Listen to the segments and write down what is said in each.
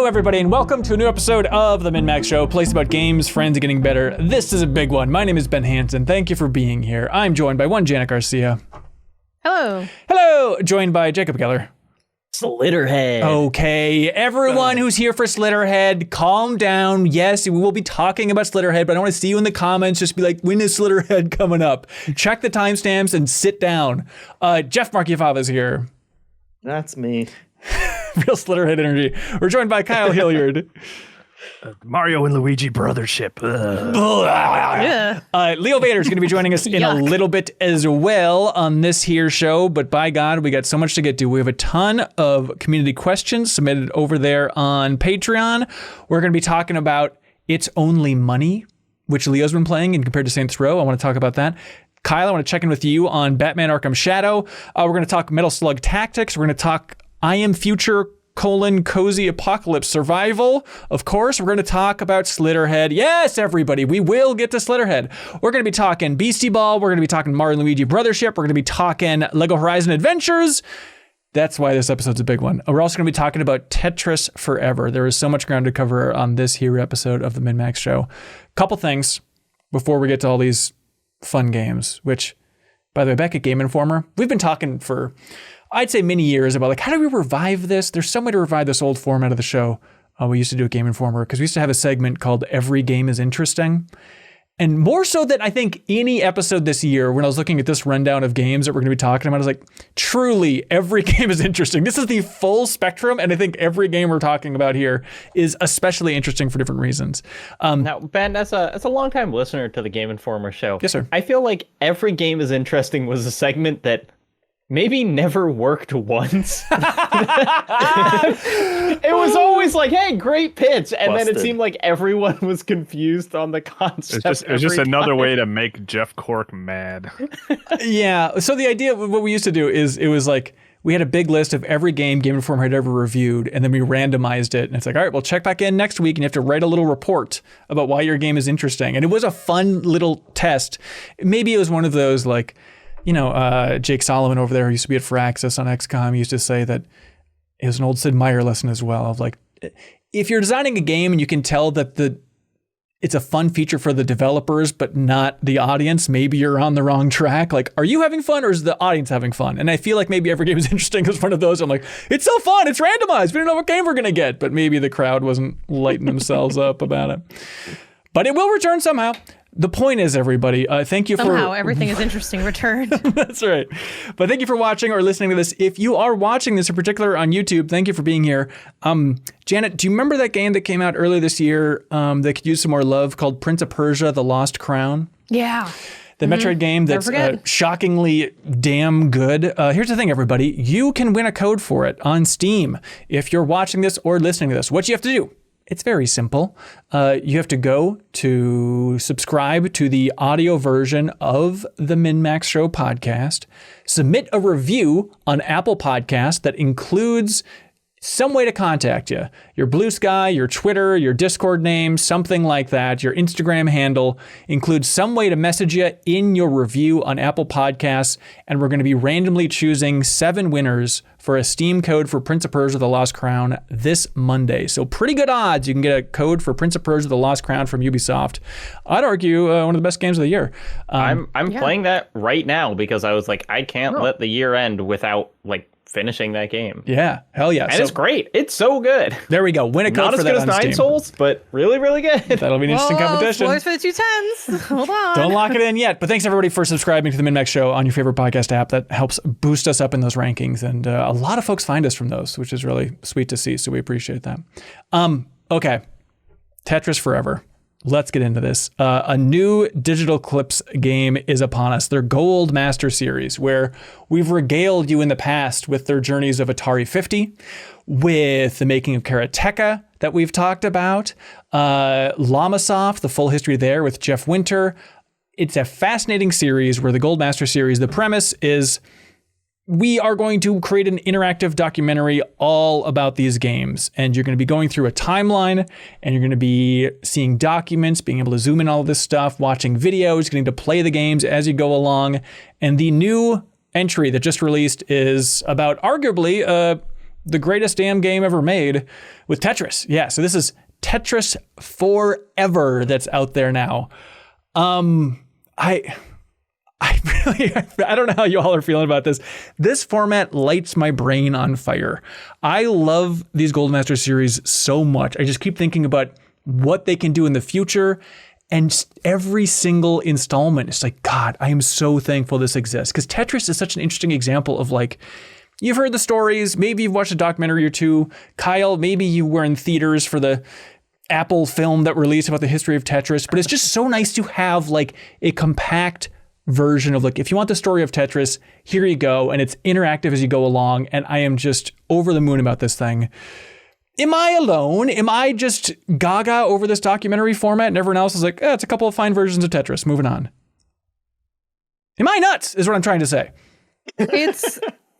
Hello, everybody, and welcome to a new episode of the MinnMax Show, a place about games, friends, and getting better. This is a big one. My name is Ben Hansen. Thank you for being here. I'm joined by one Janet Garcia. Hello. Hello. Joined by Jacob Geller. Slitterhead. Okay, everyone who's here for Slitterhead, calm down. Yes, we will be talking about Slitterhead, but I don't want to see you in the comments. Just be like, when is Slitterhead coming up? Check the timestamps and sit down. Jeff Markiafava's here. That's me. Real Slitterhead energy. We're joined by Kyle Hilliard. Mario and Luigi Brothership. Yeah. Leo Vader's going to be joining us in a little bit as well on this here show, but by God, we got so much to get to. We have a ton of community questions submitted over there on Patreon. We're going to be talking about It's Only Money, which Leo's been playing and compared to Saints Row. I want to talk about that. Kyle, I want to check in with you on Batman Arkham Shadow. We're going to talk Metal Slug Tactics. We're going to talk I Am Future: Cozy Apocalypse Survival. Of course, we're going to talk about Slitterhead. Yes, everybody, we will get to Slitterhead. We're going to be talking Beastieball. We're going to be talking Mario and Luigi Brothership. We're going to be talking Lego Horizon Adventures. That's why this episode's a big one. We're also going to be talking about Tetris Forever. There is so much ground to cover on this here episode of the MinnMax Show. Couple things before we get to all these fun games, which, by the way, back at Game Informer, we've been talking for, I'd say, many years about like, how do we revive this? There's some way to revive this old format of the show. We used to do at Game Informer because we used to have a segment called Every Game is Interesting. And more so than I think any episode this year, when I was looking at this rundown of games that we're going to be talking about, I was like, truly, every game is interesting. This is the full spectrum, and I think every game we're talking about here is especially interesting for different reasons. Now, Ben, as a longtime listener to the Game Informer show, yes, sir. I feel like Every Game is Interesting was a segment that maybe never worked once. It was always like, hey, great pitch. And then it seemed like everyone was confused on the concept. It was just another way to make Jeff Cork mad. Yeah. So the idea of what we used to do is it was like, we had a big list of every game Game Informer had ever reviewed, and then we randomized it. And it's like, all right, well, check back in next week, and you have to write a little report about why your game is interesting. And it was a fun little test. Maybe it was one of those like, you know, Jake Solomon over there, who used to be at Firaxis on XCOM, used to say that it was an old Sid Meier lesson as well of like, if you're designing a game and you can tell that it's a fun feature for the developers, but not the audience, maybe you're on the wrong track. Like, are you having fun or is the audience having fun? And I feel like maybe Every Game is Interesting is one of those. I'm like, it's so fun. It's randomized. We don't know what game we're going to get. But maybe the crowd wasn't lighting themselves up about it. But it will return somehow. The point is, everybody, thank you for... Somehow everything is interesting returned. That's right. But thank you for watching or listening to this. If you are watching this in particular on YouTube, thank you for being here. Janet, do you remember that game that came out earlier this year that could use some more love called Prince of Persia: The Lost Crown? Yeah. The Metroid game that's shockingly damn good. Here's the thing, everybody. You can win a code for it on Steam if you're watching this or listening to this. What you have to do, it's very simple. You have to go to subscribe to the audio version of the MinnMax Show podcast, submit a review on Apple Podcasts that includes some way to contact you. Your Blue Sky, your Twitter, your Discord name, something like that, your Instagram handle. Includes some way to message you in your review on Apple Podcasts, and we're going to be randomly choosing 7 winners for a Steam code for Prince of Persia: The Lost Crown this Monday. So pretty good odds you can get a code for Prince of Persia: The Lost Crown from Ubisoft. I'd argue one of the best games of the year. I'm playing that right now because I was like, I can't let the year end without like finishing that game. Yeah, hell yeah. And it's great. It's so good. There we go. Win a code for that on Steam. Not as good as Nine Souls, but really, really good. That'll be an interesting competition. Floors for the 210s. Hold on. Don't lock it in yet. But thanks, everybody, for subscribing to the MinnMax Show on your favorite podcast app. That helps boost us up in those rankings. And a lot of folks find us from those, which is really sweet to see. So we appreciate that. Okay. Tetris Forever. Let's get into this. A new Digital Clips game is upon us. Their Gold Master Series, where we've regaled you in the past with their journeys of Atari 50, with the making of Karateka that we've talked about, Llamasoft, the full history there with Jeff Winter. It's a fascinating series where the Gold Master Series, the premise is we are going to create an interactive documentary all about these games. And you're going to be going through a timeline, and you're going to be seeing documents, being able to zoom in all of this stuff, watching videos, getting to play the games as you go along. And the new entry that just released is about arguably the greatest damn game ever made with Tetris. Yeah, so this is Tetris Forever that's out there now. I don't know how you all are feeling about this. This format lights my brain on fire. I love these Golden Master series so much. I just keep thinking about what they can do in the future. And every single installment, it's like, God, I am so thankful this exists. Because Tetris is such an interesting example of like, you've heard the stories, maybe you've watched a documentary or two. Kyle, maybe you were in theaters for the Apple film that released about the history of Tetris. But it's just so nice to have like a compact version of like, if you want the story of Tetris, here you go. And it's interactive as you go along. And I am just over the moon about this thing. Am I alone? Am I just gaga over this documentary format and everyone else is like, it's a couple of fine versions of Tetris. Moving on. Am I nuts? Is what I'm trying to say.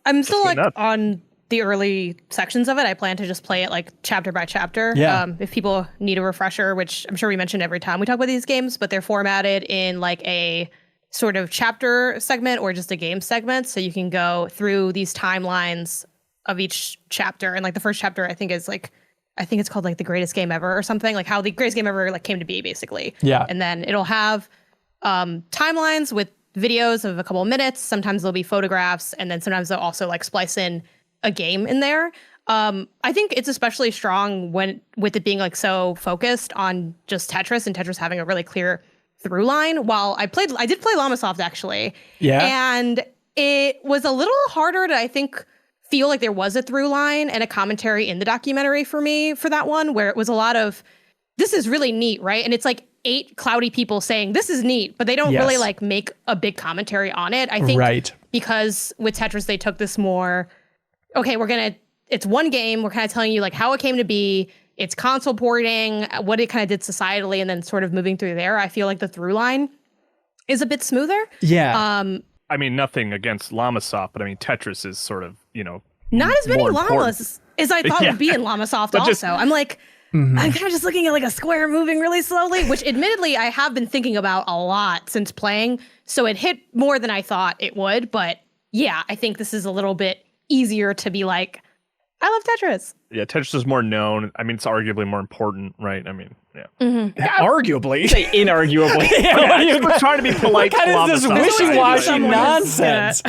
I'm still like on the early sections of it. I plan to just play it like chapter by chapter. Yeah. If people need a refresher, which I'm sure we mention every time we talk about these games, but they're formatted in like a sort of chapter segment or just a game segment. So you can go through these timelines of each chapter. And like the first chapter, I think it's called like the greatest game ever or something, like how the greatest game ever like came to be basically. Yeah. And then it'll have timelines with videos of a couple of minutes. Sometimes there'll be photographs. And then sometimes they'll also like splice in a game in there. I think it's especially strong with it being like so focused on just Tetris and Tetris having a really clear through line. While I did play Llamasoft actually. Yeah. And it was a little harder to, I think, feel like there was a through line and a commentary in the documentary for me for that one, where it was a lot of, this is really neat, right? And it's like 8 cloudy people saying, this is neat, but they don't really like make a big commentary on it. I think because with Tetris, they took this more, okay, it's one game. We're kind of telling you like how it came to be. It's console porting, what it kind of did societally, and then sort of moving through there. I feel like the through line is a bit smoother. Yeah. I mean, nothing against Llamasoft, but I mean, Tetris is sort of, not as many more llamas as I thought would be in Llamasoft also. I'm like, I'm kind of just looking at like a square moving really slowly, which admittedly I have been thinking about a lot since playing. So it hit more than I thought it would. But yeah, I think this is a little bit easier to be like, I love Tetris. Yeah, Tetris is more known. I mean, it's arguably more important, right? I mean, yeah. Arguably. Say inarguably. I'm trying to be polite. What kind of this wishy-washy Someone nonsense?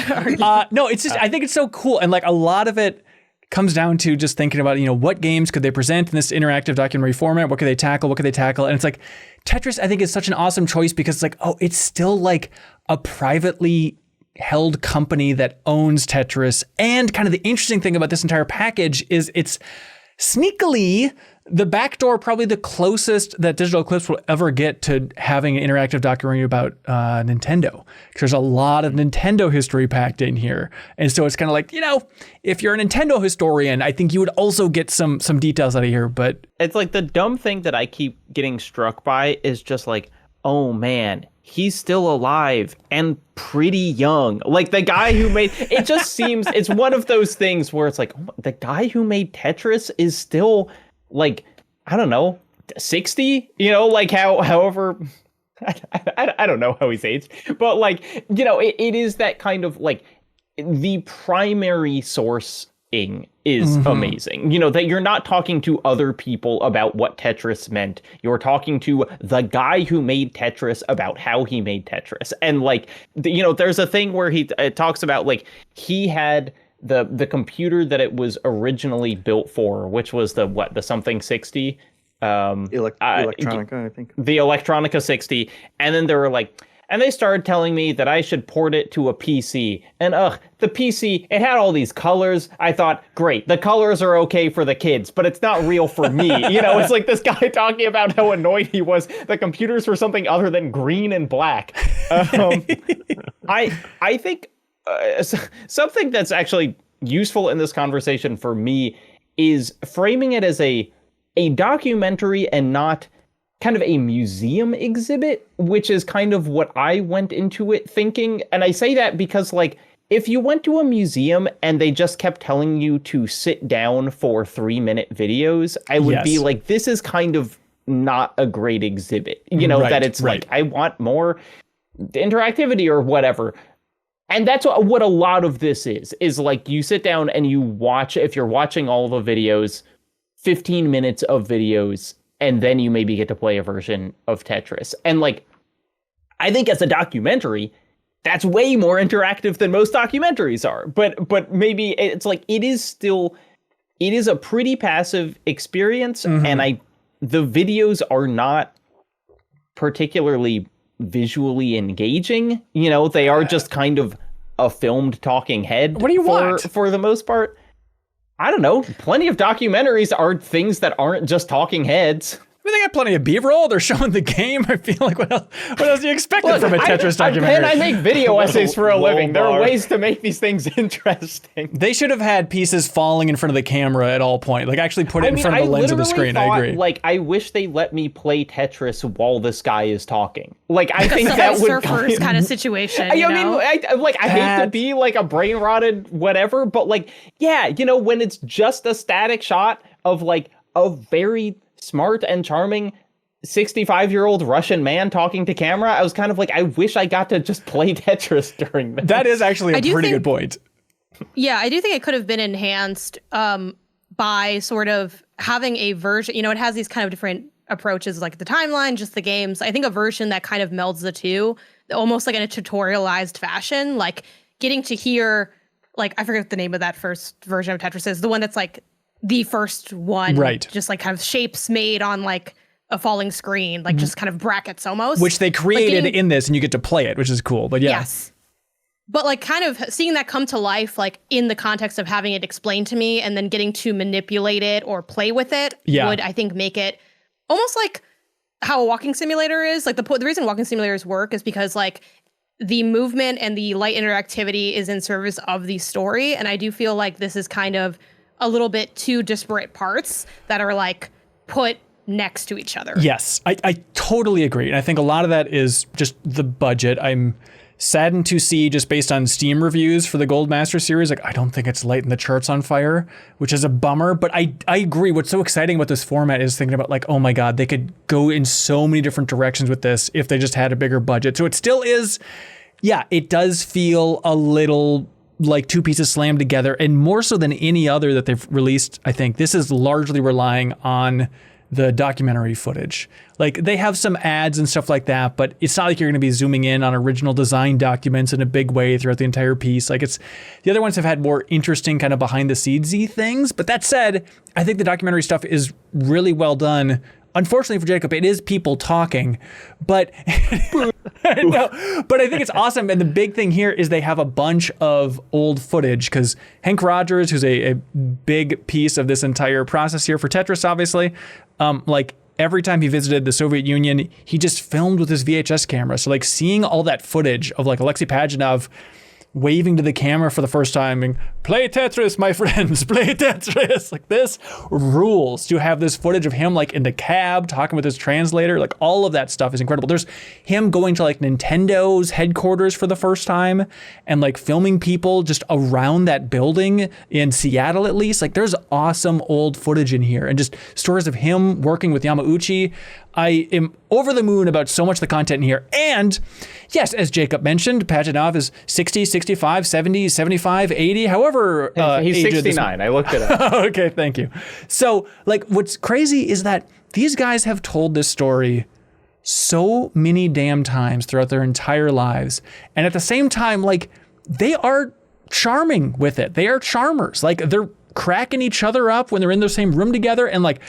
No, it's just, I think it's so cool. And like a lot of it comes down to just thinking about, what games could they present in this interactive documentary format? What could they tackle? And it's like, Tetris, I think is such an awesome choice because it's like, it's still like a privately held company that owns Tetris. And kind of the interesting thing about this entire package is it's sneakily the backdoor, probably the closest that Digital Eclipse will ever get to having an interactive documentary about Nintendo. Because there's a lot of Nintendo history packed in here. And so it's kind of like, if you're a Nintendo historian, I think you would also get some details out of here. But it's like the dumb thing that I keep getting struck by is just like, oh man, he's still alive and pretty young. Like the guy who made it just seems it's one of those things where it's like, the guy who made Tetris is still like, I don't know, 60, like however, I don't know how he's aged, but like, it is that kind of like the primary sourcing is amazing. That you're not talking to other people about what Tetris meant. You're talking to the guy who made Tetris about how he made Tetris. And like, there's a thing where it talks about like he had the computer that it was originally built for, which was the something 60, Electronica, I think. The Electronica 60. And then they were like, and they started telling me that I should port it to a PC. And the PC, it had all these colors. I thought, great, the colors are okay for the kids, but it's not real for me. It's like this guy talking about how annoyed he was. The computers were something other than green and black. I think something that's actually useful in this conversation for me is framing it as a documentary and not kind of a museum exhibit, which is kind of what I went into it thinking. And I say that because like, if you went to a museum and they just kept telling you to sit down for 3-minute videos, I would be like, this is kind of not a great exhibit, that it's like, I want more interactivity or whatever. And that's what a lot of this is like you sit down and you watch, if you're watching all the videos, 15 minutes of videos, and then you maybe get to play a version of Tetris. And like, I think as a documentary, that's way more interactive than most documentaries are. But maybe it's like, it is a pretty passive experience. And the videos are not particularly visually engaging. You know, they are just kind of a filmed talking head. What do you want? For the most part? I don't know. Plenty of documentaries are things that aren't just talking heads. I mean, they got plenty of B-roll. They're showing the game. I feel like what else do you expect from a Tetris documentary? And I make video essays for a living. There are ways to make these things interesting. They should have had pieces falling in front of the camera at all points. Like actually put it in front of the lens of the screen. I agree. Like, I wish they let me play Tetris while this guy is talking. Like, I think that would surfers kind of situation. I hate to be like a brain rotted whatever, but like, yeah, you know, when it's just a static shot of like a very smart and charming 65-year-old Russian man talking to camera, I was kind of like, I wish I got to just play Tetris during this. That is actually a pretty good point. Yeah, I do think it could have been enhanced by sort of having a version, you know, it has these kind of different approaches, like the timeline, just the games. I think a version that kind of melds the two, almost like in a tutorialized fashion, like getting to hear, like, I forget what the name of that first version of Tetris is, the one that's like the first one, right? Just like kind of shapes made on like a falling screen, like just kind of brackets almost. Which they created in this, and you get to play it, which is cool. But yeah. Yes. But like kind of seeing that come to life, like in the context of having it explained to me and then getting to manipulate it or play with it would, I think, make it almost like how a walking simulator is. Like the reason walking simulators work is because like the movement and the light interactivity is in service of the story. And I do feel like this is kind of a little bit two disparate parts that are like put next to each other. Yes, I totally agree. And I think a lot of that is just the budget. I'm saddened to see, just based on Steam reviews for the Gold Master series, like I don't think it's lighting the charts on fire, which is a bummer. But I agree. What's so exciting about this format is thinking about like, oh my God, they could go in so many different directions with this if they just had a bigger budget. So it still is, yeah, it does feel a little like two pieces slammed together, and more so than any other that they've released. I think this is largely relying on the documentary footage. Like they have some ads and stuff like that, but it's not like you're going to be zooming in on original design documents in a big way throughout the entire piece. Like it's, the other ones have had more interesting kind of behind the scenes-y things. But that said, I think the documentary stuff is really well done. Unfortunately for Jacob, it is people talking, but no, but I think it's awesome. And the big thing here is they have a bunch of old footage because Hank Rogers, who's a big piece of this entire process here for Tetris, obviously, like every time he visited the Soviet Union, he just filmed with his VHS camera. So like seeing all that footage of like Alexei Pajitnov waving to the camera for the first time and play Tetris, my friends, play Tetris. Like this rules to have this footage of him like in the cab talking with his translator. Like all of that stuff is incredible. There's him going to like Nintendo's headquarters for the first time and like filming people just around that building in Seattle, at least. Like there's awesome old footage in here and just stories of him working with Yamauchi. I am over the moon about so much of the content in here. And yes, as Jacob mentioned, Pajitnov is 60, 65, 70, 75, 80, however. He's 69. I looked it up. Okay, thank you. So like what's crazy is that these guys have told this story so many damn times throughout their entire lives. And at the same time, like they are charming with it. They are charmers. Like they're cracking each other up when they're in the same room together. And like,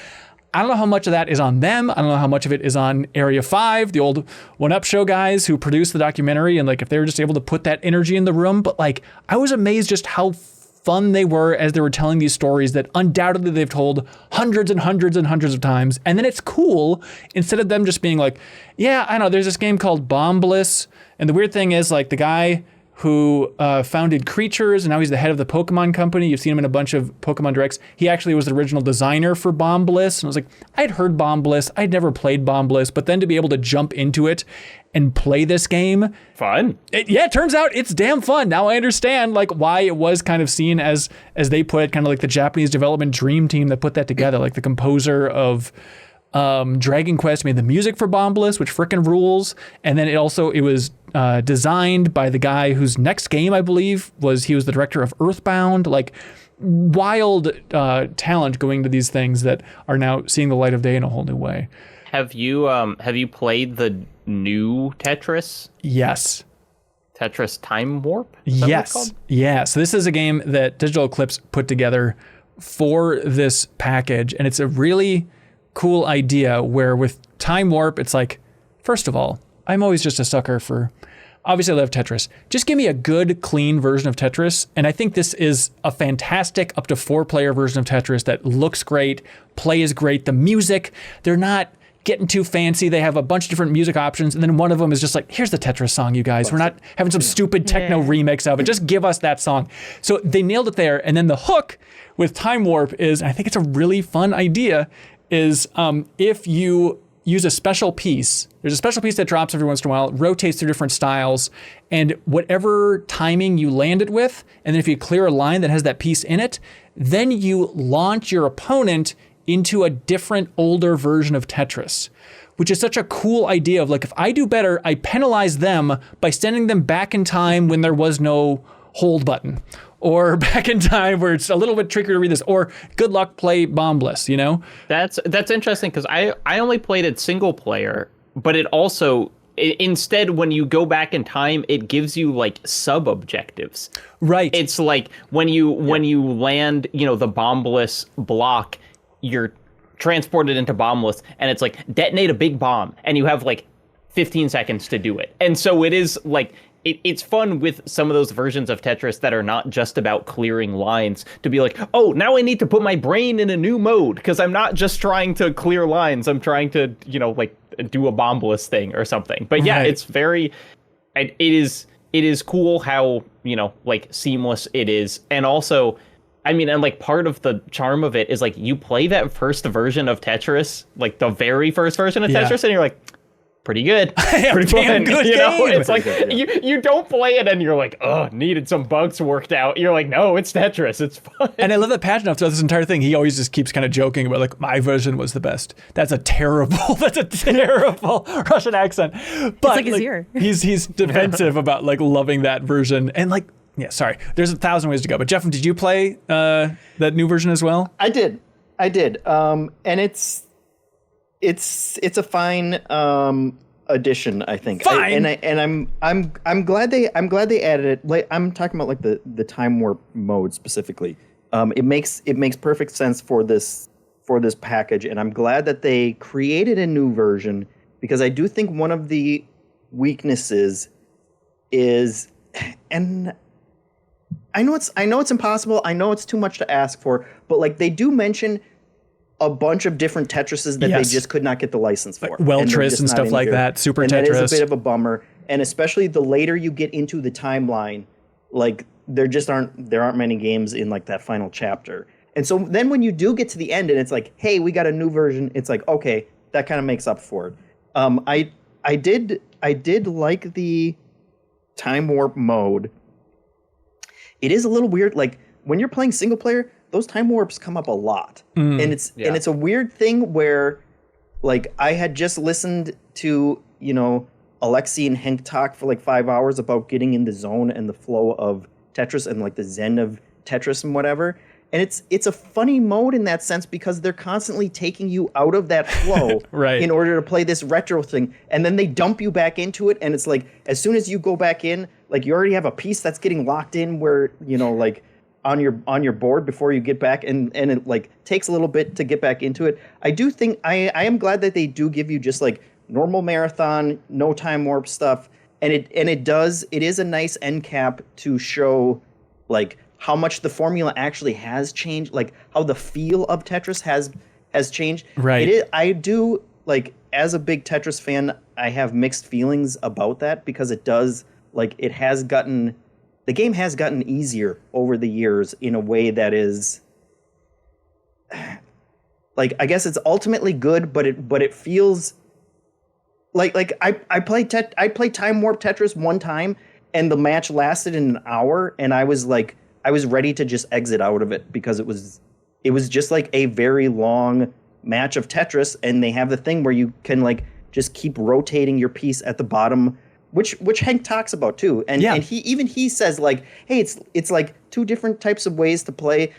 I don't know how much of that is on them. I don't know how much of it is on Area 5, the old One Up Show guys who produced the documentary, and like if they were just able to put that energy in the room. But like I was amazed just how fun they were as they were telling these stories that undoubtedly they've told hundreds and hundreds and hundreds of times. And then it's cool, instead of them just being like, yeah, I know, there's this game called Bomb Bliss. And the weird thing is like the guy who founded Creatures, and now he's the head of the Pokemon company. You've seen him in a bunch of Pokemon Directs. He actually was the original designer for Bomb Bliss. And I was like, I'd heard Bomb Bliss. I'd never played Bomb Bliss. But then to be able to jump into it and play this game. Fun. It turns out it's damn fun. Now I understand like why it was kind of seen as they put it, kind of like the Japanese development dream team that put that together. Like the composer of Dragon Quest made the music for Bombless, which frickin' rules. And then it was designed by the guy whose next game, I believe, he was the director of Earthbound. Like, wild talent going to these things that are now seeing the light of day in a whole new way. Have you played the new Tetris? Yes. Tetris Time Warp? Yes. Yeah. So this is a game that Digital Eclipse put together for this package, and it's a really cool idea where with Time Warp, it's like, first of all, I'm always just a sucker for, obviously I love Tetris. Just give me a good, clean version of Tetris, and I think this is a fantastic up to 4-player version of Tetris that looks great, plays great. The music, they're not getting too fancy. They have a bunch of different music options, and then one of them is just like, here's the Tetris song, you guys. We're not having some stupid techno remix of it. Just give us that song. So they nailed it there. And then the hook with Time Warp is, I think it's a really fun idea, is if you use a special piece, there's a special piece that drops every once in a while, it rotates through different styles, and whatever timing you land it with, and then if you clear a line that has that piece in it, then you launch your opponent into a different, older version of Tetris, which is such a cool idea of like, if I do better, I penalize them by sending them back in time when there was no hold button, or back in time where it's a little bit trickier to read this, or good luck, play Bombless, you know? That's interesting, because I only played it single player, but it also, instead, when you go back in time, it gives you like sub objectives. Right. It's like when you land, the Bombless block, you're transported into Bombless, and it's like detonate a big bomb, and you have like 15 seconds to do it. And so it is like, it's fun with some of those versions of Tetris that are not just about clearing lines to be like, oh, now I need to put my brain in a new mode, because I'm not just trying to clear lines, I'm trying to, like do a Bombless thing or something. But yeah, It's very, it is cool how, like seamless it is. And also, I mean, and like part of the charm of it is like you play that first version of Tetris, like the very first version of Tetris, and you're like, pretty good, pretty fun. Good game. It's like you don't play it and you're like, oh, needed some bugs worked out. You're like, no, it's Tetris, it's fun. And I love that Pajitnov throughout this entire thing. He always just keeps kind of joking about like, my version was the best. That's a terrible Russian accent. But it's like his ear. He's defensive about like loving that version, and like, yeah, sorry, there's 1,000 ways to go. But Jeff, did you play that new version as well? I did. And it's a fine addition, I think. Fine. I'm glad they added it. Like, I'm talking about like the Time Warp mode specifically. It makes perfect sense for this package, and I'm glad that they created a new version, because I do think one of the weaknesses is, and I know it's impossible. I know it's too much to ask for, but like they do mention a bunch of different Tetrises that they just could not get the license for. Like Weltris and stuff like that, Super Tetris. That is a bit of a bummer. And especially the later you get into the timeline, like there aren't many games in like that final chapter. And so then when you do get to the end and it's like, hey, we got a new version, it's like, okay, that kind of makes up for it. I did like the Time Warp mode. It is a little weird, like when you're playing single player, those time warps come up a lot. And it's a weird thing where, like, I had just listened to, Alexi and Henk talk for like 5 hours about getting in the zone and the flow of Tetris and like the zen of Tetris and whatever. And it's a funny mode in that sense, because they're constantly taking you out of that flow in order to play this retro thing. And then they dump you back into it. And it's like, as soon as you go back in, like you already have a piece that's getting locked in where, like, on your board before you get back, and it like takes a little bit to get back into it. I do think I am glad that they do give you just like normal marathon, no time warp stuff, and it is a nice end cap to show like how much the formula actually has changed, like how the feel of Tetris has changed. Right. I do, like, as a big Tetris fan, I have mixed feelings about that, because it does, like, the game has gotten easier over the years in a way that is, like, I guess it's ultimately good, but it feels like I played Time Warp Tetris one time, and the match lasted in an hour, and I was ready to just exit out of it, because it was just like a very long match of Tetris, and they have the thing where you can like just keep rotating your piece at the bottom, which Hank talks about too. And he says like, hey, it's like two different types of ways to play.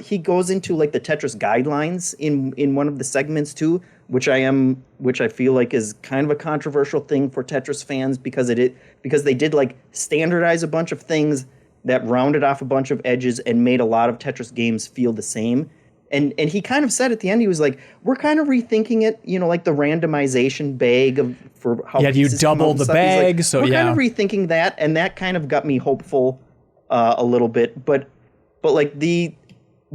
He goes into like the Tetris guidelines in one of the segments too, which I feel like is kind of a controversial thing for Tetris fans because they did like standardize a bunch of things that rounded off a bunch of edges and made a lot of Tetris games feel the same. And he kind of said at the end, he was like, we're kind of rethinking it, like the randomization bag for how you double the bag. Like, we're kind of rethinking that, and that kind of got me hopeful a little bit. But like the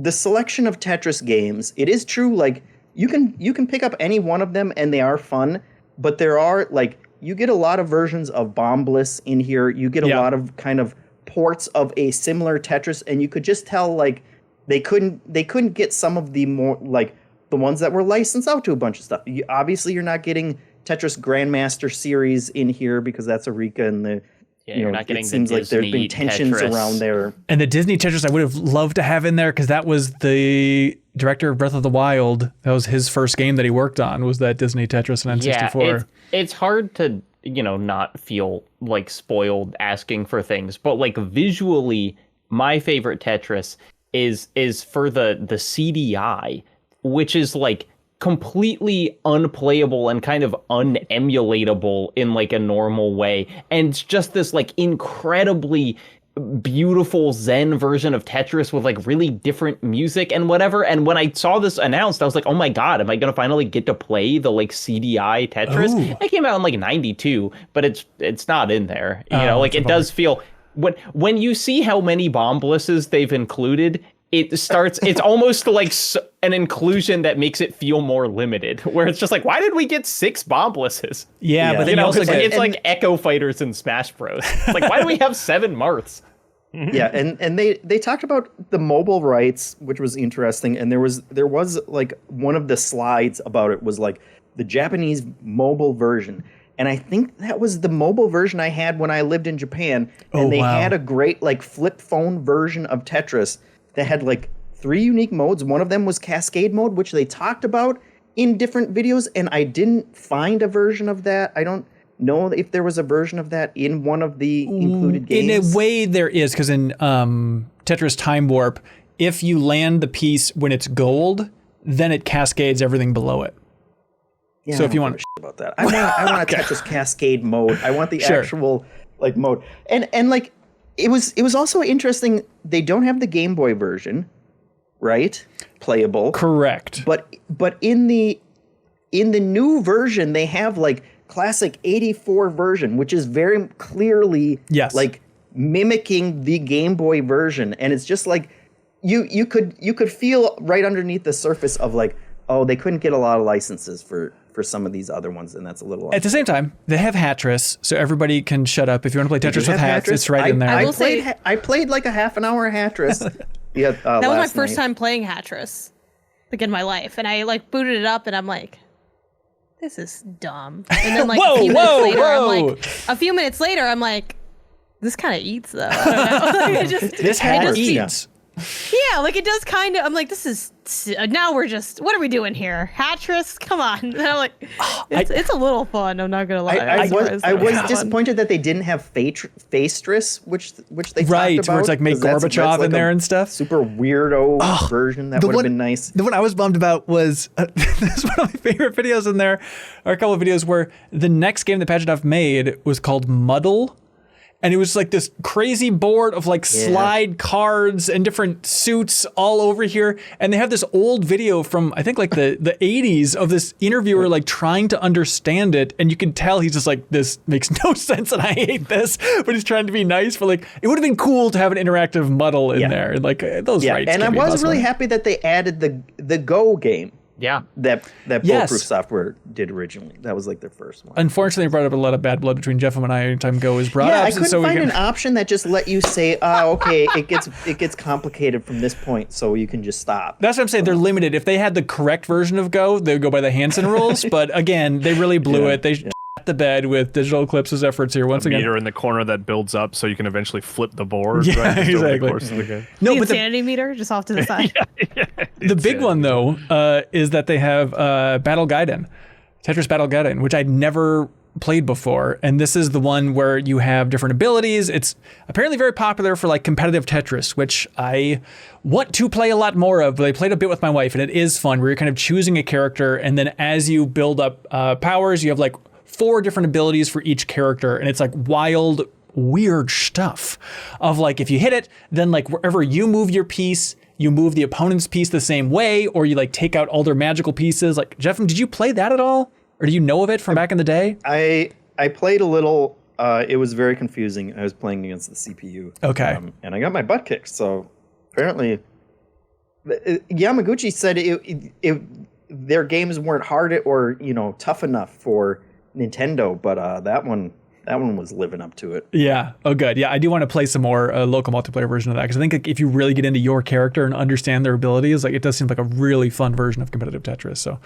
selection of Tetris games, it is true. Like you can pick up any one of them, and they are fun. But there are like you get a lot of versions of Bomb Bliss in here. You get a lot of kind of ports of a similar Tetris, and you could just tell like they couldn't get some of the more like the ones that were licensed out to a bunch of stuff. Obviously, you're not getting Tetris Grandmaster series in here because that's Eureka and the you're not getting it seems like there's been tensions Tetris around there. And the Disney Tetris I would have loved to have in there because that was the director of Breath of the Wild. That was his first game that he worked on, was that Disney Tetris on N64. Yeah, it's hard to not feel like spoiled asking for things, but like visually, my favorite Tetris is for the CDI, which is like completely unplayable and kind of unemulatable in like a normal way, and it's just this like incredibly beautiful Zen version of Tetris with like really different music and whatever. And when I saw this announced, I was like, oh my god, am I gonna finally get to play the like CDI Tetris? Ooh. It came out in like 92, but it's not in there. It does feel when you see how many Bomb Blisses they've included, it's almost like an inclusion that makes it feel more limited, where it's just like, why did we get 6 Bomb Blisses? Yeah, but then it's like Echo Fighters in Smash Bros. It's like, why do we have 7 Marths? Yeah, and they talked about the mobile rights, which was interesting, and there was like one of the slides about it was like the Japanese mobile version. And I think that was the mobile version I had when I lived in Japan. And they had a great like flip phone version of Tetris that had like 3 unique modes. One of them was Cascade mode, which they talked about in different videos. And I didn't find a version of that. I don't know if there was a version of that in one of the included games. In a way there is, because in Tetris Time Warp, if you land the piece when it's gold, then it cascades everything below it. Yeah, so if you want about that, I want a Tetris Cascade mode. I want the actual like mode. And like it was also interesting. They don't have the Game Boy version, right? Playable. Correct. But in the new version, they have like classic 84 version, which is very clearly like mimicking the Game Boy version, and it's just like you could feel right underneath the surface of like, oh, they couldn't get a lot of licenses for some of these other ones, and that's a little At the same time, they have Hatris, so everybody can shut up. If you want to play Tetris with hats, it's right in there. I played like a half an hour Hatris. That was my first time playing Hatris, like in my life, and I like booted it up, and I'm like, this is dumb. And then like a few minutes later, I'm like, this kind of eats though. I don't know. This hat eats. Yeah, like it does kind of. I'm like, this is now we're just. What are we doing here? Hatris, come on. And I'm like, it's a little fun. I'm not gonna lie. I was disappointed that they didn't have Faestris, which they talked about. Where it's like make Gorbachev in there and stuff. Super weirdo version that would have been nice. The one I was bummed about was this is one of my favorite videos in there. Are a couple of videos where the next game that Pajitnov made was called Muddle. And it was like this crazy board of like slide cards and different suits all over here. And they have this old video from, I think like the 80s of this interviewer like trying to understand it. And you can tell he's just like, this makes no sense and I hate this. But he's trying to be nice for like, it would have been cool to have an interactive Muddle in there. Like those rights. And I was really happy that they added the Go game. Yeah. That Bulletproof Software did originally. That was like their first one. Unfortunately, it brought up a lot of bad blood between Jeff and I anytime Go is brought up. I couldn't find an option that just let you say, okay, it gets complicated from this point, so you can just stop. That's what I'm saying. They're limited. If they had the correct version of Go, they would go by the Hansen rules. But again, they really blew it. They the bed with Digital Eclipse's efforts here once again. Meter in the corner that builds up so you can eventually flip the board. Yeah, right? Just over the exactly. course of the game. No, the but insanity meter just off to the side. the big one though is that they have Battle Gaiden, Tetris Battle Gaiden, which I'd never played before, and this is the one where you have different abilities. It's apparently very popular for like competitive Tetris, which I want to play a lot more of, but I played a bit with my wife and it is fun where you're kind of choosing a character, and then as you build up powers, you have like 4 different abilities for each character, and it's like wild, weird stuff of like, if you hit it, then like wherever you move your piece, you move the opponent's piece the same way, or you like take out all their magical pieces. Like, Jeff, did you play that at all? Or do you know of it from back in the day? I played a little. It was very confusing. I was playing against the CPU. Okay. And I got my butt kicked. So apparently, Yamaguchi said their games weren't hard or tough enough for Nintendo, but that one was living up to it. Yeah. Oh, good. Yeah, I do want to play some more local multiplayer version of that, because I think like, if you really get into your character and understand their abilities, like it does seem like a really fun version of competitive Tetris. So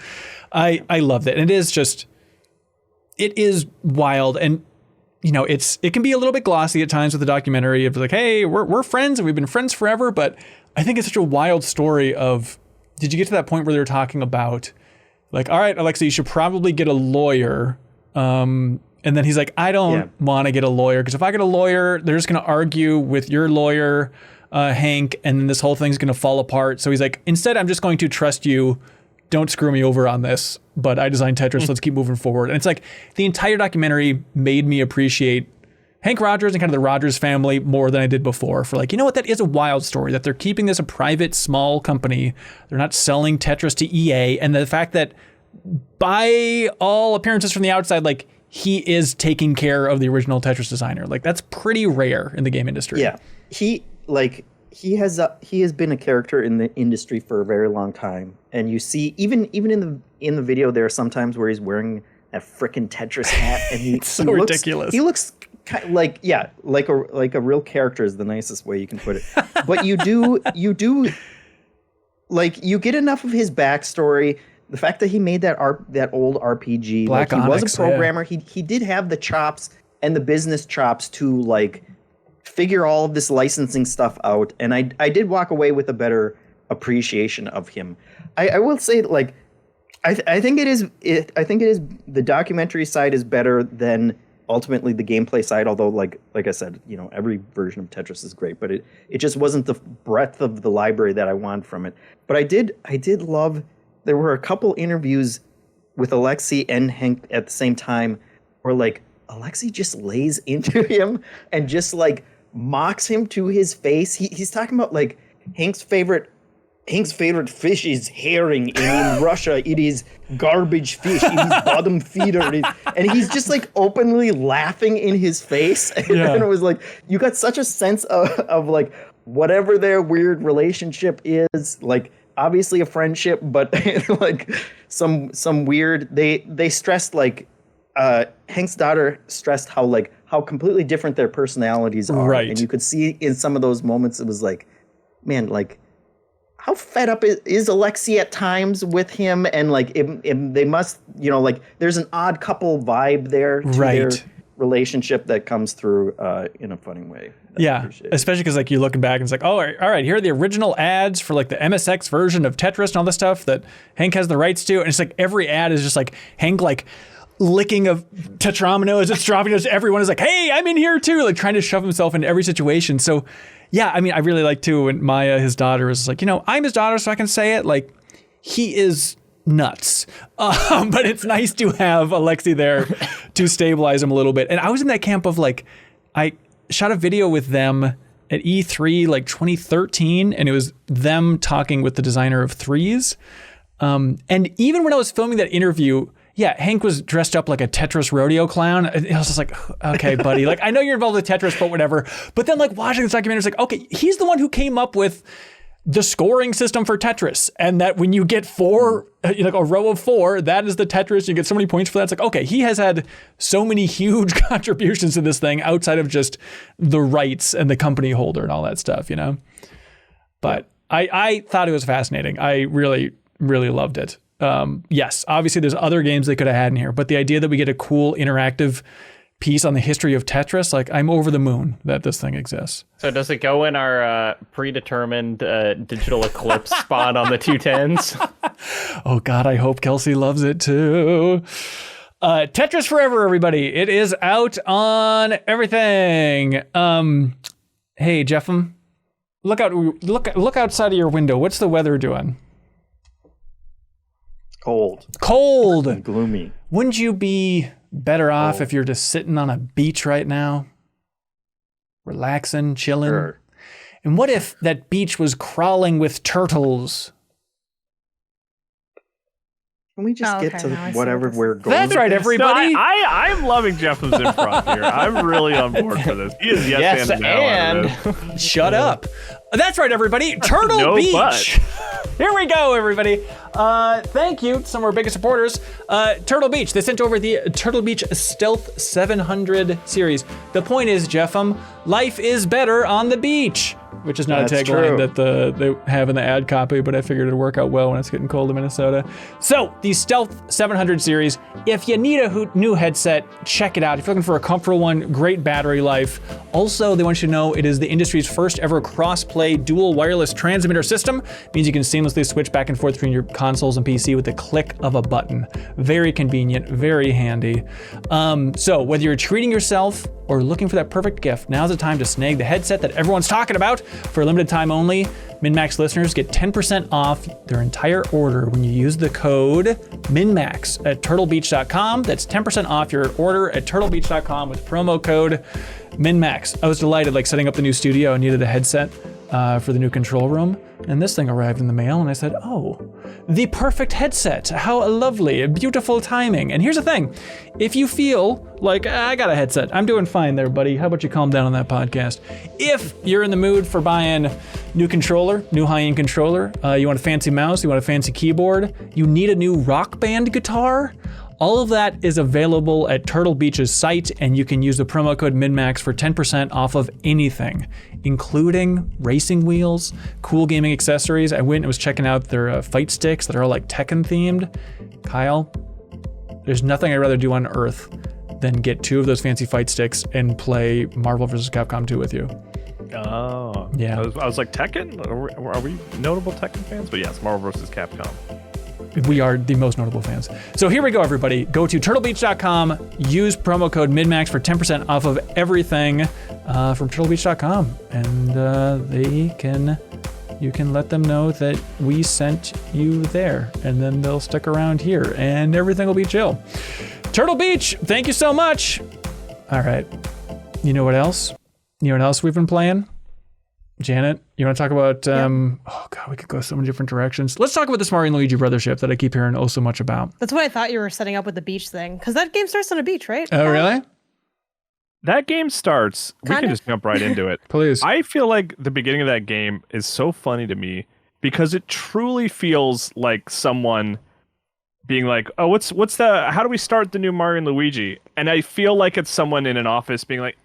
I loved it. And it is wild. And it can be a little bit glossy at times with the documentary of like, hey, we're friends and we've been friends forever. But I think it's such a wild story of, did you get to that point where they were talking about like, all right, Alexa, you should probably get a lawyer. And then he's like, I don't want to get a lawyer, because if I get a lawyer, they're just going to argue with your lawyer, Hank, and then this whole thing's going to fall apart. So he's like, instead, I'm just going to trust you. Don't screw me over on this. But I designed Tetris. Let's keep moving forward. And it's like the entire documentary made me appreciate Hank Rogers and kind of the Rogers family more than I did before, for like, you know what, that is a wild story, that they're keeping this a private, small company. They're not selling Tetris to EA. And the fact that by all appearances from the outside, like, he is taking care of the original Tetris designer. Like, that's pretty rare in the game industry. Yeah, he has been a character in the industry for a very long time, and you see even in the video there are sometimes where he's wearing that frickin' Tetris hat, and it's so ridiculous. He looks kind of like a real character is the nicest way you can put it. But you do like, you get enough of his backstory. The fact that he made that old RPG, Black like, he Onyx, was a programmer. Yeah. He did have the chops and the business chops to like figure all of this licensing stuff out, and I did walk away with a better appreciation of him. I will say, like, I think it is the documentary side is better than ultimately the gameplay side. Although, like I said, every version of Tetris is great, but it just wasn't the breadth of the library that I wanted from it. But I did love. There were a couple interviews with Alexi and Hank at the same time where, like, Alexi just lays into him and just, like, mocks him to his face. He's talking about, like, Hank's favorite fish is herring, and in Russia it is garbage fish. It is bottom feeder. And he's just, like, openly laughing in his face. And it was like, you got such a sense of like, whatever their weird relationship is, like, obviously a friendship, but like some weird. They stressed, like, Hank's daughter stressed how completely different their personalities are, right? And you could see in some of those moments, it was like, man, like, how fed up is Alexi at times with him, and like they must, like, there's an odd couple vibe there to their relationship that comes through in a funny way. Yeah, especially because, like, you're looking back and it's like, oh, all right, here are the original ads for, like, the MSX version of Tetris and all this stuff that Hank has the rights to, and it's like every ad is just like Hank, like, licking a Tetramino as it's dropping. Everyone is like, hey, I'm in here too, like, trying to shove himself into every situation. So yeah, I mean, I really like too when Maya, his daughter, is like, I'm his daughter, so I can say it. Like, he is nuts, but it's nice to have Alexi there to stabilize him a little bit. And I was in that camp of, like, I shot a video with them at E3 like 2013, and it was them talking with the designer of Threes. And even when I was filming that interview, Hank was dressed up like a Tetris rodeo clown. I was just like, okay, buddy, like, I know you're involved with Tetris, but whatever. But then, like, watching this documentary, it's like, okay, he's the one who came up with the scoring system for Tetris, and that when you get 4, like a row of 4, that is the Tetris. You get so many points for that. It's like, okay, he has had so many huge contributions to this thing outside of just the rights and the company holder and all that stuff, But I thought it was fascinating. I really, really loved it. yes, obviously there's other games they could have had in here, but the idea that we get a cool interactive piece on the history of Tetris, like I'm over the moon that this thing exists. So does it go in our predetermined digital eclipse spot on the 210s? Oh God, I hope Kelsey loves it too. Tetris Forever, everybody. It is out on everything. Hey, Jeffem, look outside of your window. What's the weather doing? Cold. And gloomy. Wouldn't you be better off if you're just sitting on a beach right now? Relaxing, chilling. Sure. And what if that beach was crawling with turtles? Can we just get to whatever we're going? That's right, everybody. No, I'm loving Jeffem's improv here. I'm really on board for this. He is yes and. Shut up. That's right, everybody. Turtle No Beach. but. Here we go, everybody. Thank you to some of our biggest supporters. Turtle Beach. They sent over the Turtle Beach Stealth 700 series. The point is, Jeffem, life is better on the beach, which is not That's a tagline true. that they have in the ad copy, but I figured it'd work out well when it's getting cold in Minnesota. So, the Stealth 700 series, if you need a new headset, check it out. If you're looking for a comfortable one, great battery life. Also, they want you to know it is the industry's first ever cross-play dual wireless transmitter system. It means you can seamlessly switch back and forth between your consoles and PC with the click of a button. Very convenient, very handy. So whether you're treating yourself or looking for that perfect gift, now's the time to snag the headset that everyone's talking about. For a limited time only, MinnMax listeners get 10% off their entire order when you use the code MinnMax at turtlebeach.com. That's 10% off your order at turtlebeach.com with promo code MinnMax. I was delighted, like setting up the new studio. I needed a headset for the new control room, and this thing arrived in the mail, and I said, oh, the perfect headset. How lovely, beautiful timing. And here's the thing, if you feel like, I got a headset, I'm doing fine there, buddy. How about you calm down on that podcast? If you're in the mood for buying new controller, new high-end controller, you want a fancy mouse, you want a fancy keyboard, you need a new Rock Band guitar, all of that is available at Turtle Beach's site, and you can use the promo code MinnMax for 10% off of anything, including racing wheels, cool gaming accessories. I went and was checking out their fight sticks that are all like Tekken themed. Kyle, there's nothing I'd rather do on earth than get 2 of those fancy fight sticks and play Marvel vs. Capcom 2 with you. Oh. Yeah. I was like, Tekken? Are we notable Tekken fans? But yes, Marvel vs. Capcom. We are the most notable fans. So here we go, everybody. Go to turtlebeach.com, use promo code MinnMax for 10% off of everything from turtlebeach.com. And you can let them know that we sent you there, and then they'll stick around here and everything will be chill. Turtle Beach, thank you so much. All right. You know what else? You know what else we've been playing? Janet, you want to talk about, oh God, we could go so many different directions. Let's talk about this Mario and Luigi Brothership that I keep hearing oh so much about. That's what I thought you were setting up with the beach thing, because that game starts on a beach, right? Oh, really? That game starts, we Kind can of. just jump right into it. Please. I feel like the beginning of that game is so funny to me because it truly feels like someone being like, oh, how do we start the new Mario and Luigi? And I feel like it's someone in an office being like,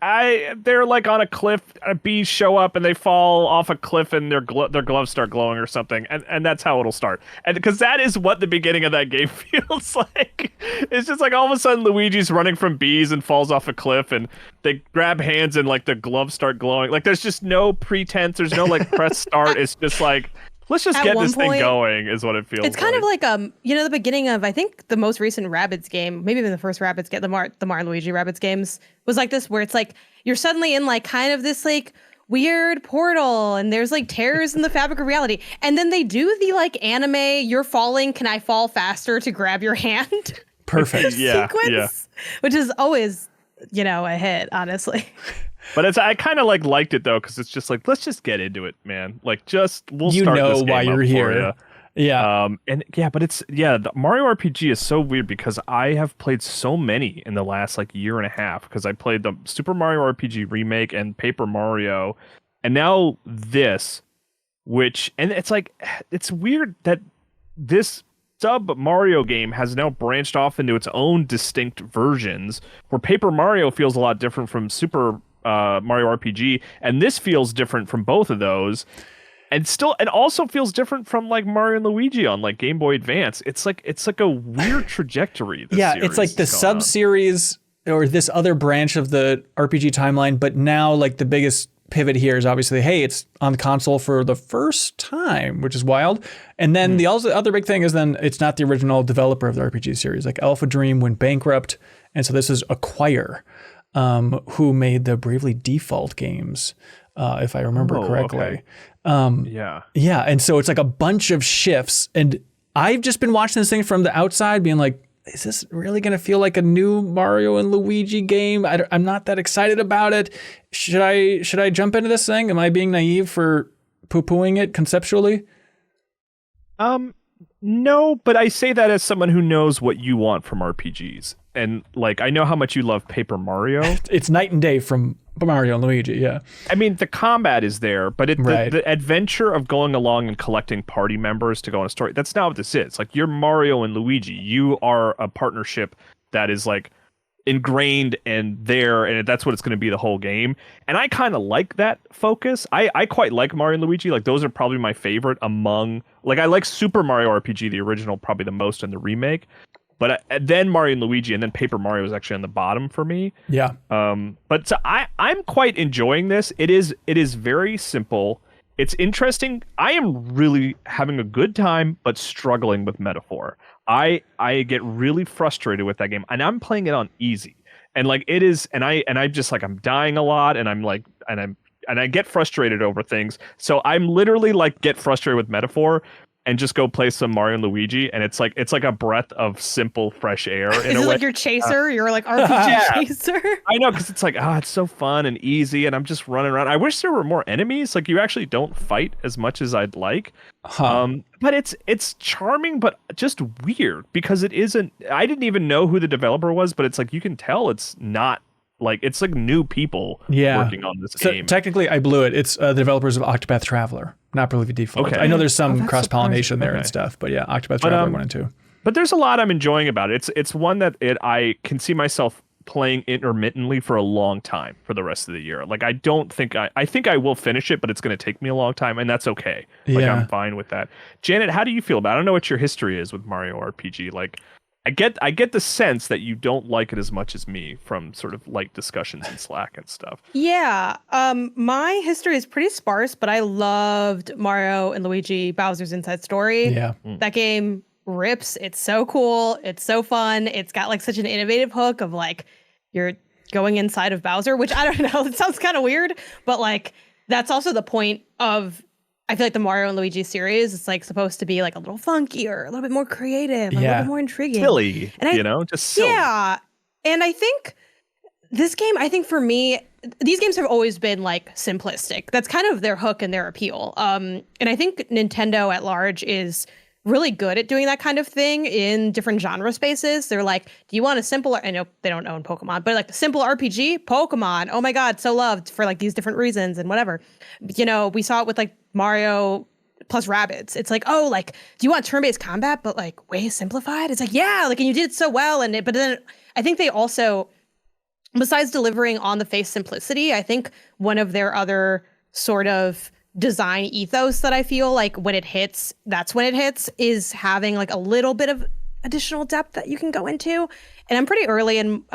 they're like on a cliff, bees show up and they fall off a cliff and their gloves start glowing or something. And that's how it'll start. And because that is what the beginning of that game feels like. It's just like all of a sudden Luigi's running from bees and falls off a cliff and they grab hands and like the gloves start glowing. Like there's just no pretense. There's no like press start. It's just like, let's just get this thing going is what it feels like. It's kind of like the beginning of, I think, the most recent Rabbids game, maybe even the first Rabbids game, the Mario and Luigi Rabbids games was like this, where it's like you're suddenly in like kind of this like weird portal and there's like tears in the fabric of reality. And then they do the like anime, you're falling, can I fall faster to grab your hand? Perfect. Yeah, sequence, which is always, a hit, honestly. But I kind of liked it though, because it's just like, let's just get into it, man. Like, we'll You start know this game why you're up here. for ya. Yeah. The Mario RPG is so weird because I have played so many in the last like year and a half, because I played the Super Mario RPG remake and Paper Mario, and now this, and it's like, it's weird that this sub Mario game has now branched off into its own distinct versions, where Paper Mario feels a lot different from Super Mario RPG, and this feels different from both of those. and also feels different from like Mario and Luigi on like Game Boy Advance. It's like a weird trajectory. This it's like the sub-series or this other branch of the RPG timeline, but now like the biggest pivot here is obviously, hey, it's on the console for the first time, which is wild. And then the other big thing is then it's not the original developer of the RPG series. Like Alpha Dream went bankrupt, and so this is Acquire, who made the Bravely Default games, if I remember correctly. Okay. Yeah, and so it's like a bunch of shifts, and I've just been watching this thing from the outside being like, is this really going to feel like a new Mario and Luigi game? I'm not that excited about it. Should I jump into this thing? Am I being naive for poo-pooing it conceptually? No, but I say that as someone who knows what you want from RPGs. And like, I know how much you love Paper Mario. It's night and day from Mario and Luigi, yeah. I mean, the combat is there, but Right. the adventure of going along and collecting party members to go on a story, that's not what this is. Like, you're Mario and Luigi. You are a partnership that is like ingrained and there, and that's what it's going to be the whole game. And I kind of like that focus. I quite like Mario and Luigi. Like, those are probably my favorite among, like, I like Super Mario RPG, the original, probably the most, and the remake. But then Mario and Luigi, and then Paper Mario is actually on the bottom for me. Yeah. But so I'm quite enjoying this. It is very simple. It's interesting. I am really having a good time, but struggling with metaphor. I get really frustrated with that game, and I'm playing it on easy. And like it is, and I'm just like, I'm dying a lot, and I'm like, and I get frustrated over things. So I'm literally like get frustrated with metaphor and just go play some Mario and Luigi, and it's like a breath of simple fresh air. Is it like your chaser? You're like RPG chaser? I know, because it's like, it's so fun and easy, and I'm just running around. I wish there were more enemies. Like, you actually don't fight as much as I'd like. But it's charming, but just weird, because it isn't. I didn't even know who the developer was, but it's like you can tell it's not. Like, it's like new people working on this game. Technically, I blew it. It's the developers of Octopath Traveler, not Bravely Default. Okay. I know there's some cross-pollination there Okay. and stuff, but yeah, Octopath Traveler 1 and 2. But there's a lot I'm enjoying about it. It's one that I can see myself playing intermittently for a long time for the rest of the year. Like, I don't think I think I will finish it, but it's going to take me a long time, and that's okay. Like, Yeah. I'm fine with that. Janet, how do you feel about it? I don't know what your history is with Mario RPG. Like, I get the sense that you don't like it as much as me from sort of like discussions in Slack and stuff. Yeah. My history is pretty sparse, but I loved Mario and Luigi Bowser's Inside Story. Yeah. That game rips. It's so cool. It's so fun. It's got like such an innovative hook of like you're going inside of Bowser, which I don't know. It sounds kind of weird, but like that's also the point of, I feel like the Mario and Luigi series is like supposed to be like a little funkier, a little bit more creative, a little bit more intriguing. Silly, And just silly. Yeah. And I think this game, for me, these games have always been like simplistic. That's kind of their hook and their appeal. And I think Nintendo at large is really good at doing that kind of thing in different genre spaces. They're like, do you want a simple, I know they don't own Pokemon, but like a simple RPG, Pokemon, oh my God, so loved for like these different reasons and whatever. You know, we saw it with like Mario plus Rabbids. It's like, oh, like, do you want turn-based combat, but like way simplified? It's like, yeah, like, and you did it so well. But then I think they also, besides delivering on the face simplicity, I think one of their other sort of design ethos that I feel like when it hits, that's when it hits, is having like a little bit of additional depth that you can go into. And I'm pretty early in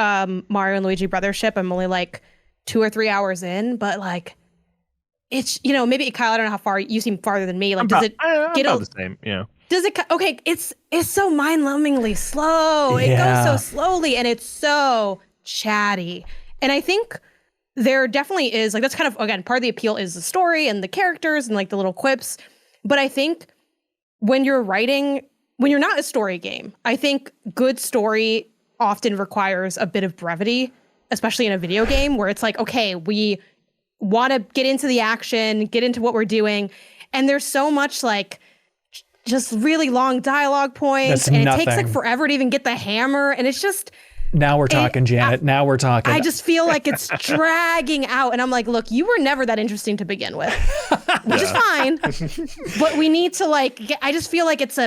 Mario and Luigi Brothership. I'm only like 2 or 3 hours in, but like it's, you know, maybe Kyle, I don't know how far you seem farther than me. Like, does it get about the same? Yeah. Does it? Okay, it's so mind-numbingly slow. It goes so slowly, and it's so chatty. And I think there definitely is, like, that's kind of, again, part of the appeal is the story and the characters and like the little quips. But I think when you're not a story game, I think good story often requires a bit of brevity, especially in a video game where it's like, okay, we want to get into the action, get into what we're doing. And there's so much like just really long dialogue points. And it takes like forever to even get the hammer. And it's just, now we're talking, Janet. Now we're talking. I just feel like it's dragging out. And I'm like, look, you were never that interesting to begin with, which is fine. But we need to like, I just feel like it's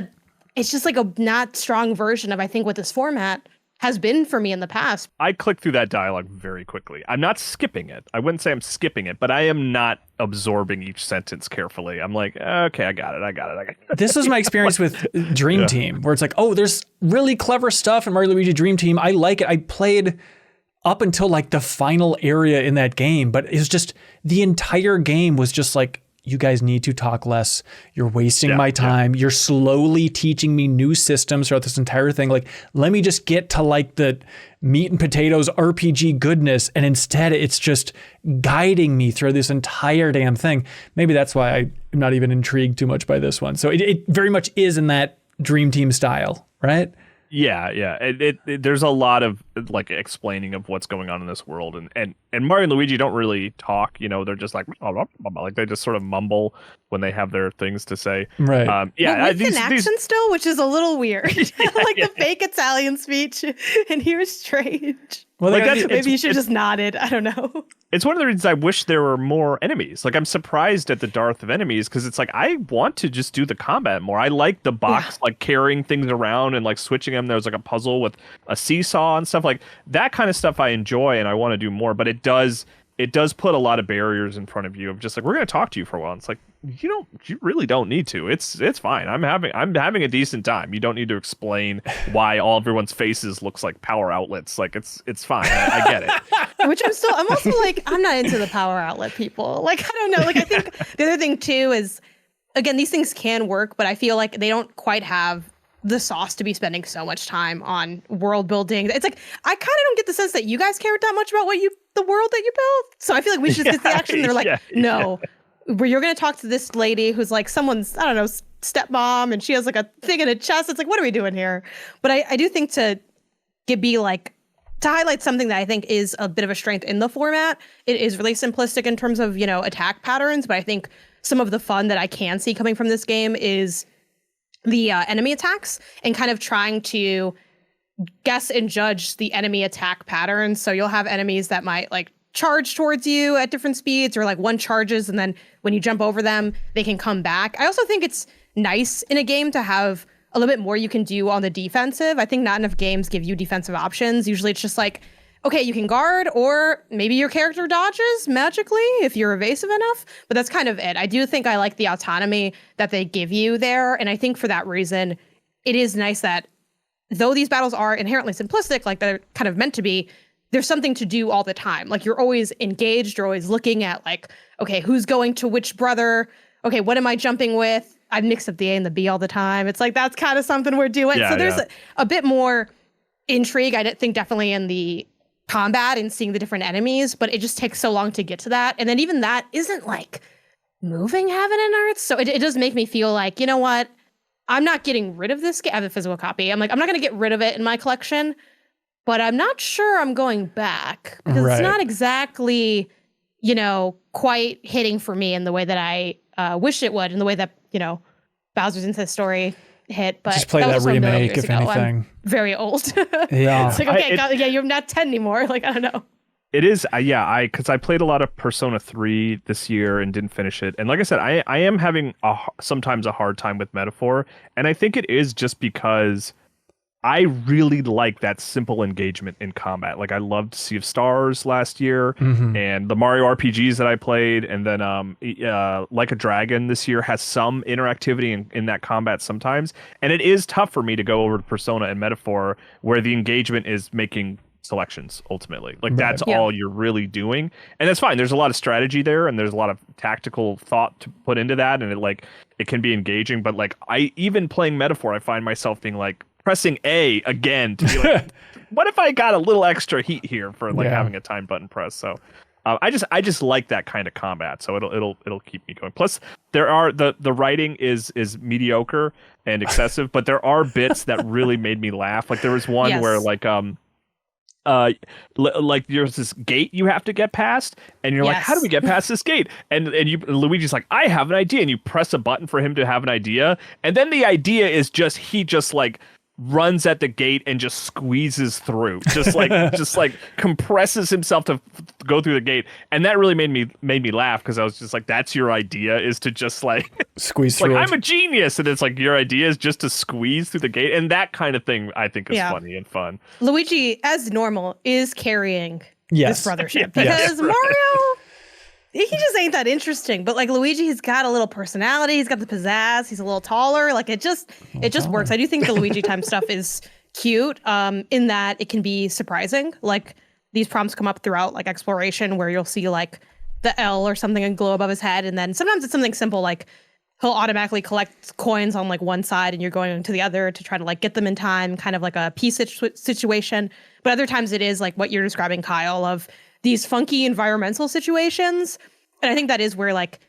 just like a not strong version of, I think, what this format has been for me in the past. I click through that dialogue very quickly. I'm not skipping it. I wouldn't say I'm skipping it, but I am not absorbing each sentence carefully. I'm like, okay, I got it. This was my experience with Dream Team, where it's like, oh, there's really clever stuff in Mario Luigi Dream Team. I like it. I played up until like the final area in that game, but it's just the entire game was just like, you guys need to talk less. You're wasting my time. You're slowly teaching me new systems throughout this entire thing. Like, let me just get to like the meat and potatoes RPG goodness. And instead it's just guiding me through this entire damn thing. Maybe that's why I'm not even intrigued too much by this one. So it very much is in that Dream Team style, right? Yeah. There's a lot of like explaining of what's going on in this world, and Mario and Luigi don't really talk. You know, they're just like they just sort of mumble when they have their things to say. Right. But with an accent still, which is a little weird, like the fake Italian speech, and here's strange. Well, like maybe you should just nod it. I don't know. It's one of the reasons I wish there were more enemies. Like, I'm surprised at the dearth of enemies because it's like I want to just do the combat more. I like the box, like carrying things around and like switching them. There's like a puzzle with a seesaw and stuff like that kind of stuff I enjoy and I want to do more. But it does put a lot of barriers in front of you of just like, we're going to talk to you for a while. It's like, you really don't need to. It's fine. I'm having a decent time. You don't need to explain why all everyone's faces looks like power outlets. Like it's fine. I get it. Which I'm also like, I'm not into the power outlet people. Like, I don't know. Like, I think the other thing too is, again, these things can work, but I feel like they don't quite have the sauce to be spending so much time on world building. It's like, I kind of don't get the sense that you guys cared that much about the world that you built. So I feel like we should just get the action. They're like, no, where you're going to talk to this lady who's like someone's, I don't know, stepmom, and she has like a thing in a chest. It's like, what are we doing here? But I do think to highlight something that I think is a bit of a strength in the format. It is really simplistic in terms of, attack patterns, but I think some of the fun that I can see coming from this game is the enemy attacks and kind of trying to guess and judge the enemy attack patterns. So you'll have enemies that might like charge towards you at different speeds, or like one charges and then when you jump over them, they can come back. I also think it's nice in a game to have a little bit more you can do on the defensive. I think not enough games give you defensive options. Usually it's just like, okay, you can guard, or maybe your character dodges magically if you're evasive enough, but that's kind of it. I do think I like the autonomy that they give you there, and I think for that reason, it is nice that though these battles are inherently simplistic, like they're kind of meant to be, there's something to do all the time. Like, you're always engaged, you're always looking at like, okay, who's going to which brother? Okay, what am I jumping with? I mix up the A and the B all the time. It's like, that's kind of something we're doing. So there's a bit more intrigue, I think, definitely in the combat and seeing the different enemies, but it just takes so long to get to that. And then even that isn't like moving heaven and earth. So it does make me feel like, you know what? I'm not getting rid of this game. I have a physical copy. I'm like, I'm not going to get rid of it in my collection, but I'm not sure I'm going back because it's not exactly, quite hitting for me in the way that I wish it would, in the way that, Bowser's Inside Story hit. But just play that remake, if anything. I'm very old. Yeah. It's like, okay, you're not 10 anymore. Like, I don't know. It is, because I played a lot of Persona 3 this year and didn't finish it. And like I said, I am having sometimes a hard time with Metaphor. And I think it is just because I really like that simple engagement in combat. Like, I loved Sea of Stars last year, and the Mario RPGs that I played, and then Like a Dragon this year has some interactivity in that combat sometimes. And it is tough for me to go over to Persona and Metaphor, where the engagement is making selections ultimately. Like, that's all you're really doing, and that's fine. There's a lot of strategy there, and there's a lot of tactical thought to put into that, and it can be engaging. But like, even playing Metaphor, I find myself being like pressing A again to be like, what if I got a little extra heat here for like having a time button press? So I just like that kind of combat, so it'll keep me going. Plus, there are the writing is mediocre and excessive, but there are bits that really made me laugh. Like, there was one where like there's this gate you have to get past, and you're like, how do we get past this gate? And Luigi's like, I have an idea, and you press a button for him to have an idea, and then the idea is he just like runs at the gate and just squeezes through, just like compresses himself to go through the gate, and that really made me laugh because I was just like, that's your idea, is to just like squeeze through. I'm a genius, and it's like your idea is just to squeeze through the gate, and that kind of thing I think is funny and fun. Luigi, as normal, is carrying this brothership because Mario. He just ain't that interesting, but like Luigi, he's got a little personality. He's got the pizzazz. He's a little taller. Like it just works. I do think the Luigi time stuff is cute. In that it can be surprising. Like these prompts come up throughout like exploration where you'll see like the L or something and glow above his head, and then sometimes it's something simple like he'll automatically collect coins on like one side and you're going to the other to try to like get them in time, kind of like a peace situation. But other times it is like what you're describing, Kyle, of these funky environmental situations. And I think that is where like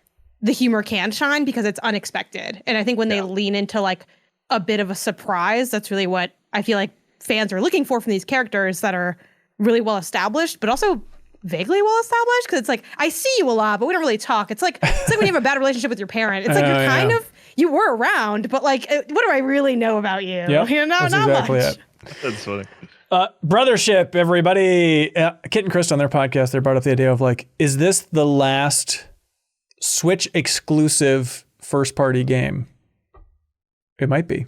the humor can shine because it's unexpected. And I think when they lean into like a bit of a surprise, that's really what I feel like fans are looking for from these characters that are really well established, but also vaguely well established. Cause it's like, I see you a lot, but we don't really talk. It's like when you have a bad relationship with your parent. It's like you're kind of, you were around, but like, what do I really know about you? Yep, You know, that's not exactly much. it. That's funny. Brothership, everybody. Kit and Chris on their podcast, they brought up the idea of like, is this the last Switch exclusive first party game? It might be.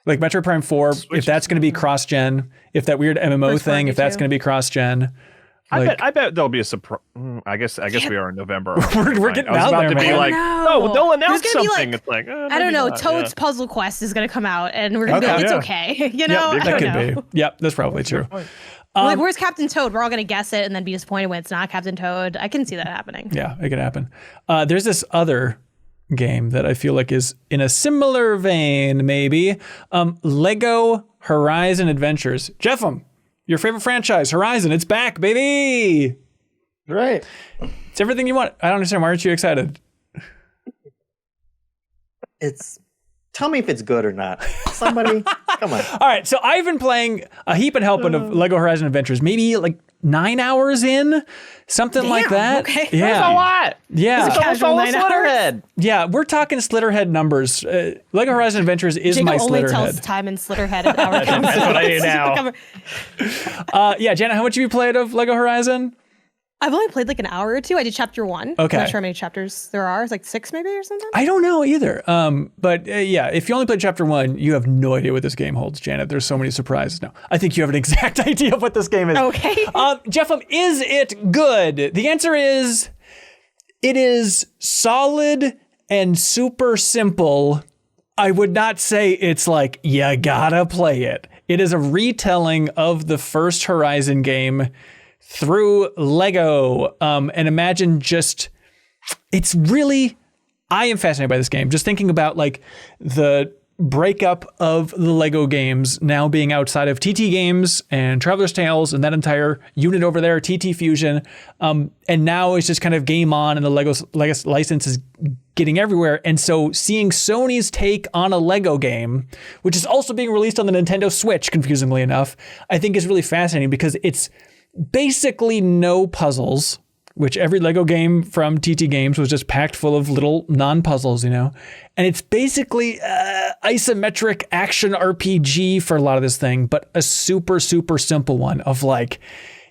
Like Metroid Prime 4, if that's going to be cross-gen, if that weird MMO thing, if that's going to be cross-gen. I bet there'll be a surprise. I guess we are in November. We're getting I was out about there, to man. be like, oh, they'll announce There's gonna be, something. like, It's like, I don't know. not, Toad's Puzzle Quest is going to come out, and we're going to be like, it's okay. You know, I that don't could know. be. Yep, that's probably true. Like, where's Captain Toad? We're all going to guess it and then be disappointed when it's not Captain Toad. I can see that happening. Yeah, it could happen. There's this other game that I feel like is in a similar vein, maybe. Lego Horizon Adventures. Jeffem, your favorite franchise, Horizon, it's back, baby. Right. It's everything you want. I don't understand. Why aren't you excited? Tell me if it's good or not. Somebody, come on. All right, so I've been playing a heap and helping of Lego Horizon Adventures, maybe like 9 hours in, something like that. Okay. Yeah. That's a lot. Yeah. It's almost all Slitterhead. Yeah, we're talking Slitterhead numbers. Lego Horizon Adventures is Jacob my only tells Slitterhead. time in Slitterhead at hour comes. That's what I do now. Yeah, Jenna, how much have you played of Lego Horizon? I've only played like an hour or two. I did chapter 1. Okay. I'm not sure how many chapters there are. It's like 6 maybe or something. I don't know either. But yeah, if you only played chapter 1, you have no idea what this game holds, Janet. There's so many surprises now. I think you have an exact idea of what this game is. Okay. Jeffem, is it good? The answer is, it is solid and super simple. I would not say it's like, you gotta play it. It is a retelling of the first Horizon game through Lego. And imagine just, it's really, I am fascinated by this game. Just thinking about like the breakup of the Lego games now being outside of TT Games and Traveler's Tales and that entire unit over there, TT Fusion. And now it's just kind of game on and the Lego license is getting everywhere. And so seeing Sony's take on a Lego game, which is also being released on the Nintendo Switch, confusingly enough, I think is really fascinating because it's basically no puzzles, which every Lego game from TT Games was just packed full of little non-puzzles, you know? And it's basically isometric action RPG for a lot of this thing, but a super, super simple one of like,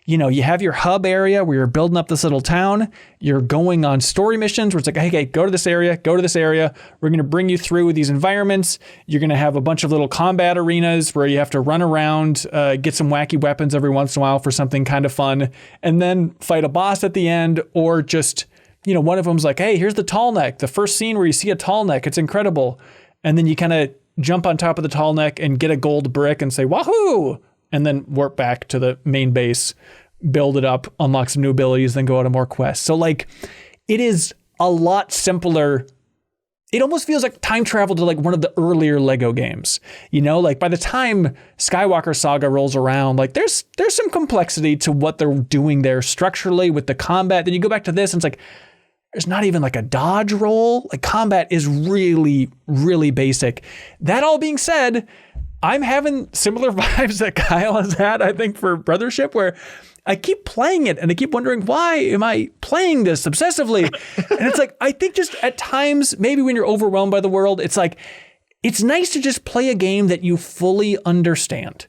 you know, you have your hub area where you're building up this little town. You're going on story missions where it's like, hey, go to this area, go to this area. We're going to bring you through these environments. You're going to have a bunch of little combat arenas where you have to run around, get some wacky weapons every once in a while for something kind of fun, and then fight a boss at the end, or just, you know, one of them's like, hey, here's the tall neck. The first scene where you see a tall neck, it's incredible. And then you kind of jump on top of the tall neck and get a gold brick and say, wahoo! And then warp back to the main base, build it up, unlock some new abilities, then go out on more quests. So like, it is a lot simpler. It almost feels like time travel to like one of the earlier Lego games. You know, like by the time Skywalker Saga rolls around, like there's some complexity to what they're doing there structurally with the combat. Then you go back to this and it's like, there's not even like a dodge roll. Like combat is really, really basic. That all being said, I'm having similar vibes that Kyle has had, I think, for Brothership, where I keep playing it and I keep wondering, why am I playing this obsessively? And it's like, I think just at times, maybe when you're overwhelmed by the world, it's like, it's nice to just play a game that you fully understand.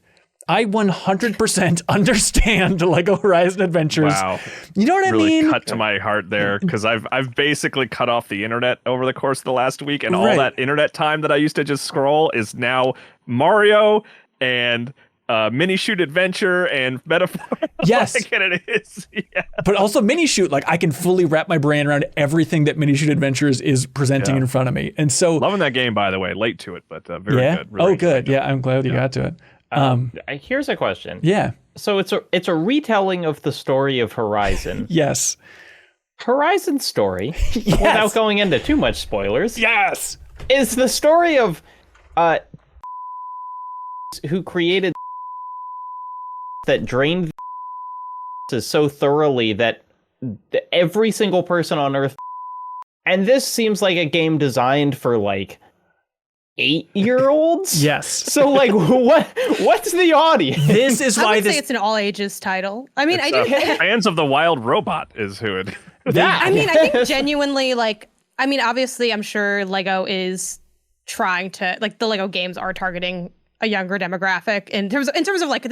I 100% understand Lego Horizon Adventures. Wow. You know what I really mean? cut to my heart there, because I've basically cut off the internet over the course of the last week, and all Right. that internet time that I used to just scroll is now Mario and Mini Shoot Adventure and Metaphor. Yes. Like, and it is. Yeah. But also Mini Shoot, like I can fully wrap my brain around everything that Mini Shoot Adventures is presenting in front of me. And so Loving that game, by the way. Late to it, but very yeah. good. Really Oh, good. Yeah, I'm glad you got to it. Here's a question. Yeah. So it's a retelling of the story of Horizon. Yes. Horizon's story, without going into too much spoilers, Yes. is the story of who created that drained so thoroughly that every single person on Earth. And this seems like a game designed for like 8-year-olds. Yes. So like, what's the audience? This is I why would this say it's an all ages title. I mean, I do. Fans of the Wild Robot is who it. I mean, I think genuinely, like, I mean, obviously, I'm sure Lego is trying to, like, the Lego games are targeting a younger demographic in terms of like,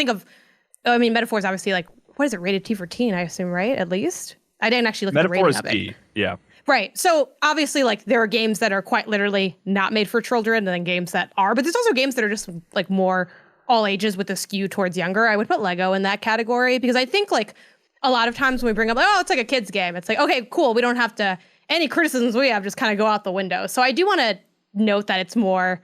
I mean, Metaphor is obviously like, what is it, rated T for teen, I assume, right? At least I didn't actually look at the Metaphor rating is of it. T. Yeah. Right. So obviously, like, there are games that are quite literally not made for children, and then games that are. But there's also games that are just like more all ages with a skew towards younger. I would put Lego in that category because I think like a lot of times when we bring up, like, oh, it's like a kid's game. It's like, okay, cool. We don't have to, any criticisms we have just kind of go out the window. So I do want to note that it's more,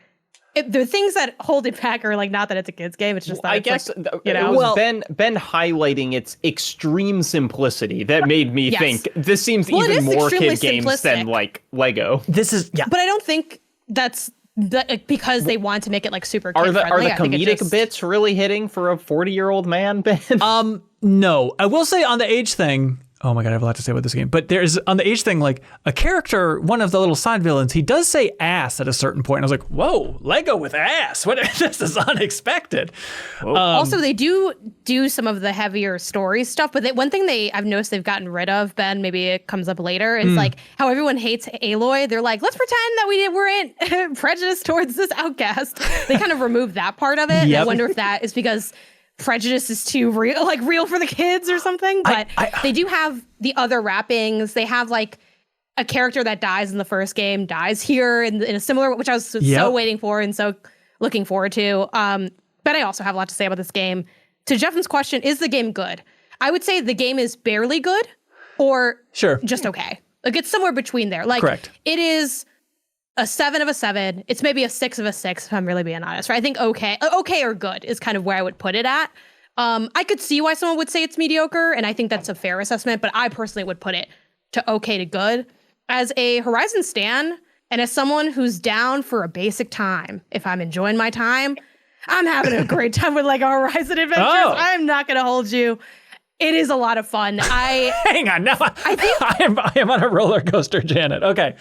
the things that hold it back are like not that it's a kid's game. It's just that I it's guess like, you know, it was Ben highlighting its extreme simplicity that made me Yes. think this seems Well, it even is more extremely kid games than simplistic. like Lego. this is yeah. but I don't think that's because they want to make it like super kid Are the friendly. I think it comedic just- bits really hitting for a 40-year-old man, Ben? No, I will say on the age thing. Oh my god, I have a lot to say about this game. But there's on the age thing, like a character, one of the little side villains, he does say ass at a certain point. And I was like, whoa, Lego with ass. What? This is unexpected. Also, they do some of the heavier story stuff, but one thing I've noticed they've gotten rid of, Ben, maybe it comes up later, is like how everyone hates Aloy. They're like, let's pretend that we weren't prejudiced towards this outcast. They kind of removed that part of it. And I Yep. wonder if that is because prejudice is too real for the kids or something. But they do have the other wrappings. They have like a character that dies in the first game dies here in a similar, which I was so waiting for and so looking forward to. But I also have a lot to say about this game. To Jeffen's question, is the game good? I would say the game is barely good or Sure. just okay. Like it's somewhere between there. Like Correct. it is a 7 of a 7. It's maybe a 6 of a 6 if I'm really being honest. Right? I think okay or good is kind of where I would put it at. I could see why someone would say it's mediocre, and I think that's a fair assessment, but I personally would put it to okay to good. As a Horizon stan, and as someone who's down for a basic time, if I'm enjoying my time, I'm having a great time with Lego Horizon Adventures. Oh. I'm not going to hold you. It is a lot of fun. Hang on, now I am on a roller coaster, Janet. Okay,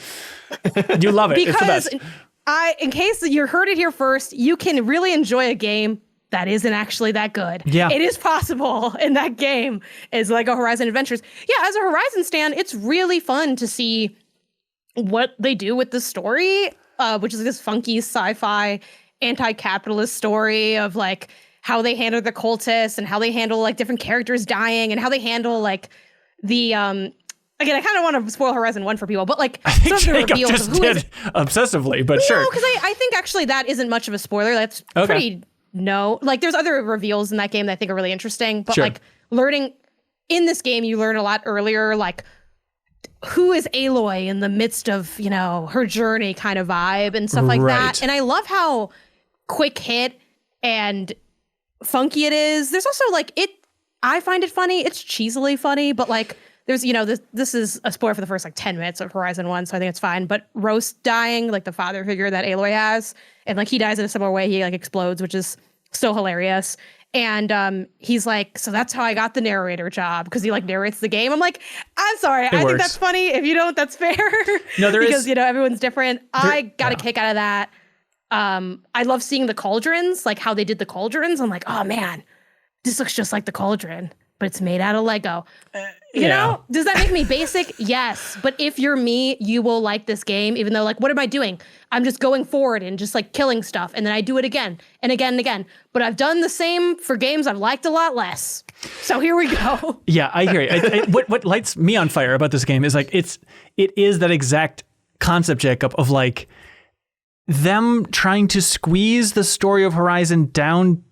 you love it. It's the Because best. in case you heard it here first, you can really enjoy a game that isn't actually that good. Yeah. It is possible in that game is Lego Horizon Adventures. Yeah, as a Horizon stan, it's really fun to see what they do with the story, which is this funky sci-fi anti-capitalist story of like how they handle the cultists and how they handle like different characters dying and how they handle like the again, I kind of want to spoil Horizon 1 for people, but like I think some of the Jacob reveals just of who is did obsessively, but sure. no, because I think actually that isn't much of a spoiler. That's Okay. pretty like there's other reveals in that game that I think are really interesting. But Sure. like learning in this game, you learn a lot earlier, like who is Aloy in the midst of, you know, her journey kind of vibe and stuff like Right. that. And I love how quick hit and funky it is. There's also like I find it funny. It's cheesily funny, but like there's, you know, this is a spoiler for the first like 10 minutes of Horizon 1, so I think it's fine. But Roast dying, like the father figure that Aloy has, and like he dies in a similar way, he like explodes, which is so hilarious. And he's like, so that's how I got the narrator job, because he like narrates the game. I'm like, I'm sorry, I think works. that's funny. If you don't, that's fair. No, there because is- you know everyone's different. I got a yeah. kick out of that. I love seeing the cauldrons, like how they did the cauldrons. I'm like, oh man, this looks just like the cauldron. but it's made out of Lego. You know, does that make me basic? Yes. But if you're me, you will like this game, even though, like, what am I doing? I'm just going forward and just like killing stuff. And then I do it again and again and again. But I've done the same for games I've liked a lot less. So here we go. Yeah, I hear you. What lights me on fire about this game is like, it is that exact concept, Jacob, of like them trying to squeeze the story of Horizon down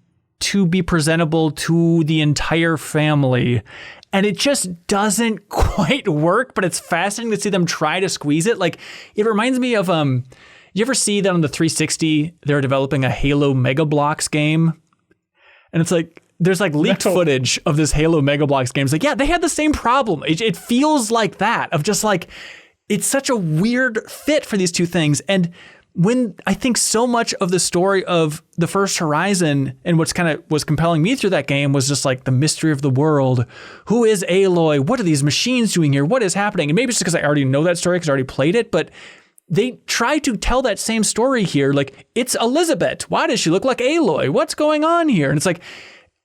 to be presentable to the entire family. And it just doesn't quite work, but it's fascinating to see them try to squeeze it. Like, it reminds me of, you ever see that on the 360, they're developing a Halo Mega Bloks game? And it's like, there's like leaked footage of this Halo Mega Bloks game. It's like, yeah, they had the same problem. It feels like that, of just like, it's such a weird fit for these two things. And when I think so much of the story of the first Horizon and what's kind of was compelling me through that game was just like the mystery of the world. Who is Aloy? What are these machines doing here? What is happening? And maybe it's just because I already know that story because I already played it, but they try to tell that same story here. Like, it's Elizabeth. Why does she look like Aloy? What's going on here? And it's like,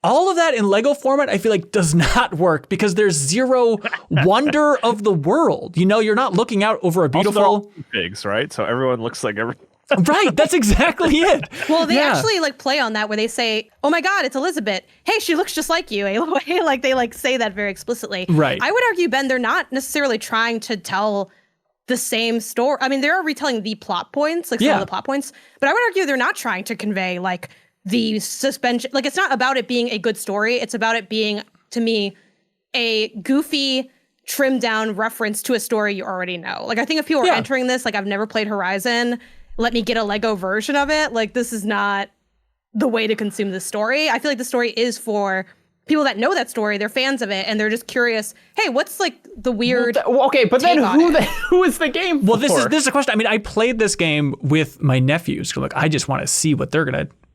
all of that in Lego format, I feel like does not work because there's zero wonder of the world. You know, you're not looking out over a beautiful pigs, right? So everyone looks like every. Right, that's exactly it. Well, they actually like play on that where they say, "Oh my God, it's Elizabeth. Hey, she looks just like you, Aloy." Like they like say that very explicitly. Right. I would argue, Ben, they're not necessarily trying to tell the same story. I mean, they are retelling the plot points, like some of the plot points, but I would argue they're not trying to convey like the suspension. Like, it's not about it being a good story. It's about it being, to me, a goofy, trimmed down reference to a story you already know. Like, I think if people are entering this, like, I've never played Horizon, let me get a Lego version of it. Like, this is not the way to consume the story. I feel like the story is for people that know that story. They're fans of it, and they're just curious, hey, what's like the weird okay, but then who is the game Well, for? this is a question. I mean, I played this game with my nephews. Like, I just want to see what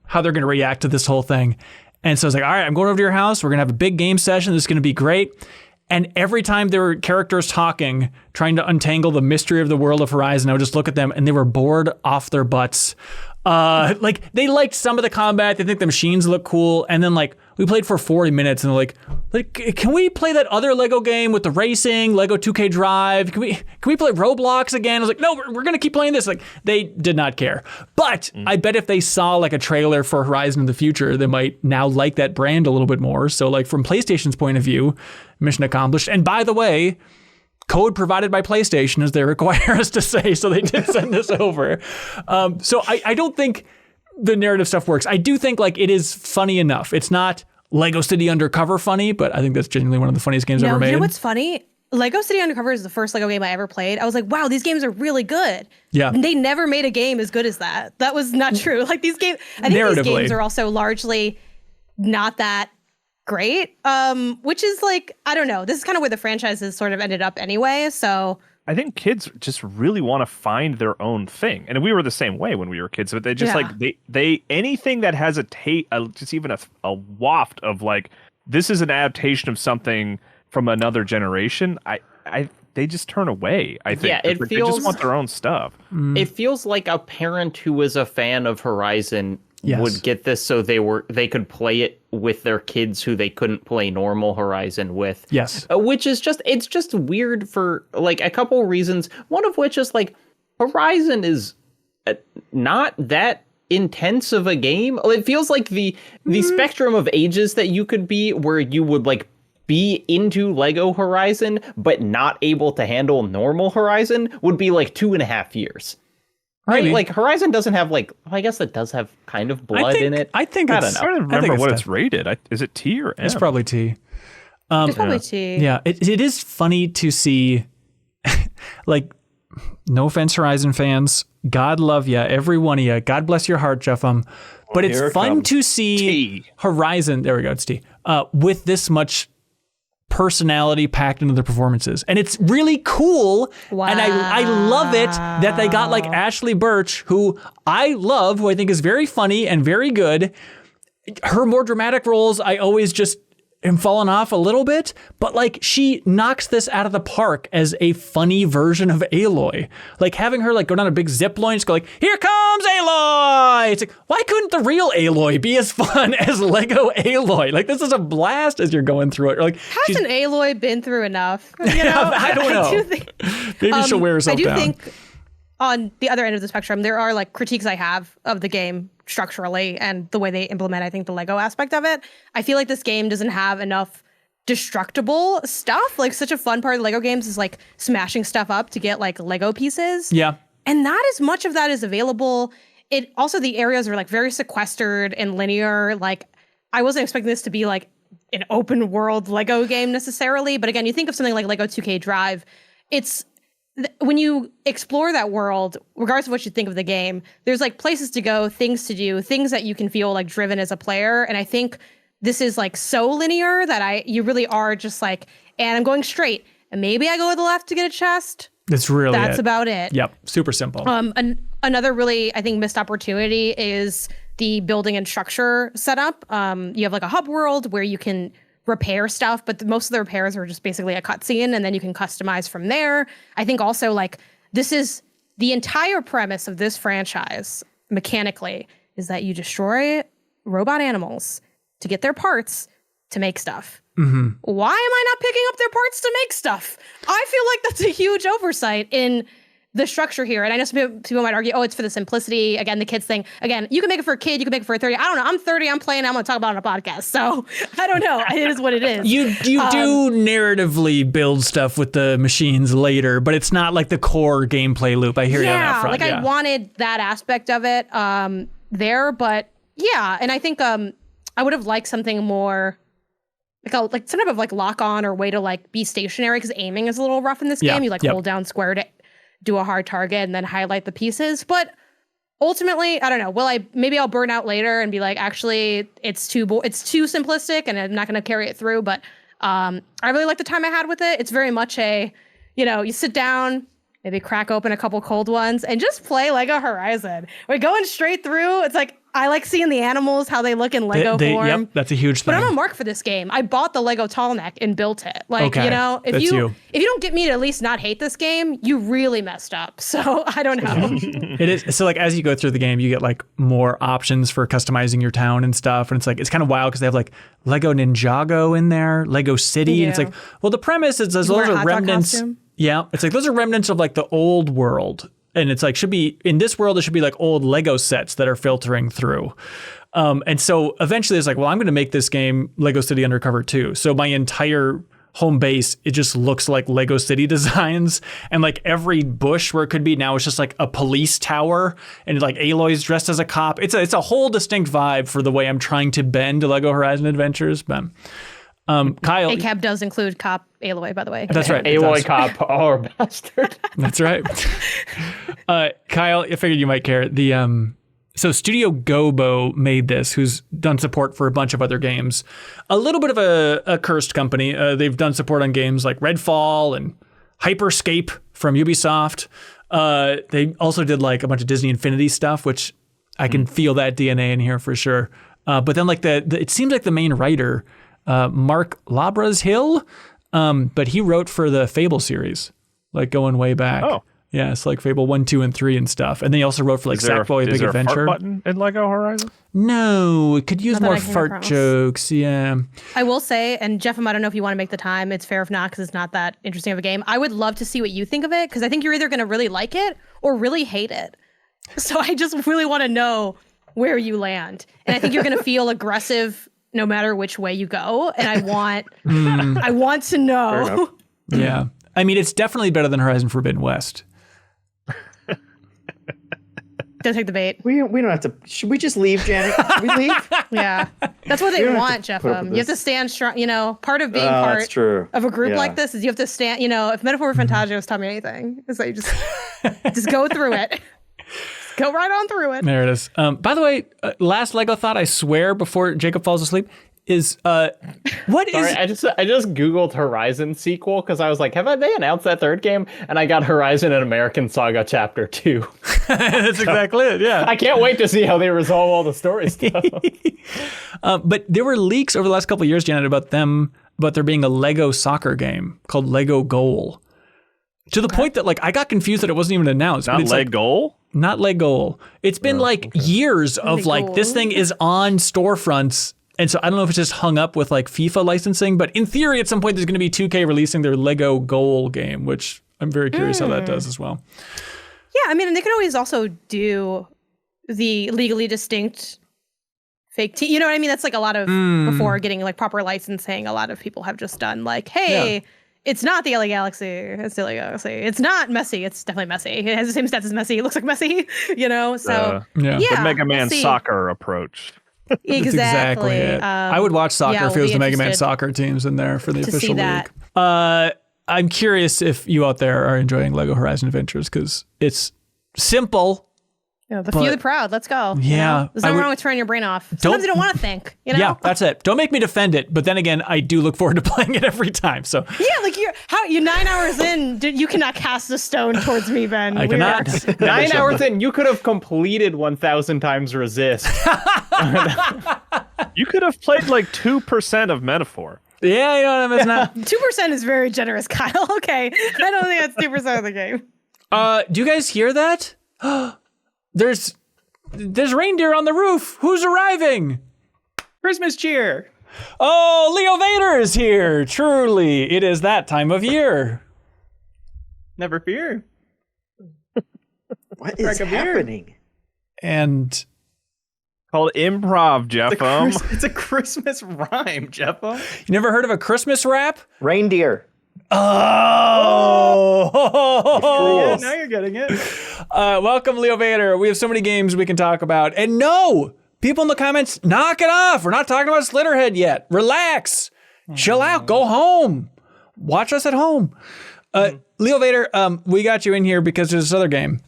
how they're going to react to this whole thing. And so I was like, all right, I'm going over to your house. We're going to have a big game session. This is going to be great. And every time there were characters talking, trying to untangle the mystery of the world of Horizon, I would just look at them and they were bored off their butts. Like, they liked some of the combat. They think the machines look cool. And then like we played for 40 minutes and they're like, can we play that other Lego game with the racing, Lego 2K Drive? Can we play Roblox again? I was like, no, we're going to keep playing this. Like, they did not care. But I bet if they saw like a trailer for Horizon in the future, they might now like that brand a little bit more. So like, from PlayStation's point of view, mission accomplished. And by the way, code provided by PlayStation, as they require us to say, so they did send this over. So I don't think the narrative stuff works. I do think like it is funny enough. It's not Lego City Undercover funny, but I think that's genuinely one of the funniest games ever made. You know what's funny? Lego City Undercover is the first Lego game I ever played. I was like, wow, these games are really good. Yeah. And they never made a game as good as that. That was not true. Like, these games, I think these games are also largely not that great, which is like, I don't know, this is kind of where the franchise has sort of ended up anyway. So I think kids just really want to find their own thing, and we were the same way when we were kids. But they just like they anything that has just even a waft of like, this is an adaptation of something from another generation. They just turn away. I think it they feels, just want their own stuff. It feels like a parent who was a fan of Horizon would get this so they could play it with their kids who they couldn't play normal Horizon with. Yes. Which is it's just weird for like a couple reasons. One of which is like, Horizon is not that intense of a game. It feels like the spectrum of ages that you could be, where you would like be into Lego Horizon but not able to handle normal Horizon, would be like 2.5 years. Right, like Horizon doesn't have like, I guess it does have kind of blood in it. I don't I know. don't remember what it's rated. Is it T or M? It's probably T. it's probably T. Yeah, it is funny to see, like, no offense, Horizon fans, God love ya, every one of ya. God bless your heart, Jeff. But it's fun to see Horizon. There we go. It's T. With this much personality packed into their performances, and it's really cool. Wow. And I love it that they got like Ashley Birch, who I love, who I think is very funny and very good. Her more dramatic roles, I always just am falling off a little bit, but like she knocks this out of the park as a funny version of Aloy. Like having her like go down a big zip line, just go like, here comes Aloy. It's like, why couldn't the real Aloy be as fun as Lego Aloy? Like this is a blast as you're going through it. Like hasn't Aloy been through enough? You know, I don't know. Maybe she'll wear herself down. I do think on the other end of the spectrum, there are like critiques I have of the game structurally and the way they implement, I think, the Lego aspect of it. I feel like this game doesn't have enough destructible stuff. Like such a fun part of Lego games is like smashing stuff up to get like Lego pieces. Yeah. And not as much of that is available. It also, the areas are like very sequestered and linear. Like I wasn't expecting this to be like an open world Lego game necessarily. But again, you think of something like Lego 2K Drive, it's when you explore that world, regardless of what you think of the game, there's like places to go, things to do, things that you can feel like driven as a player. And I think this is like so linear that you really are just like, and I'm going straight, and maybe I go to the left to get a chest. That's about it. Yep, super simple. Another really, I think, missed opportunity is the building and structure setup. You have like a hub world where you can repair stuff, but most of the repairs are just basically a cutscene, and then you can customize from there. I think also like this is the entire premise of this franchise mechanically is that you destroy robot animals to get their parts to make stuff. Mm-hmm. Why am I not picking up their parts to make stuff? I feel like that's a huge oversight in the structure here. And I know some people might argue, oh, it's for the simplicity. Again, the kids thing. Again, you can make it for a kid. You can make it for a 30. I don't know. I'm 30. I'm playing. I'm going to talk about it on a podcast. So I don't know. It is what it is. You do narratively build stuff with the machines later, but it's not like the core gameplay loop. I hear you on that front. I wanted that aspect of it there. But yeah. And I think I would have liked something more like some type of like lock on or way to like be stationary, because aiming is a little rough in this game. You like hold down square to do a hard target and then highlight the pieces. But ultimately, I don't know. Maybe I'll burn out later and be like, actually, it's too simplistic and I'm not going to carry it through. But I really like the time I had with it. It's very much you sit down, maybe crack open a couple cold ones and just play Lego Horizon. We're going straight through. It's like, I like seeing the animals, how they look in Lego form. Yep, that's a huge thing. But I'm a mark for this game. I bought the Lego tall neck and built it. Like, okay, if you don't get me to at least not hate this game, you really messed up. So I don't know. It is. So like as you go through the game, you get like more options for customizing your town and stuff. And it's kind of wild because they have like Lego Ninjago in there, Lego City. And it's like, well, the premise is those are remnants. Yeah. It's like those are remnants of like the old world. And it's like, in this world, it should be like old Lego sets that are filtering through. And so eventually it's like, well, I'm going to make this game Lego City Undercover too. So my entire home base, it just looks like Lego City designs. And like every bush where it could be now, it's just like a police tower. And like Aloy's dressed as a cop. It's a whole distinct vibe for the way I'm trying to bend Lego Horizon Adventures. But Kyle. ACAB does include Cop Aloy, by the way. That's right. Aloy Cop, oh, bastard. That's right. Kyle, I figured you might care. So Studio Gobo made this, who's done support for a bunch of other games. A little bit of a cursed company. They've done support on games like Redfall and Hyperscape from Ubisoft. They also did like a bunch of Disney Infinity stuff, which I can feel that DNA in here for sure. But then like it seems like the main writer, Mark Labras Hill, but he wrote for the Fable series, like going way back. Oh. Yeah, it's like Fable 1, 2, and 3 and stuff. And then he also wrote for like Sackboy: Big Adventure. Is there a fart button in Lego Horizon? No, it could use more fart jokes. Yeah. I will say, and Jeff, I don't know if you want to make the time. It's fair if not, because it's not that interesting of a game. I would love to see what you think of it, because I think you're either going to really like it or really hate it. So I just really want to know where you land. And I think you're going to feel aggressive no matter which way you go. And I want to know. Yeah. I mean, it's definitely better than Horizon Forbidden West. Don't take the bait. We don't have to. Should we just leave, Janet? Should we leave? Yeah, that's what they want, Jeff. You have to stand strong. Part of being part of a group like this is you have to stand. If Metaphor Fantasia has taught me anything, is that you just go through it. Just go right on through it. There it is. By the way, last Lego thought, I swear, before Jacob falls asleep. is what Sorry, is I just Googled Horizon sequel because I was like, have they announced that third game? And I got Horizon and American Saga Chapter 2. That's exactly it. Yeah. I can't wait to see how they resolve all the story stuff. But there were leaks over the last couple of years, Janet, about there being a Lego soccer game called Lego Goal. To the point that like I got confused that it wasn't even announced. Not leg goal? Not leg goal. It's been years of like this thing is on storefronts. And so I don't know if it's just hung up with like FIFA licensing, but in theory at some point there's going to be 2K releasing their Lego Goal game, which I'm very curious how that does as well. Yeah, I mean, and they could always also do the legally distinct fake team. You know what I mean? That's like a lot of before getting like proper licensing, a lot of people have just done like, hey, it's not the LA Galaxy. It's the LA Galaxy. It's not Messi. It's definitely Messi. It has the same stats as Messi. It looks like Messi, you know? So, the Mega Man soccer approach. Exactly it. I would watch soccer if it was the Mega Man soccer teams in there for the official league. I'm curious if you out there are enjoying Lego Horizon Adventures because it's simple. You know, the few, the proud. Let's go. Yeah. You know? There's nothing wrong with turning your brain off. Sometimes you don't want to think, you know? Yeah, that's it. Don't make me defend it. But then again, I do look forward to playing it every time. So yeah, like you're 9 hours in, you cannot cast a stone towards me, Ben. I cannot. 9 hours in, you could have completed 1,000 times resist. You could have played like 2% of Metaphor. Yeah, you know what I mean? It's not. 2% is very generous, Kyle. Okay. I don't think that's 2% of the game. Do you guys hear that? There's reindeer on the roof. Who's arriving? Christmas cheer. Oh, Leo Vader is here. Truly, it is that time of year. Never fear. What is happening? And Called improv, Jeffum. It's a Christmas rhyme, Jeffum. you never heard of a Christmas rap? Reindeer. Oh, Now you're getting it. welcome, Leo Vader. We have so many games we can talk about. And no, people in the comments, knock it off. We're not talking about Slitterhead yet. Relax. Chill out. Go home. Watch us at home. Leo Vader, we got you in here because there's this other game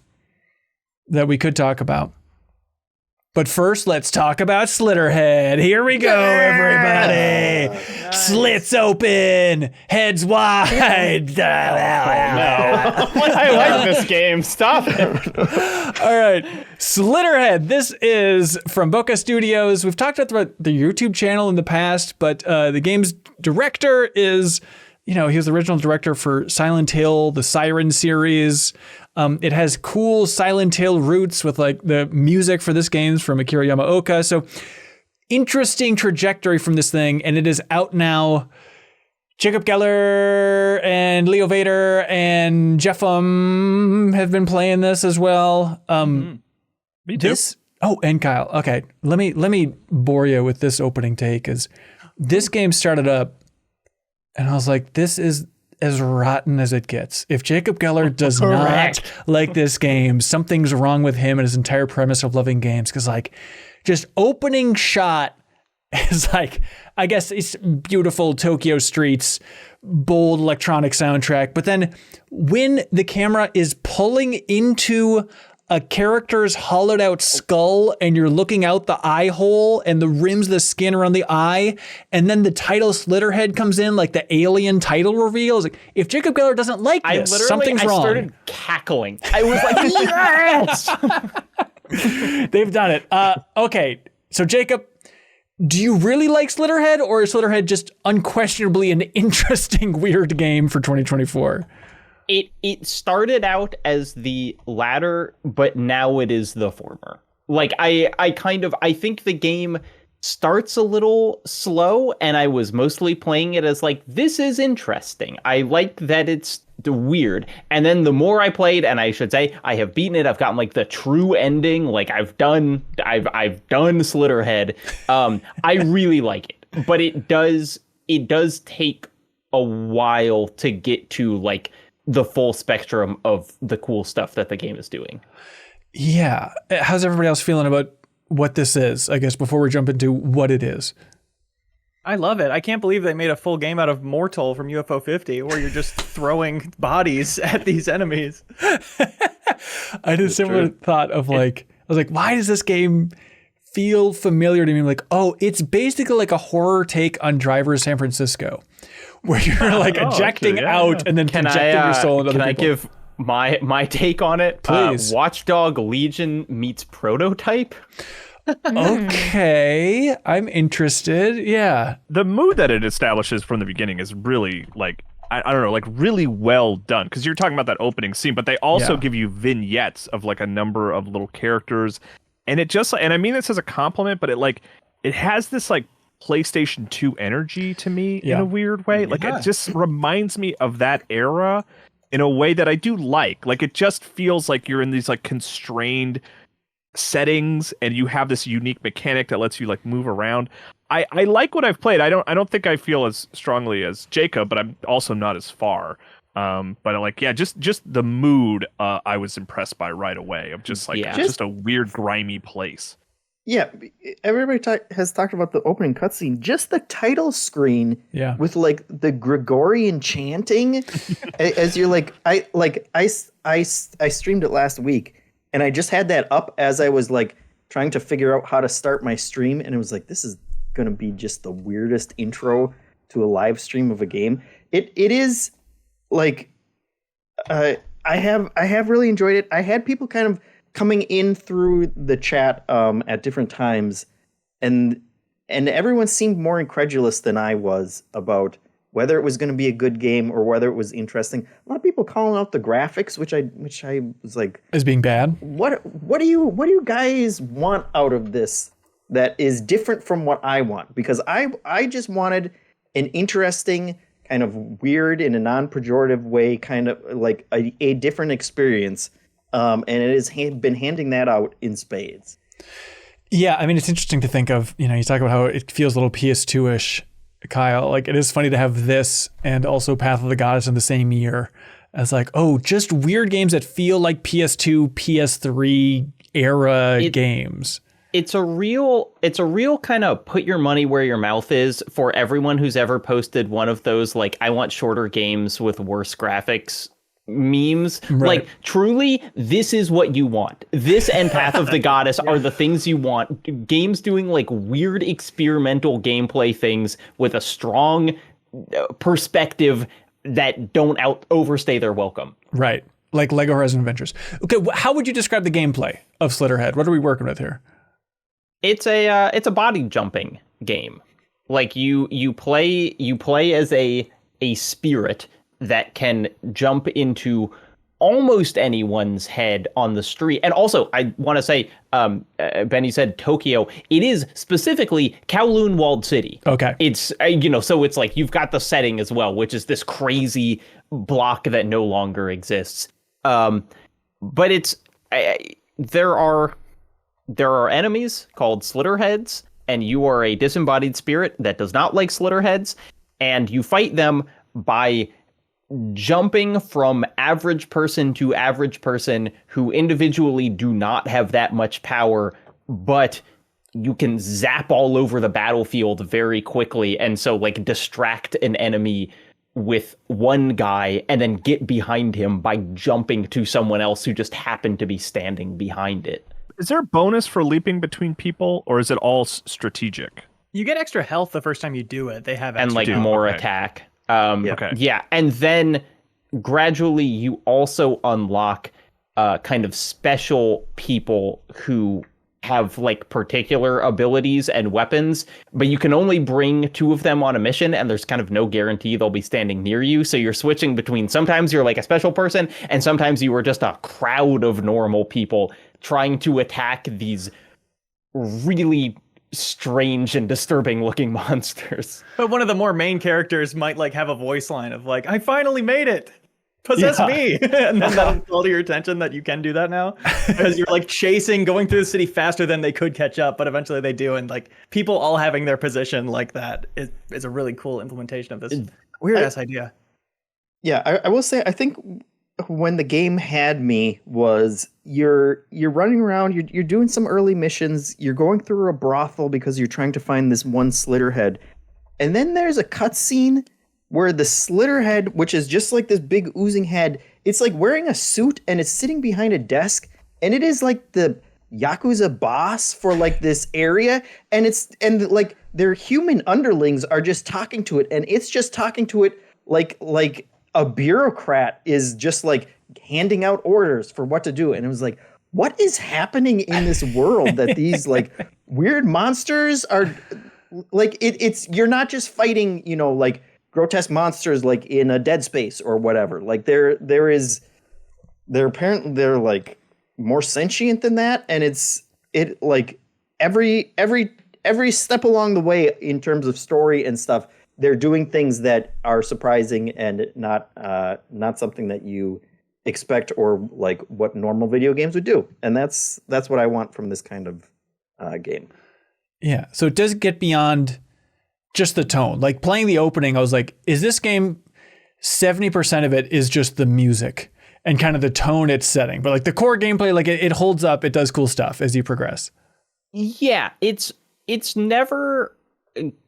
that we could talk about. But first, let's talk about Slitterhead. Here we go, everybody. Nice. Slits open, heads wide. I like this game. Stop it. All right. Slitterhead. This is from Boca Studios. We've talked about the YouTube channel in the past, but the game's director is, he was the original director for Silent Hill, the Siren series. It has cool Silent Hill roots with like the music for this game's from Akira Yamaoka. So interesting trajectory from this thing. And it is out now. Jacob Geller and Leo Vader and Jeffum have been playing this as well. Me too. And Kyle. Okay. Let me bore you with this opening take is this game started up and I was like, this is as rotten as it gets. If Jacob Geller does not like this game, something's wrong with him and his entire premise of loving games. Because like, just opening shot is like, I guess it's beautiful Tokyo streets, bold electronic soundtrack. But then when the camera is pulling into a character's hollowed out skull and you're looking out the eye hole and the rims of the skin around the eye, and then the title Slitterhead comes in, like the alien title reveal. Like, if Jacob Geller doesn't like this, something's wrong. I started cackling. I was like, yes! They've done it. Okay, so Jacob, do you really like Slitterhead, or is Slitterhead just unquestionably an interesting, weird game for 2024? It started out as the latter, but now it is the former. Like I think the game starts a little slow, and I was mostly playing it as like, this is interesting. I like that it's weird. And then the more I played, and I should say I have beaten it, I've gotten like the true ending. Like I've done Slitterhead. I really like it, but it does take a while to get to like the full spectrum of the cool stuff that the game is doing. Yeah. How's everybody else feeling about what this is, I guess, before we jump into what it is? I love it. I can't believe they made a full game out of Mortal from UFO 50, where you're just throwing bodies at these enemies. I had a similar thought of like, I was like, why does this game feel familiar to me. Like, oh, it's basically like a horror take on Driver San Francisco, where you're like ejecting out and then projecting your soul into other people. Can I give my take on it? Please. Watchdog Legion meets Prototype. Okay, I'm interested. Yeah. The mood that it establishes from the beginning is really like, I don't know, like really well done. Because you're talking about that opening scene, but they also give you vignettes of like a number of little characters. And it just, and I mean this as a compliment, but it has this like PlayStation 2 energy to me in a weird way. Like it just reminds me of that era in a way that I do like. Like it just feels like you're in these like constrained settings and you have this unique mechanic that lets you like move around. I like what I've played. I don't think I feel as strongly as Jacob, but I'm also not as far. But like, yeah, just the mood I was impressed by right away of just like just a weird grimy place. Yeah, everybody has talked about the opening cutscene. Just the title screen, with like the Gregorian chanting, as you're like, I streamed it last week, and I just had that up as I was like trying to figure out how to start my stream, and it was like, this is gonna be just the weirdest intro to a live stream of a game. It is like, I have really enjoyed it. I had people kind of coming in through the chat at different times, and everyone seemed more incredulous than I was about whether it was going to be a good game or whether it was interesting. A lot of people calling out the graphics, which I was like, as being bad. What do you guys want out of this that is different from what I want? Because I just wanted an interesting, kind of weird, in a non-pejorative way, kind of like a different experience. And it has been handing that out in spades. Yeah, I mean, it's interesting to think of, you talk about how it feels a little PS2-ish, Kyle. Like, it is funny to have this and also Path of the Goddess in the same year as like, oh, just weird games that feel like PS2, PS3 era games. It's a real kind of put your money where your mouth is for everyone who's ever posted one of those, like, I want shorter games with worse graphics memes. Right. Like, truly, this is what you want. This and Path of the Goddess are the things you want. Games doing like weird experimental gameplay things with a strong perspective that don't overstay their welcome. Right. Like Lego Horizon Adventures. Okay, how would you describe the gameplay of Slitterhead? What are we working with here? It's a body jumping game. Like you play as a spirit that can jump into almost anyone's head on the street. And also, I want to say, Benny said Tokyo. It is specifically Kowloon Walled City. Okay. It's, so it's like you've got the setting as well, which is this crazy block that no longer exists. But it's, there are enemies called Slitterheads, and you are a disembodied spirit that does not like Slitterheads, and you fight them by jumping from average person to average person who individually do not have that much power, but you can zap all over the battlefield very quickly, and so like distract an enemy with one guy and then get behind him by jumping to someone else who just happened to be standing behind it. Is there a bonus for leaping between people, or is it all strategic? You get extra health the first time you do it. They have extra and like more attack. Yeah, and then gradually you also unlock kind of special people who have like particular abilities and weapons, but you can only bring 2 of them on a mission, and there's kind of no guarantee they'll be standing near you. So you're switching between, sometimes you're like a special person, and sometimes you are just a crowd of normal people trying to attack these really strange and disturbing looking monsters. But one of the more main characters might like have a voice line of like, I finally made it. Possess me. And then that'll call to your attention that you can do that now. Because you're like going through the city faster than they could catch up, but eventually they do. And like people all having their position like that is a really cool implementation of this weird ass idea. Yeah, I will say, I think when the game had me was you're running around, you're doing some early missions, you're going through a brothel because you're trying to find this one Slitterhead. And then there's a cutscene where the Slitterhead, which is just like this big oozing head, it's like wearing a suit and it's sitting behind a desk, and it is like the Yakuza boss for like this area, and like their human underlings are just talking to it, and it's just talking to it like a bureaucrat is just like handing out orders for what to do. And it was like, what is happening in this world that these like weird monsters are like, it's you're not just fighting, like grotesque monsters like in a Dead Space or whatever. Like they're apparently they're like more sentient than that, and it like every step along the way in terms of story and stuff, they're doing things that are surprising and not something that you expect or like what normal video games would do. And that's what I want from this kind of game. Yeah. So it does get beyond just the tone. Like playing the opening, I was like, is this game 70% of it is just the music and kind of the tone it's setting, but like the core gameplay, like it holds up. It does cool stuff as you progress. Yeah, it's never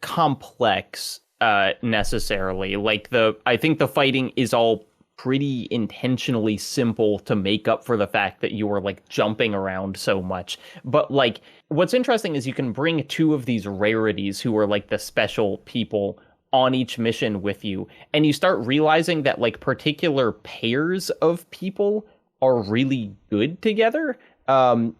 complex necessarily. Like I think the fighting is all pretty intentionally simple to make up for the fact that you are like jumping around so much. But like what's interesting is you can bring two of these rarities who are like the special people on each mission with you, and you start realizing that like particular pairs of people are really good together,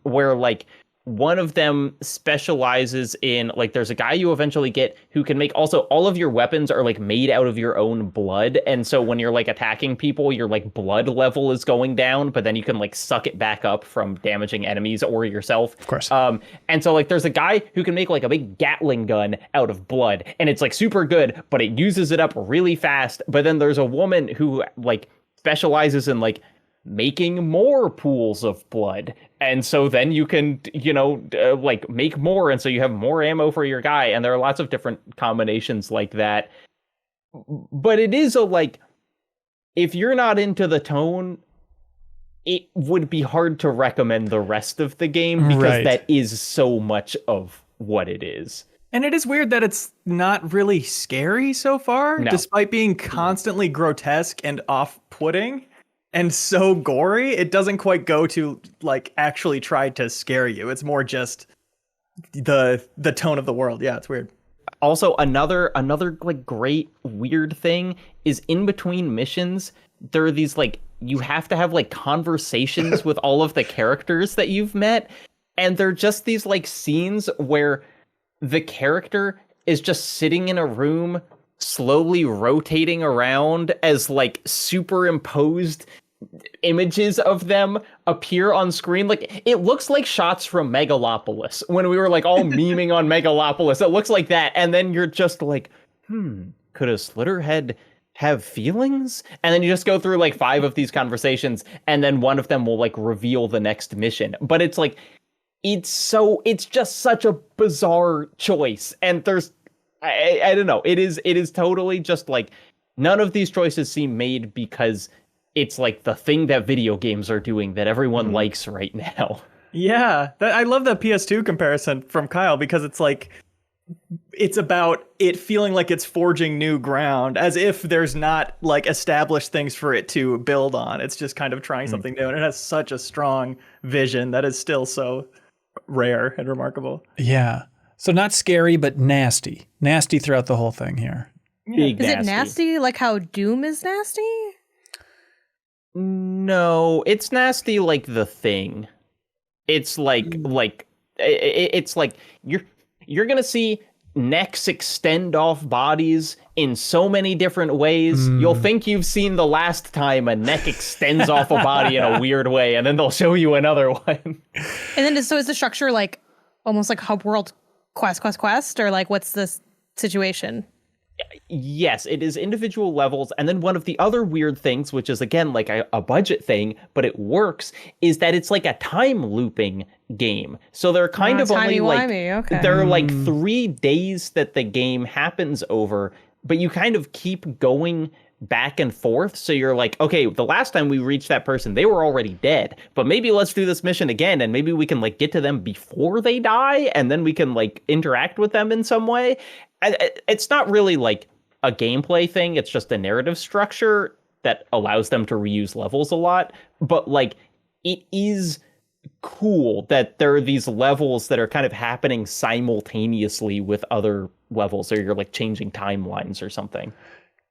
where like one of them specializes in like there's a guy you eventually get who can make also all of your weapons are like made out of your own blood, and so when you're like attacking people your like blood level is going down, but then you can like suck it back up from damaging enemies or yourself, of course. And so like there's a guy who can make like a big Gatling gun out of blood, and it's like super good, but it uses it up really fast. But then there's a woman who like specializes in like making more pools of blood, and so then you can like make more, and so you have more ammo for your guy, and there are lots of different combinations like that. But it is a like, if you're not into the tone, it would be hard to recommend the rest of the game, because that is so much of what it is. And it is weird that it's not really scary so far, despite being constantly grotesque and off-putting and so gory. It doesn't quite go to like actually try to scare you. It's more just the tone of the world. Yeah, it's weird. Also, another like great weird thing is in between missions, there are these like, you have to have like conversations with all of the characters that you've met, and they're just these like scenes where the character is just sitting in a room slowly rotating around as like superimposed images of them appear on screen. Like it looks like shots from Megalopolis when we were like all memeing on Megalopolis. It looks like that, and then you're just like, could a Slitterhead have feelings? And then you just go through like 5 of these conversations, and then one of them will like reveal the next mission. But it's like, it's just such a bizarre choice, and there's I don't know. It is totally just like none of these choices seem made because it's like the thing that video games are doing that everyone likes right now. Yeah, I love the PS2 comparison from Kyle, because it's like, it's about it feeling like it's forging new ground, as if there's not like established things for it to build on. It's just kind of trying something new, and it has such a strong vision that is still so rare and remarkable. Yeah. So not scary, but nasty. Nasty throughout the whole thing here. Big Is it nasty like how Doom is nasty? No, it's nasty like The Thing. It's like it's like you're gonna see necks extend off bodies in so many different ways. You'll think you've seen the last time a neck extends off a body in a weird way, and then they'll show you another one. And then so is the structure like almost like Hub World quest, or like what's this situation? Yes, it is individual levels. And then one of the other weird things, which is again like a budget thing, but it works, is that it's like a time looping game. So they're kind of only like there are like 3 days that the game happens over, but you kind of keep going back and forth. So you're like, okay, the last time we reached that person, they were already dead, but maybe let's do this mission again, and maybe we can like get to them before they die, and then we can like interact with them in some way. It's not really like a gameplay thing. It's just a narrative structure that allows them to reuse levels a lot. But like, it is cool that there are these levels that are kind of happening simultaneously with other levels, or you're like changing timelines or something.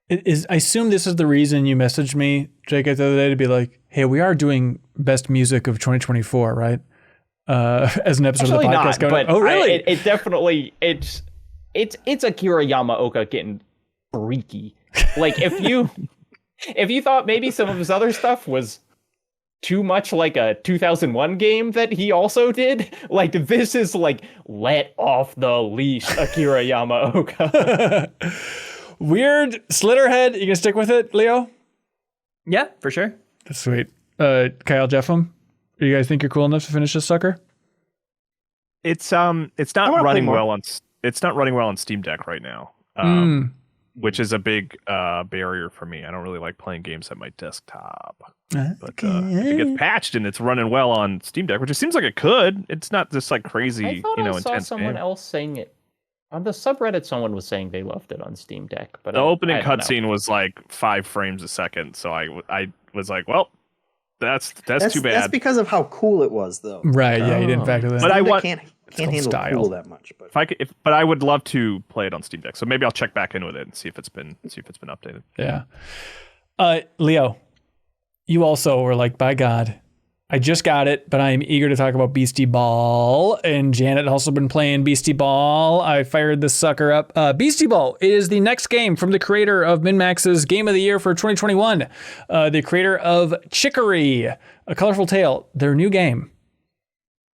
I assume this is the reason you messaged me, Jake, the other day to be like, hey, we are doing best music of 2024, right? As an episode Actually of the podcast not, going. but Oh, really? It definitely it's Akira Yamaoka getting freaky. Like if you thought maybe some of his other stuff was too much like a 2001 game that he also did, like this is like let off the leash Akira Yamaoka. Weird Slitterhead. You gonna stick with it, Leo? Yeah, for sure. That's sweet. Kyle Jeffem, you guys think you're cool enough to finish this sucker? It's not running well on Steam Deck right now. Which is a big barrier for me. I don't really like playing games at my desktop. But if it gets patched and it's running well on Steam Deck, which it seems like it could, it's not just like crazy, I thought I saw intense someone game. else saying it. On the subreddit, someone was saying they loved it on Steam Deck. But The opening I don't know. cutscene was like 5 frames a second, so I was like, well, that's too bad. That's because of how cool it was, though. Right. Yeah, you didn't factor that. But I want can't called handle style. cool that much. But but I would love to play it on Steam Deck. So maybe I'll check back in with it and see if it's been updated. Yeah. Leo, you also were like, by God, I just got it, but I am eager to talk about Beastieball. And Janet had also been playing Beastieball. I fired this sucker up. Beastieball is the next game from the creator of MinnMax's Game of the Year for 2021. The creator of Chicory, A Colorful Tale. Their new game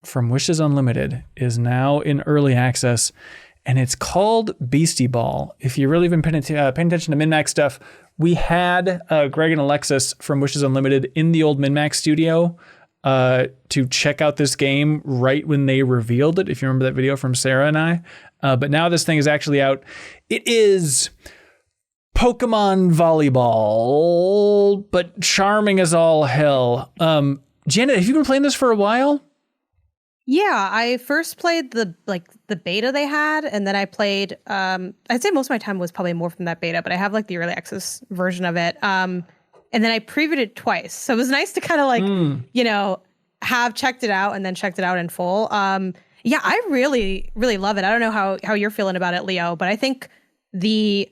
from Wishes Unlimited is now in early access, and it's called Beastieball. If you've really been paying attention to MinnMax stuff, we had Greg and Alexis from Wishes Unlimited in the old MinnMax studio to check out this game right when they revealed it, if you remember that video from Sarah and I. But now this thing is actually out. It is Pokemon volleyball, but charming as all hell. Janet, have you been playing this for a while? Yeah, I first played the beta they had, and then I played I'd say most of my time was probably more from that beta, but I have like the early access version of it. And then I previewed it twice. So it was nice to kind of like, have checked it out and then checked it out in full. Yeah, I really, really love it. I don't know how you're feeling about it, Leo, but I think the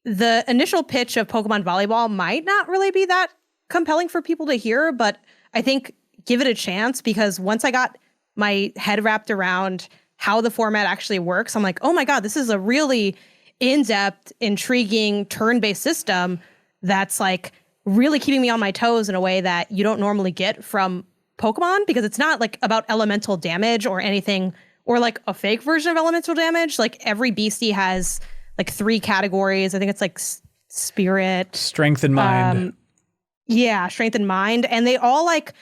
initial pitch of Pokemon volleyball might not really be that compelling for people to hear, but I think give it a chance, because once I got my head wrapped around how the format actually works, I'm like, oh my God, this is a really in-depth, intriguing turn-based system that's like really keeping me on my toes in a way that you don't normally get from Pokemon, because it's not like about elemental damage or anything, or like a fake version of elemental damage. Like every beastie has like 3 categories. I think it's like spirit, Strength and mind. Strength and mind. And they all like,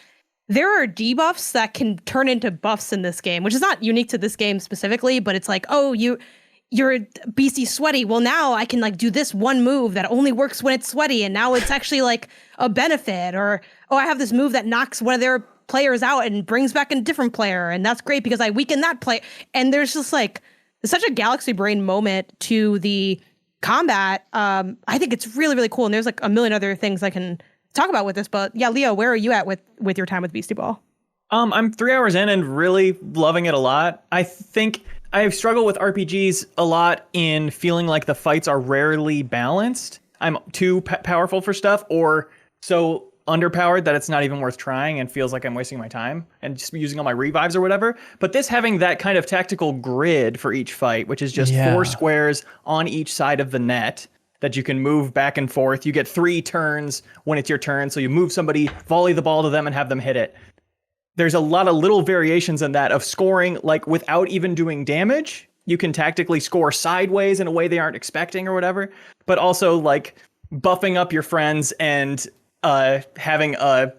there are debuffs that can turn into buffs in this game, which is not unique to this game specifically, but it's like, oh, you're beastie sweaty. Well, now I can like do this one move that only works when it's sweaty, and now it's actually like a benefit. Or, oh, I have this move that knocks one of their players out and brings back a different player, and that's great because I weaken that play. And there's just like such a galaxy brain moment to the combat. I think it's really, really cool. And there's like a million other things I can talk about with this, but yeah, Leo, where are you at with your time with Beastieball? I'm 3 hours in and really loving it a lot. I think I've struggled with RPGs a lot in feeling like the fights are rarely balanced. I'm too powerful for stuff, or so underpowered that it's not even worth trying and feels like I'm wasting my time and just using all my revives or whatever. But this having that kind of tactical grid for each fight, which is just 4 squares on each side of the net that you can move back and forth. You get 3 turns when it's your turn. So you move somebody, volley the ball to them, and have them hit it. There's a lot of little variations in that of scoring, like without even doing damage. You can tactically score sideways in a way they aren't expecting or whatever, but also like buffing up your friends and having a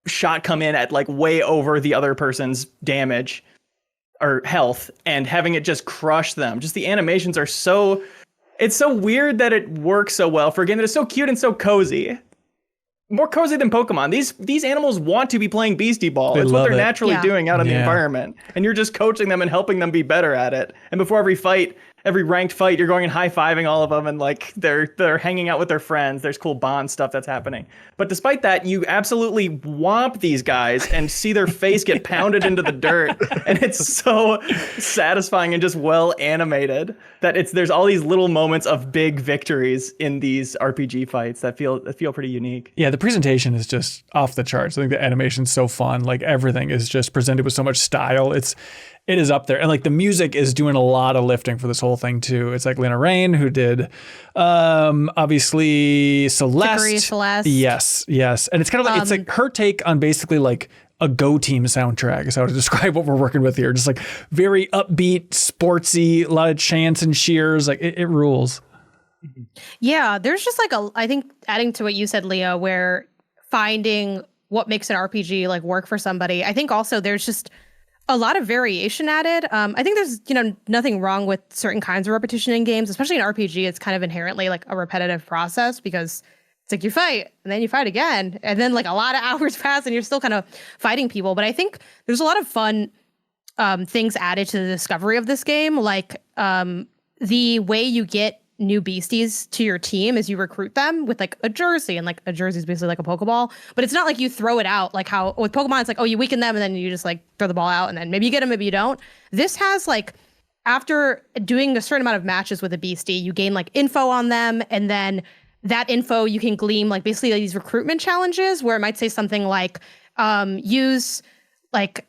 shot come in at like way over the other person's damage or health and having it just crush them. Just the animations are so... It's so weird that it works so well for a game that is so cute and so cozy. More cozy than Pokemon. These animals want to be playing Beastieball. It's what they're naturally doing out in the environment. And you're just coaching them and helping them be better at it. And before every fight, every ranked fight, you're going and high-fiving all of them, and like they're hanging out with their friends. There's cool bond stuff that's happening. But despite that, you absolutely whomp these guys and see their face get pounded into the dirt, and it's so satisfying and just well animated that there's all these little moments of big victories in these RPG fights that feel pretty unique. Yeah, the presentation is just off the charts. I think the animation's so fun. Like everything is just presented with so much style. It is up there. And like the music is doing a lot of lifting for this whole thing too. It's like Lena Raine, who did obviously Celeste. Chicory, Celeste. Yes. And it's kind of like it's like her take on basically like a Go Team soundtrack is how to describe what we're working with here. Just like very upbeat, sportsy, a lot of chants and cheers. Like it rules. Yeah, there's just like I think adding to what you said, Leo, where finding what makes an RPG like work for somebody. I think also there's just a lot of variation added. I think there's, nothing wrong with certain kinds of repetition in games, especially in RPG. It's kind of inherently like a repetitive process because it's like you fight and then you fight again. And then like a lot of hours pass and you're still kind of fighting people. But I think there's a lot of fun things added to the discovery of this game. Like the way you get new beasties to your team is you recruit them with like a jersey, and like a jersey is basically like a Pokeball, but it's not like you throw it out like how with Pokemon it's like, oh, you weaken them and then you just like throw the ball out and then maybe you get them, maybe you don't. This has like, after doing a certain amount of matches with a beastie, you gain like info on them, and then that info you can glean like basically like these recruitment challenges where it might say something like use like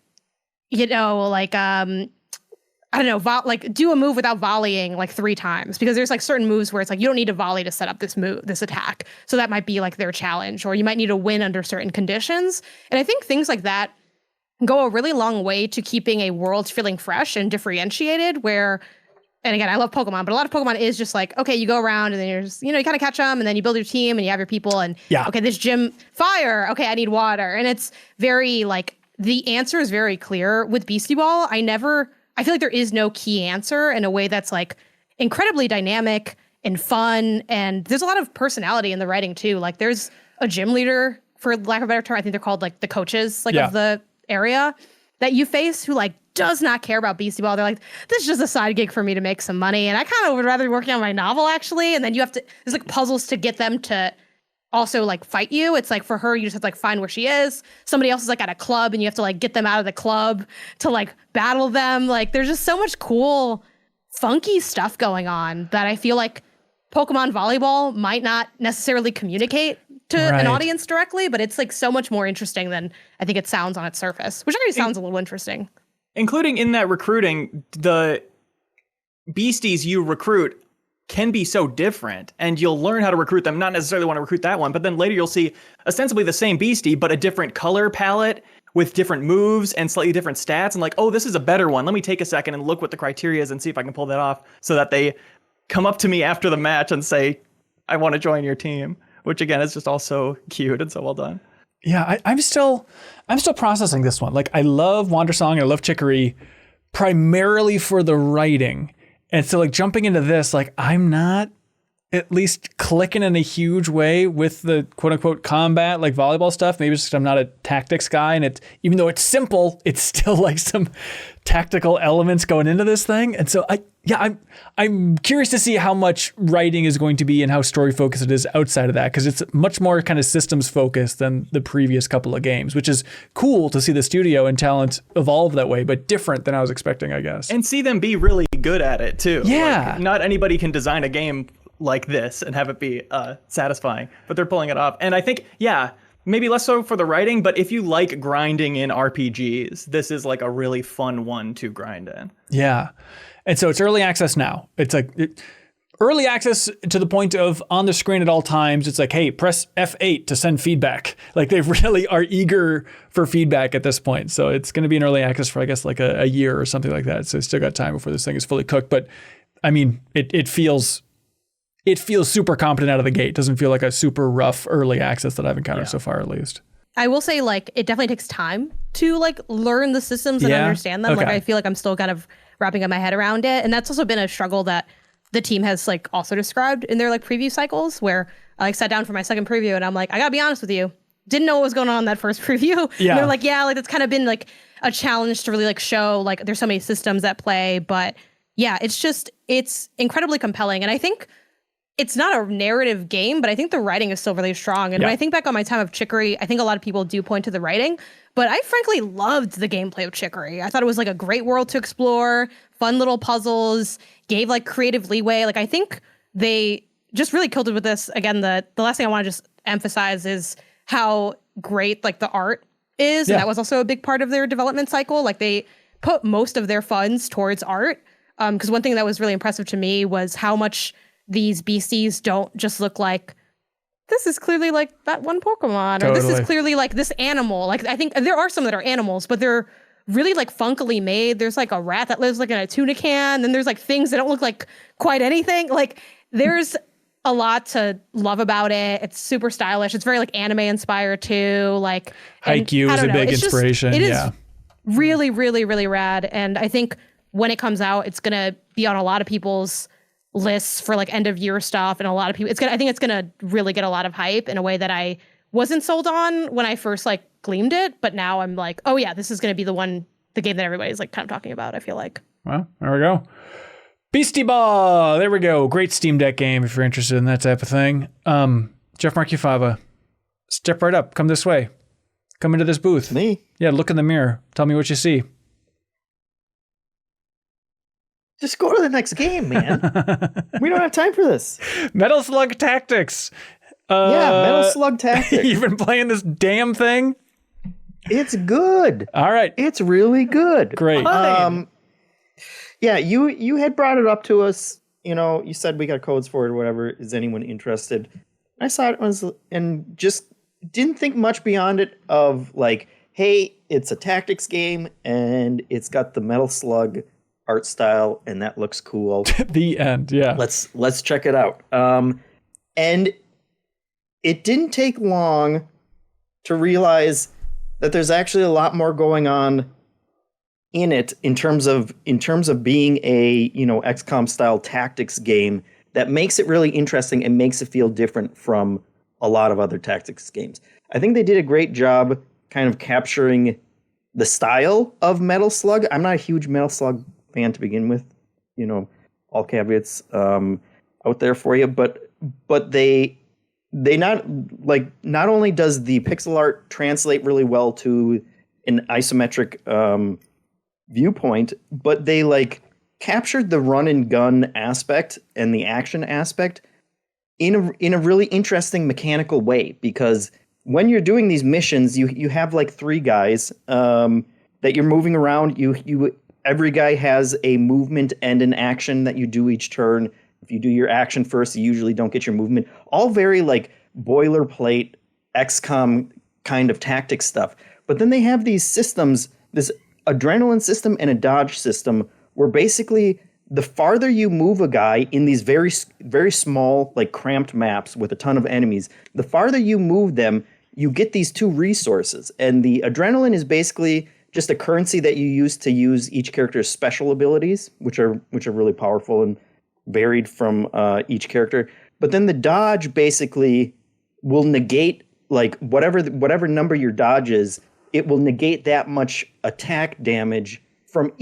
I don't know, like do a move without volleying like 3 times, because there's like certain moves where it's like you don't need to volley to set up this attack. So that might be like their challenge, or you might need to win under certain conditions. And I think things like that go a really long way to keeping a world feeling fresh and differentiated where, and again, I love Pokemon, but a lot of Pokemon is just like, okay, you go around and then you're just, you kind of catch them and then you build your team and you have your people and okay, this gym, fire. Okay, I need water. And it's very like, the answer is very clear. With Beastieball, I feel like there is no key answer in a way that's like incredibly dynamic and fun. And there's a lot of personality in the writing too. Like there's a gym leader, for lack of a better term, I think they're called like the coaches of the area that you face, who like does not care about Beastieball. They're like, this is just a side gig for me to make some money. And I kind of would rather be working on my novel actually. And then there's like puzzles to get them to also like fight you. It's like for her, you just have to like find where she is. Somebody else is like at a club and you have to like get them out of the club to like battle them. Like there's just so much cool, funky stuff going on that I feel like Pokemon Volleyball might not necessarily communicate to an audience directly, but it's like so much more interesting than I think it sounds on its surface, which already sounds a little interesting. Including in that recruiting, the beasties you recruit can be so different, and you'll learn how to recruit them, not necessarily want to recruit that one, but then later you'll see ostensibly the same beastie, but a different color palette with different moves and slightly different stats, and like, oh, this is a better one. Let me take a second and look what the criteria is and see if I can pull that off, so that they come up to me after the match and say, I want to join your team, which again is just all so cute and so well done. Yeah, I'm still processing this one. Like I love Wandersong and I love Chicory primarily for the writing. And so like jumping into this, like I'm not at least clicking in a huge way with the quote unquote combat, like volleyball stuff. Maybe it's just I'm not a tactics guy, and even though it's simple, it's still like some tactical elements going into this thing. And so I'm curious to see how much writing is going to be and how story focused it is outside of that, because it's much more kind of systems focused than the previous couple of games, which is cool to see the studio and talent evolve that way, but different than I was expecting, I guess. And see them be really good at it too. Yeah. Like, not anybody can design a game like this and have it be satisfying, but they're pulling it off. And I think, maybe less so for the writing, but if you like grinding in RPGs, this is like a really fun one to grind in. Yeah. And so it's early access now. It's like early access to the point of on the screen at all times. It's like, hey, press F8 to send feedback. Like they really are eager for feedback at this point. So it's going to be an early access for, I guess, like a year or something like that. So it's still got time before this thing is fully cooked. But I mean, it feels super competent out of the gate. It doesn't feel like a super rough early access that I've encountered so far, at least. I will say, like, it definitely takes time to like learn the systems and understand them. Okay. Like, I feel like I'm still kind of wrapping up my head around it. And that's also been a struggle that the team has like also described in their like preview cycles, where I like sat down for my second preview and I'm like, I gotta be honest with you, didn't know what was going on in that first preview. Yeah. And they're like, yeah, like it's kind of been like a challenge to really like show like there's so many systems at play, but Yeah, it's incredibly compelling. And I think it's not a narrative game, but I think the writing is still really strong. And when I think back on my time of Chicory, I think a lot of people do point to the writing, but I frankly loved the gameplay of Chicory. I thought it was like a great world to explore, fun little puzzles, gave like creative leeway. Like I think they just really killed it with this. Again, the last thing I want to just emphasize is how great like the art is. And that was also a big part of their development cycle. Like they put most of their funds towards art. Because one thing that was really impressive to me was how much these beasties don't just look like, this is clearly like that one Pokemon, or this is clearly like this animal. Like I think there are some that are animals, but they're really like funkily made. There's like a rat that lives like in a tuna can. Then there's like things that don't look like quite anything. Like there's a lot to love about it. It's super stylish. It's very like anime inspired too. Like Haikyuu is a big inspiration. It is really, really, really rad. And I think when it comes out, it's gonna be on a lot of people's lists for like end of year stuff, and a lot of people. I think it's gonna really get a lot of hype in a way that I wasn't sold on when I first like gleamed it. But now I'm like, oh yeah, this is gonna be the game that everybody's like kind of talking about. I feel like. Well, there we go. Beastieball. There we go. Great Steam Deck game if you're interested in that type of thing. Jeff Markufava, step right up. Come this way. Come into this booth. Me? Yeah, look in the mirror. Tell me what you see. Just go to the next game, man. We don't have time for this. Metal Slug Tactics. Metal Slug Tactics. You've been playing this damn thing? It's good. All right. It's really good. Great. Yeah, you had brought it up to us. You know, you said we got codes for it or whatever. Is anyone interested? I saw it and just didn't think much beyond it of like, hey, it's a tactics game and it's got the Metal Slug art style and that looks cool. The end. Yeah. Let's check it out. And it didn't take long to realize that there's actually a lot more going on in it in terms of being a, you know, XCOM style tactics game that makes it really interesting and makes it feel different from a lot of other tactics games. I think they did a great job kind of capturing the style of Metal Slug. I'm not a huge Metal Slug fan to begin with, you know, all caveats out there for you, but they not only does the pixel art translate really well to an isometric viewpoint, but they like captured the run and gun aspect and the action aspect in a really interesting mechanical way, because when you're doing these missions, you have like three guys that you're moving around. Every guy has a movement and an action that you do each turn. If you do your action first, you usually don't get your movement. All very like boilerplate XCOM kind of tactics stuff. But then they have these systems, this adrenaline system and a dodge system, where basically the farther you move a guy in these very, very small, like cramped maps with a ton of enemies, the farther you move them, you get these two resources. And the adrenaline is basically just a currency that you use to use each character's special abilities, which are really powerful and varied from each character. But then the dodge basically will negate, like whatever number your dodge is, it will negate that much attack damage from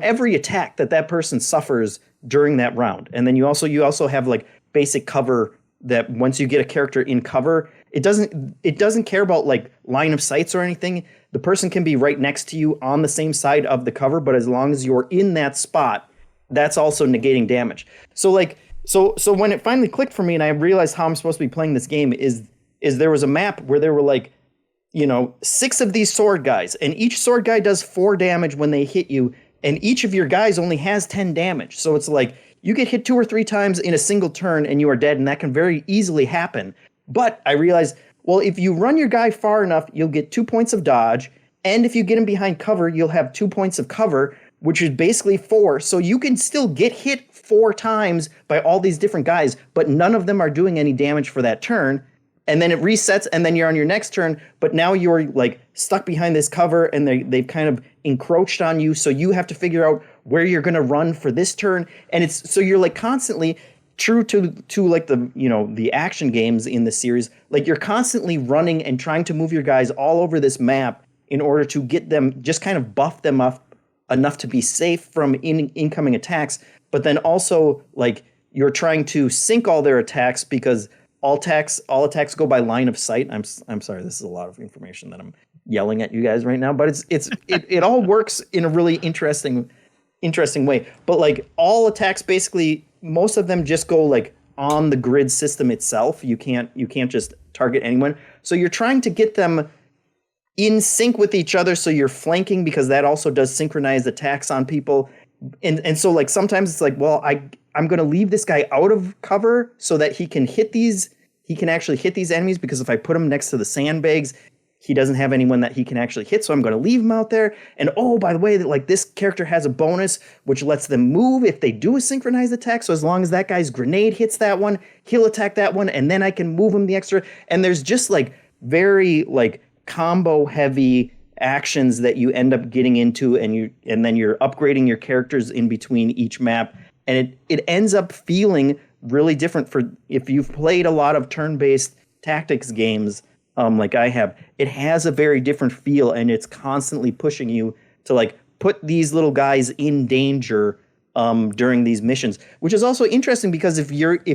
every attack that person suffers during that round. And then you also have like basic cover that once you get a character in cover, it doesn't care about like line of sights or anything. The person can be right next to you on the same side of the cover, but as long as you're in that spot, that's also negating damage. So when it finally clicked for me and I realized how I'm supposed to be playing this game is there was a map where there were like, you know, 6 of these sword guys, and each sword guy does 4 damage when they hit you, and each of your guys only has 10 damage. So it's like you get hit 2 or 3 times in a single turn and you are dead, and that can very easily happen. But I realized, well, if you run your guy far enough, you'll get 2 points of dodge, and if you get him behind cover, you'll have 2 points of cover, which is basically 4. So you can still get hit 4 times by all these different guys, but none of them are doing any damage for that turn. And then it resets, and then you're on your next turn, but now you're like stuck behind this cover, and they've kind of encroached on you, so you have to figure out where you're going to run for this turn. And so you're like constantly, true to like the, you know, the action games in the series, like you're constantly running and trying to move your guys all over this map in order to get them, just kind of buff them up enough to be safe from incoming attacks, but then also like you're trying to sync all their attacks because all attacks go by line of sight. I'm sorry, this is a lot of information that I'm yelling at you guys right now, but it all works in a really interesting way. But like all attacks, basically, most of them just go like on the grid system itself. You can't just target anyone. So you're trying to get them in sync with each other. So you're flanking because that also does synchronized attacks on people. And so like sometimes it's like, well, I'm going to leave this guy out of cover so that he can actually hit these enemies, because if I put him next to the sandbags, he doesn't have anyone that he can actually hit, so I'm going to leave him out there. And oh, by the way, that like this character has a bonus which lets them move if they do a synchronized attack. So as long as that guy's grenade hits that one, he'll attack that one, and then I can move him the extra. And there's just like very like combo heavy actions that you end up getting into, and then you're upgrading your characters in between each map, and it ends up feeling really different. For if you've played a lot of turn-based tactics games, like I have, it has a very different feel, and it's constantly pushing you to like put these little guys in danger during these missions, which is also interesting because if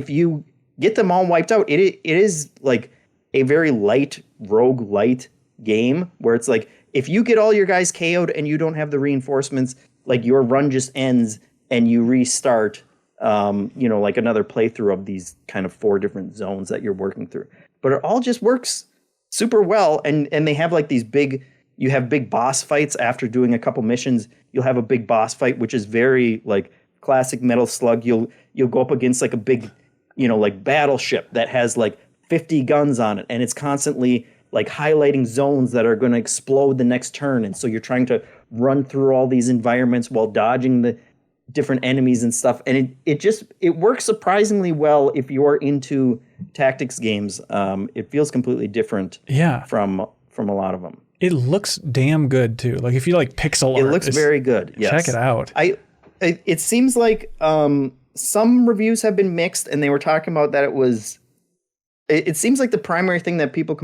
you get them all wiped out, it is like a very light roguelite game where it's like if you get all your guys KO'd and you don't have the reinforcements, like your run just ends and you restart, like another playthrough of these kind of 4 different zones that you're working through. But it all just works super well, and they have like these big boss fights after doing a couple missions. You'll have a big boss fight, which is very like classic Metal Slug. You'll go up against like a big, like battleship that has like 50 guns on it, and it's constantly like highlighting zones that are going to explode the next turn. And so you're trying to run through all these environments while dodging the different enemies and stuff. And it works surprisingly well if you're into tactics games. It feels completely different from a lot of them. It looks damn good too. Like if you like pixel art, it looks very good. Yes. Check it out. It seems like some reviews have been mixed, and they were talking about that it seems like the primary thing that people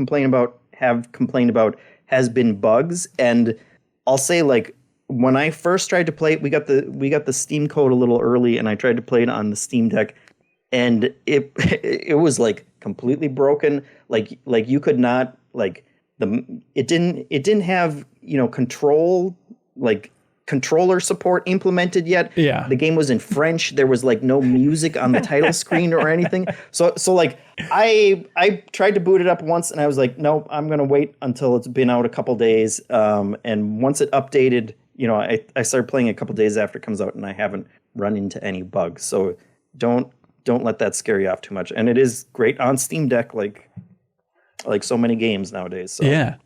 have complained about has been bugs. And I'll say, like, when I first tried to play it, we got the Steam code a little early, and I tried to play it on the Steam Deck, and it was like completely broken. Like you could not it didn't have controller support implemented yet. Yeah. The game was in French. There was like no music on the title screen or anything. So like I tried to boot it up once, and I was like, no, I'm gonna wait until it's been out a couple days. And once it updated, I started playing a couple days after it comes out, and I haven't run into any bugs. So don't let that scare you off too much. And it is great on Steam Deck, like so many games nowadays. So yeah.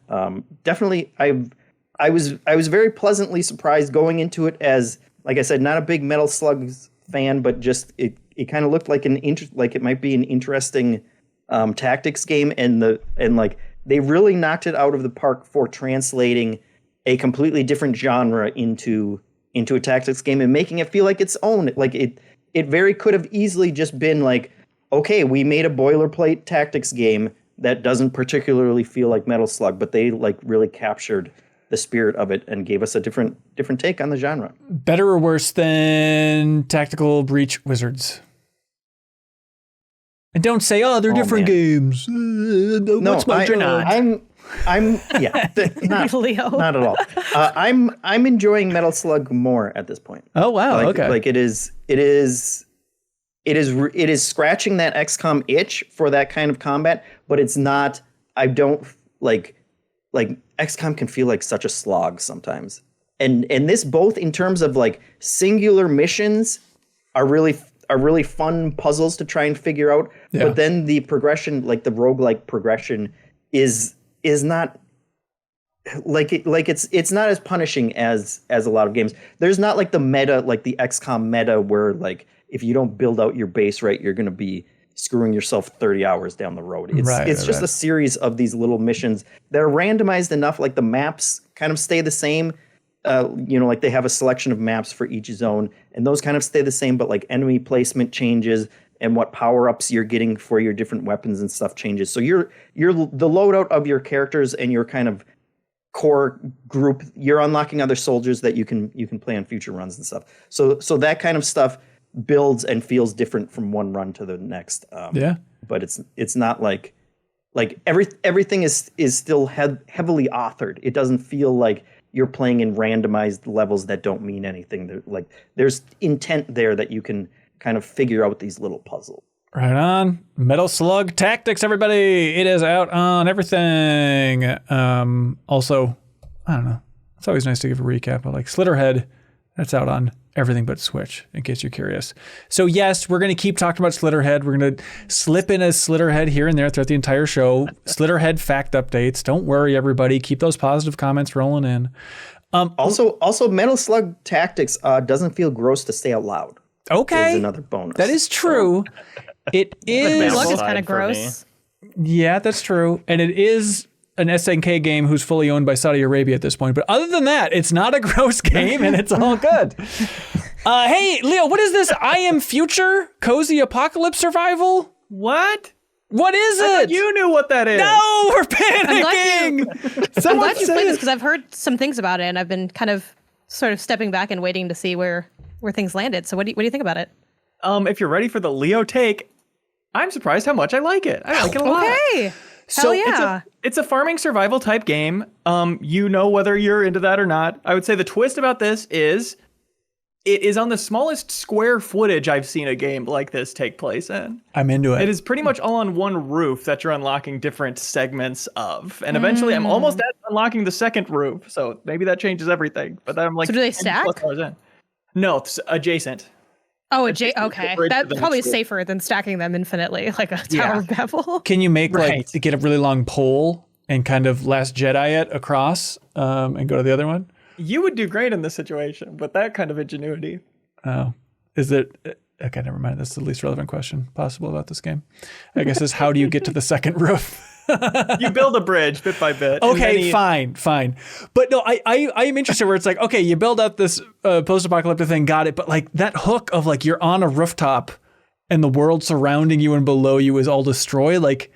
Definitely I was very pleasantly surprised going into it as, like I said, not a big Metal Slug fan, but just it kind of looked like it might be an interesting tactics game, and they really knocked it out of the park for translating a completely different genre into a tactics game and making it feel like its own. Like it very could have easily just been like, okay, we made a boilerplate tactics game that doesn't particularly feel like Metal Slug, but they like really captured the spirit of it and gave us a different take on the genre. Better or worse than Tactical Breach Wizards? And don't say, oh, they're different games. No, you're not. I'm yeah, not at all. I'm enjoying Metal Slug more at this point. Oh wow, okay. Like it is scratching that XCOM itch for that kind of combat, but it's not. I don't like XCOM can feel like such a slog sometimes, and this both in terms of like singular missions are really fun puzzles to try and figure out, but then the progression, like the roguelike progression, is not it's not as punishing as a lot of games. There's not like the meta, like the XCOM meta, where like if you don't build out your base right, you're going to be screwing yourself 30 hours down the road. It's just a series of these little missions that are randomized enough. Like the maps kind of stay the same. Like they have a selection of maps for each zone, and those kind of stay the same, but like enemy placement changes and what power-ups you're getting for your different weapons and stuff changes. So you're the loadout of your characters and your kind of core group. You're unlocking other soldiers that you can play on future runs and stuff. So that kind of stuff builds and feels different from one run to the next. But it's not like everything is still heavily authored. It doesn't feel like you're playing in randomized levels that don't mean anything. There's intent there that you can kind of figure out these little puzzles. Right on. Metal Slug Tactics, everybody. It is out on everything. Also, I don't know. It's always nice to give a recap, but like Slitterhead, that's out on everything but Switch, in case you're curious. So yes, we're going to keep talking about Slitterhead. We're going to slip in a Slitterhead here and there throughout the entire show. Slitterhead fact updates. Don't worry, everybody. Keep those positive comments rolling in. Also, Metal Slug Tactics doesn't feel gross to say out loud. Okay. Is another bonus. That is true. It is. Slug is kind of gross. Yeah, that's true. And it is an SNK game who's fully owned by Saudi Arabia at this point. But other than that, it's not a gross game and it's all good. Hey, Leo, what is this? I Am Future Cozy Apocalypse Survival? What? What is it? You knew what that is. No, we're panicking. I'm glad you played this because I've heard some things about it and I've been kind of sort of stepping back and waiting to see where things landed. So what do you think about it? If you're ready for the Leo take, I'm surprised how much I like it. I like it a lot. Okay. Hell yeah. It's a farming survival type game. You know whether you're into that or not. I would say the twist about this is it is on the smallest square footage I've seen a game like this take place in. I'm into it. It is pretty much all on one roof that you're unlocking different segments of. And eventually I'm almost at unlocking the second roof. So maybe that changes everything. But then I'm like, so do they stack? No, it's adjacent. Oh, okay. That's probably safer than stacking them infinitely, like a Tower of Babel. Can you make get a really long pole and kind of Last Jedi it across and go to the other one? You would do great in this situation, but that kind of ingenuity. Oh, is it? Okay, never mind. That's the least relevant question possible about this game. I guess is how do you get to the second roof? You build a bridge bit by bit. Okay, fine. But no, I am interested where it's like, okay, you build out this post-apocalyptic thing, got it. But like that hook of like you're on a rooftop and the world surrounding you and below you is all destroyed. Like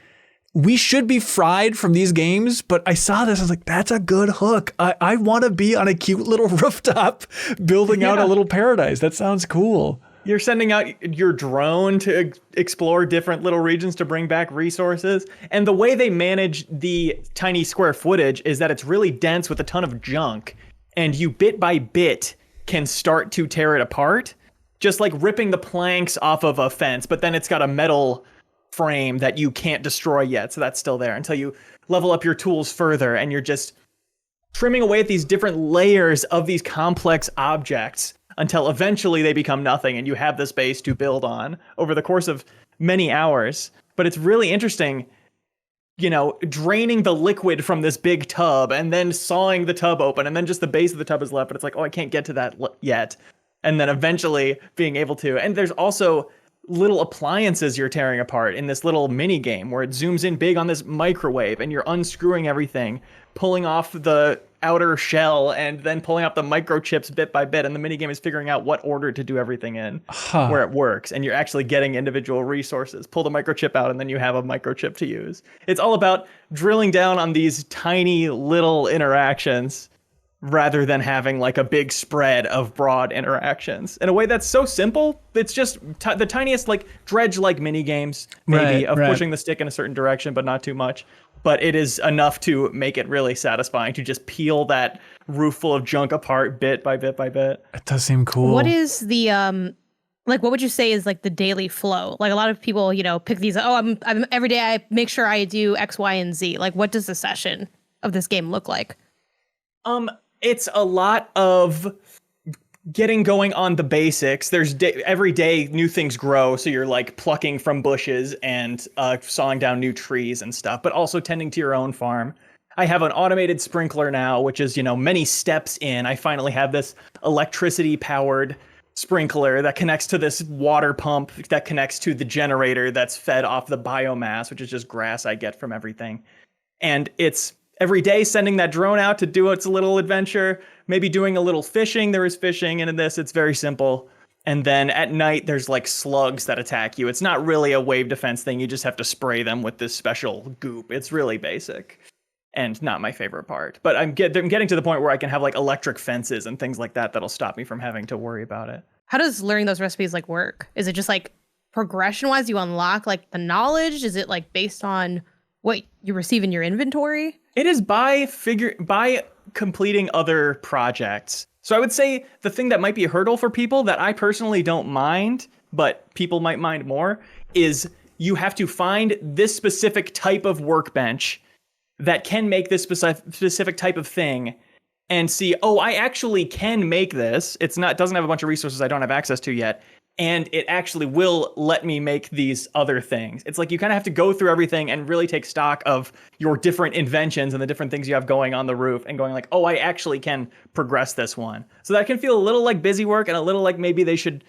we should be fried from these games. But I saw this, I was like, that's a good hook. I want to be on a cute little rooftop building out a little paradise. That sounds cool. You're sending out your drone to explore different little regions to bring back resources. And the way they manage the tiny square footage is that it's really dense with a ton of junk. And you bit by bit can start to tear it apart. Just like ripping the planks off of a fence, but then it's got a metal frame that you can't destroy yet. So that's still there until you level up your tools further. And you're just trimming away at these different layers of these complex objects until eventually they become nothing and you have the space to build on over the course of many hours. But it's really interesting, you know, draining the liquid from this big tub and then sawing the tub open and then just the base of the tub is left. But it's like, oh, I can't get to that yet. And then eventually being able to. And there's also little appliances you're tearing apart in this little mini game where it zooms in big on this microwave and you're unscrewing everything, pulling off the outer shell and then pulling out the microchips bit by bit. And the minigame is figuring out what order to do everything in where it works. And you're actually getting individual resources. Pull the microchip out and then you have a microchip to use. It's all about drilling down on these tiny little interactions rather than having like a big spread of broad interactions in a way that's so simple. It's just the tiniest like dredge-like mini games maybe of pushing the stick in a certain direction, but not too much. But it is enough to make it really satisfying to just peel that roof full of junk apart bit by bit by bit. It does seem cool. What is the like what would you say is like the daily flow? Like a lot of people, you know, pick these, I'm every day I make sure I do X, Y, and Z. Like what does the session of this game look like? It's a lot of getting going on the basics. There's every day new things grow, so you're like plucking from bushes and sawing down new trees and stuff, but also tending to your own farm. I have an automated sprinkler now, which is, you know, many steps in. I finally have this electricity powered sprinkler that connects to this water pump that connects to the generator that's fed off the biomass, which is just grass I get from everything. And it's every day sending that drone out to do its little adventure, maybe doing a little fishing. There is fishing in this. It's very simple. And then at night, there's like slugs that attack you. It's not really a wave defense thing. You just have to spray them with this special goop. It's really basic. and not my favorite part. But I'm getting to the point where I can have like electric fences and things like that that'll stop me from having to worry about it. How does learning those recipes like work? Is it just like progression wise you unlock like the knowledge? Is it like based on what you receive in your inventory? It is by completing other projects. So I would say the thing that might be a hurdle for people that I personally don't mind, but people might mind more, is you have to find this specific type of workbench that can make this specific type of thing and see, oh, I actually can make this. Doesn't have a bunch of resources I don't have access to yet. And it actually will let me make these other things. It's like you kind of have to go through everything and really take stock of your different inventions and the different things you have going on the roof and going like, oh, I actually can progress this one. So that can feel a little like busy work and a little like maybe they should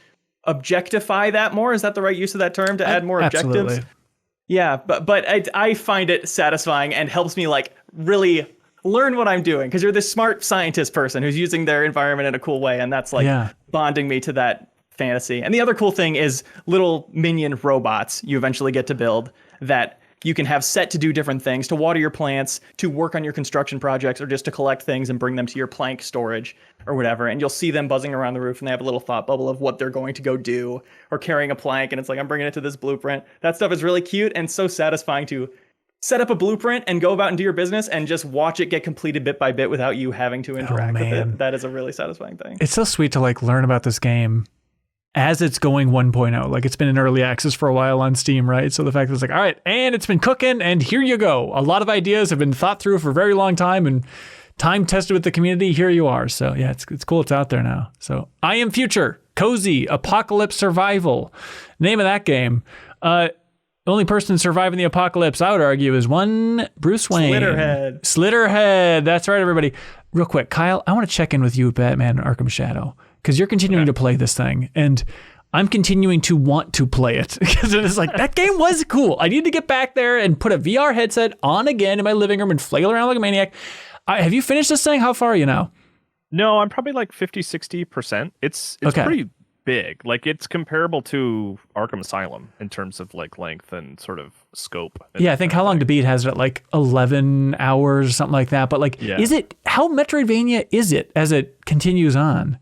objectify that more. Is that the right use of that term, to add more objectives? Absolutely. Yeah, but I find it satisfying and helps me like really learn what I'm doing, because you're this smart scientist person who's using their environment in a cool way, and that's like bonding me to that fantasy. And the other cool thing is little minion robots you eventually get to build that you can have set to do different things, to water your plants, to work on your construction projects, or just to collect things and bring them to your plank storage or whatever. And you'll see them buzzing around the roof and they have a little thought bubble of what they're going to go do, or carrying a plank. And it's like, I'm bringing it to this blueprint. That stuff is really cute and so satisfying to set up a blueprint and go about and do your business and just watch it get completed bit by bit without you having to interact with it. That is a really satisfying thing. It's so sweet to like learn about this game as it's going 1.0. Like it's been in early access for a while on Steam, right? So the fact that it's like, all right, and it's been cooking and here you go. A lot of ideas have been thought through for a very long time and time tested with the community. Here you are. So yeah, it's cool. It's out there now. So I Am Future, Cozy, Apocalypse Survival. Name of that game. The only person surviving the apocalypse, I would argue, is one Bruce Wayne. Slitterhead. That's right, everybody. Real quick, Kyle, I want to check in with you, Batman Arkham Shadow, because you're continuing to play this thing, and I'm continuing to want to play it, because it is like, that game was cool. I need to get back there and put a VR headset on again in my living room and flail around like a maniac. Have you finished this thing? How far are you now? No, I'm probably like 50-60%. It's okay. Pretty big. Like it's comparable to Arkham Asylum in terms of like length and sort of scope. Yeah, I think How Long to Beat has it at like 11 hours or something like that. But like, is it, how Metroidvania is it as it continues on?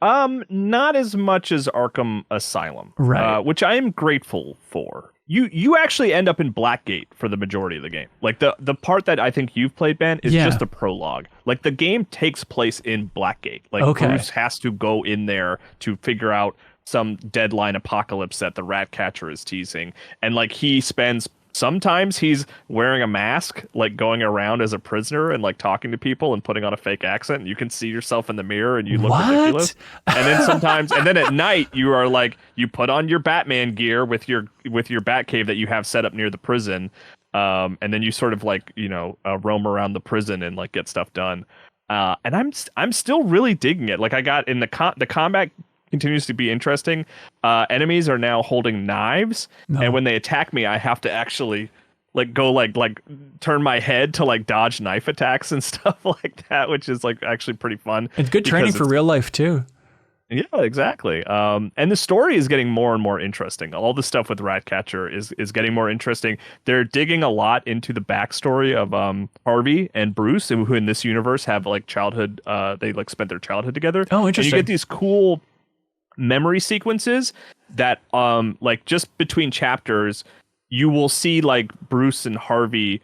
Not as much as Arkham Asylum, right? Which I am grateful for. You actually end up in Blackgate for the majority of the game. Like the part that I think you've played, Ben, is just the prologue. Like the game takes place in Blackgate. Like Bruce has to go in there to figure out some deadline apocalypse that the Ratcatcher is teasing, and like he spends. Sometimes he's wearing a mask, like going around as a prisoner and like talking to people and putting on a fake accent, and you can see yourself in the mirror and you look ridiculous. And then sometimes, and then at night you are like, you put on your Batman gear with your Batcave that you have set up near the prison, and then you sort of like roam around the prison and like get stuff done. And I'm still really digging it. Like I got in the combat continues to be interesting. Enemies are now holding knives, and when they attack me, I have to actually like go like turn my head to like dodge knife attacks and stuff like that, which is like actually pretty fun. It's good training for real life too. Yeah, exactly. And the story is getting more and more interesting. All the stuff with Ratcatcher is getting more interesting. They're digging a lot into the backstory of Harvey and Bruce, who in this universe have like childhood. They like spent their childhood together. Oh, interesting. And you get these cool memory sequences that like just between chapters you will see like Bruce and Harvey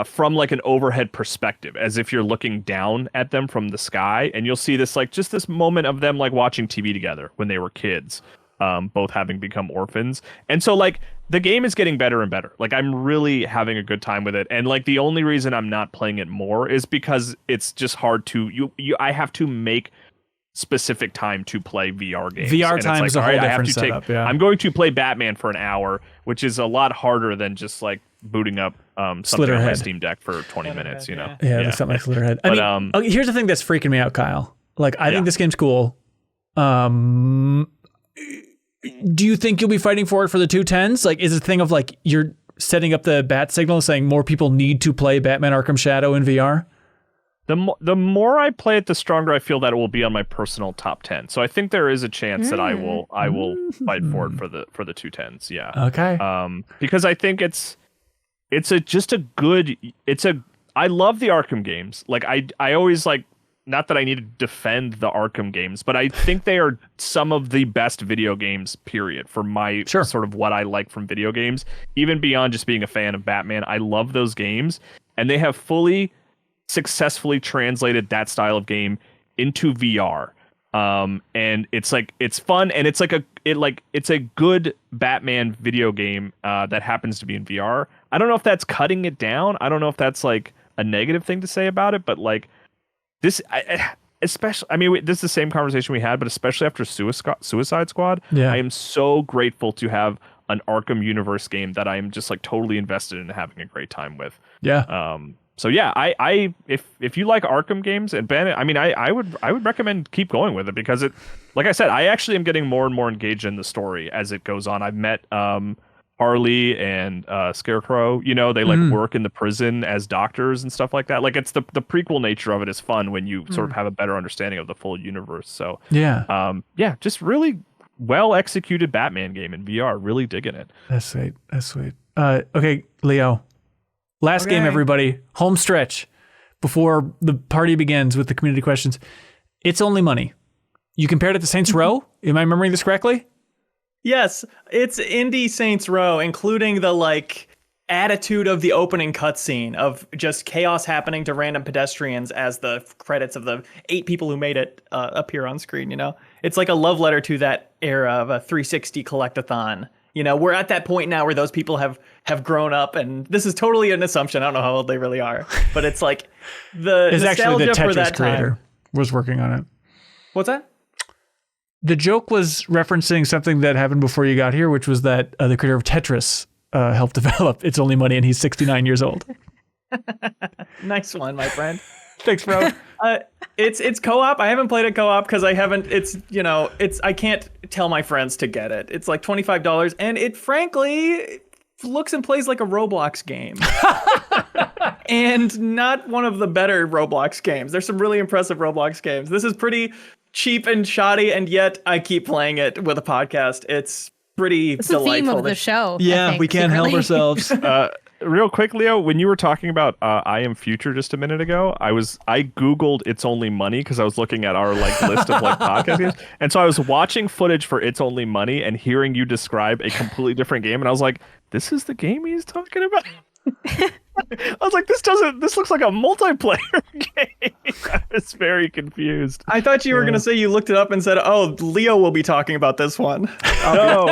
from like an overhead perspective, as if you're looking down at them from the sky, and you'll see this like just this moment of them like watching TV together when they were kids, both having become orphans. And so like the game is getting better and better. Like I'm really having a good time with it, and like the only reason I'm not playing it more is because it's just hard to I have to make specific time to play VR games. VR time is a whole different setup. I'm going to play Batman for an hour, which is a lot harder than just like booting up something on my Steam Deck for 20 minutes. Yeah, something like Slitterhead. I mean, here's the thing that's freaking me out, Kyle. Like, I think this game's cool. Do you think you'll be fighting for it for the 210s? Like, is it a thing of like you're setting up the bat signal, saying more people need to play Batman Arkham Shadow in VR? The more I play it, the stronger I feel that it will be on my personal top 10. So I think there is a chance that I will fight for it for the 210s. Yeah. Okay. Because I think it's I love the Arkham games. Like I always like, not that I need to defend the Arkham games, but I think they are some of the best video games, period, for my sort of what I like from video games. Even beyond just being a fan of Batman, I love those games, and they have fully successfully translated that style of game into VR. And it's like, it's fun, and it's like it's a good Batman video game that happens to be in VR. I don't know if that's cutting it down. I don't know if that's like a negative thing to say about it, but like this, especially, I mean, this is the same conversation we had, but especially after Suicide Squad, I am so grateful to have an Arkham universe game that I am just like totally invested in having a great time with. Yeah. So yeah, I if you like Arkham games and Ben, I mean, I would recommend keep going with it, because it, like I said, I actually am getting more and more engaged in the story as it goes on. I've met Harley and Scarecrow. You know, they like work in the prison as doctors and stuff like that. Like, it's the prequel nature of it is fun when you sort of have a better understanding of the full universe. So just really well executed Batman game in VR. Really digging it. That's sweet. Okay, Leo. Last game, everybody. Home stretch before the party begins with the community questions. It's only money. You compared it to Saints Row? Am I remembering this correctly? Yes, it's indie Saints Row, including the like attitude of the opening cutscene of just chaos happening to random pedestrians as the credits of the 8 people who made it appear on screen. You know, it's like a love letter to that era of a 360 collectathon. You know, we're at that point now where those people have grown up, and this is totally an assumption. I don't know how old they really are, but it's like the it's actually the nostalgia for Tetris that creator time was working on it. What's that? The joke was referencing something that happened before you got here, which was that the creator of Tetris helped develop It's Only Money, and he's 69 years old. Nice one, my friend. Thanks, bro. It's co-op. I haven't played it co-op because I haven't. I can't tell my friends to get it. It's like $25, and it frankly looks and plays like a Roblox game, and not one of the better Roblox games. There's some really impressive Roblox games. This is pretty cheap and shoddy, and yet I keep playing it with a podcast. It's pretty It's delightful. the theme of the show. Yeah, I think, we can't help ourselves. Real quick, Leo, when you were talking about I Am Future just a minute ago, I Googled It's Only Money because I was looking at our like list of like podcast games. And so I was watching footage for It's Only Money and hearing you describe a completely different game. And I was like, this is the game he's talking about? I was like, this looks like a multiplayer game. I was very confused. I thought you were going to say you looked it up and said, oh, Leo will be talking about this one. No.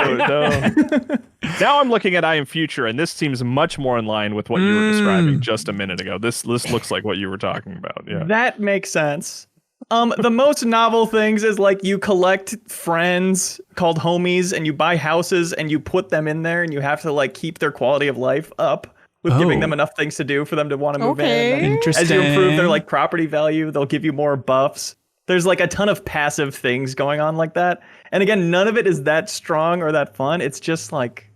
Now I'm looking at I Am Future, and this seems much more in line with what you were describing just a minute ago. This looks like what you were talking about. Yeah, that makes sense. The most novel things is like you collect friends called homies, and you buy houses and you put them in there, and you have to like keep their quality of life up with giving them enough things to do for them to want to move in. Interesting. As you improve their like property value, they'll give you more buffs. There's like a ton of passive things going on like that. And again, none of it is that strong or that fun. It's just like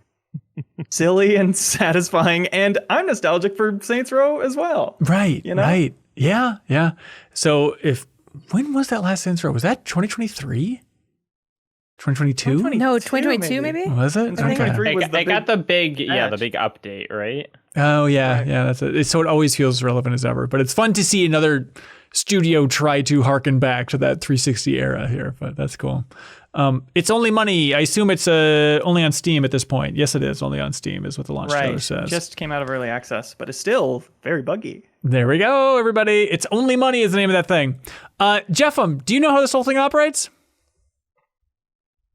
silly and satisfying. And I'm nostalgic for Saints Row as well. Right. You know? Right. Yeah. So when was that last Saints Row? Was that 2023? 2022? No, 2022 maybe? Was it? 2023 was They got the big patch. the big update, right? Oh yeah, that's it. So it always feels relevant as ever. But it's fun to see another studio try to harken back to that 360 era here. But that's cool. It's Only Money. I assume it's only on Steam at this point. Yes, it is only on Steam, is what the launch trailer says. Just came out of early access, but it's still very buggy. There we go, everybody. It's Only Money is the name of that thing. Jeffem, do you know how this whole thing operates?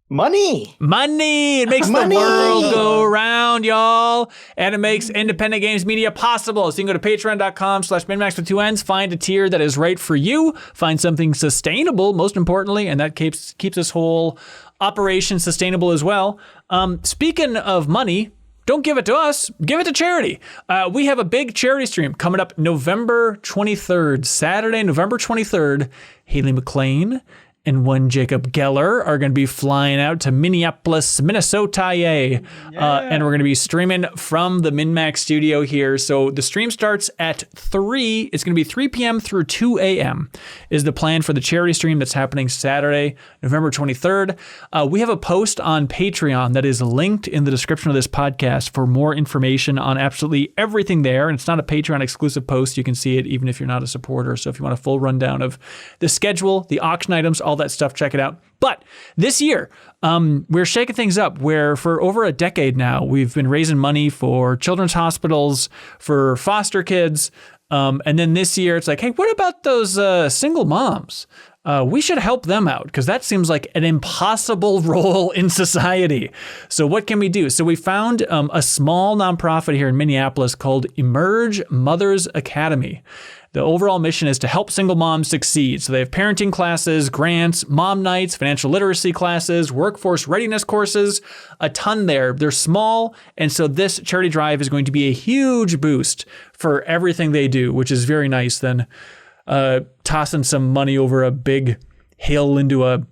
Money. It makes the world go round, y'all. And it makes independent games media possible. So you can go to patreon.com/MinnMax with 2 N's. Find a tier that is right for you. Find something sustainable, most importantly. And that keeps this whole operation sustainable as well. Speaking of money, don't give it to us. Give it to charity. We have a big charity stream coming up November 23rd, Saturday, November 23rd. Haley McLean and one Jacob Geller are going to be flying out to Minneapolis, Minnesota, and we're going to be streaming from the MinnMax studio here. So the stream starts at 3. It's going to be 3 p.m. through 2 a.m. is the plan for the charity stream that's happening Saturday, November 23rd. We have a post on Patreon that is linked in the description of this podcast for more information on absolutely everything there. And it's not a Patreon exclusive post. You can see it even if you're not a supporter. So if you want a full rundown of the schedule, the auction items, all that stuff, check it out. But this year, we're shaking things up where for over a decade now, we've been raising money for children's hospitals, for foster kids. And then this year, it's like, hey, what about those single moms? We should help them out because that seems like an impossible role in society. So what can we do? So we found a small nonprofit here in Minneapolis called Emerge Mothers Academy. The overall mission is to help single moms succeed. So they have parenting classes, grants, mom nights, financial literacy classes, workforce readiness courses, a ton there. They're small, and so this charity drive is going to be a huge boost for everything they do, which is very nice than tossing some money over a big hill into a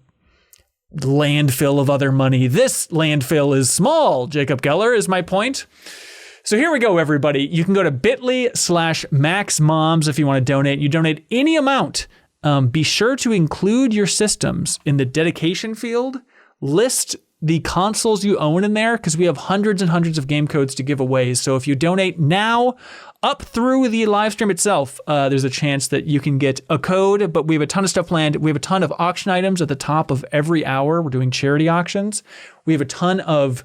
landfill of other money. This landfill is small, Jacob Geller, is my point. So here we go, everybody. You can go to bit.ly/maxmoms if you want to donate. You donate any amount. Be sure to include your systems in the dedication field. List the consoles you own in there because we have hundreds and hundreds of game codes to give away. So if you donate now up through the live stream itself, there's a chance that you can get a code, but we have a ton of stuff planned. We have a ton of auction items at the top of every hour. We're doing charity auctions. We have a ton of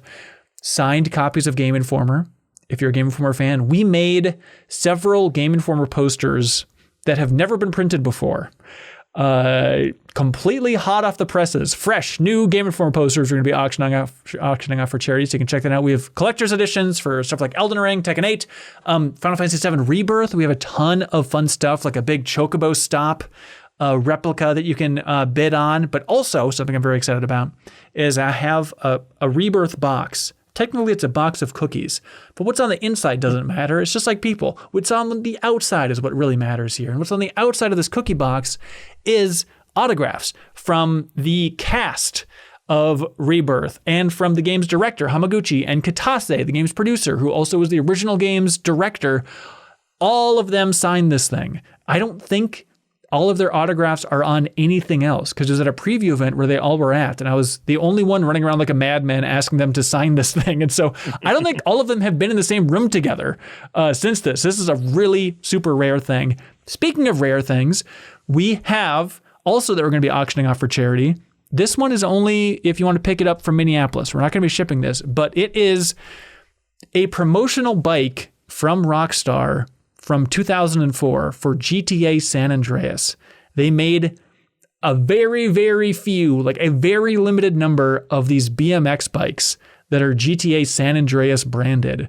signed copies of Game Informer. If you're a Game Informer fan, we made several Game Informer posters that have never been printed before. Completely hot off the presses, fresh, new Game Informer posters we're going to be auctioning off for charity, so you can check that out. We have collector's editions for stuff like Elden Ring, Tekken 8, Final Fantasy VII Rebirth. We have a ton of fun stuff, like a big Chocobo Stop replica that you can bid on. But also, something I'm very excited about is I have a Rebirth box. Technically, it's a box of cookies, but what's on the inside doesn't matter. It's just like people. What's on the outside is what really matters here. And what's on the outside of this cookie box is autographs from the cast of Rebirth and from the game's director, Hamaguchi, and Katase, the game's producer, who also was the original game's director. All of them signed this thing. I don't think all of their autographs are on anything else because it was at a preview event where they all were at, and I was the only one running around like a madman asking them to sign this thing. And so I don't think all of them have been in the same room together since this. This is a really super rare thing. Speaking of rare things, we have also that we're going to be auctioning off for charity. This one is only if you want to pick it up from Minneapolis. We're not going to be shipping this, but it is a promotional bike from Rockstar from 2004 for GTA San Andreas. They made a very, very few, like a very limited number of these BMX bikes that are GTA San Andreas branded.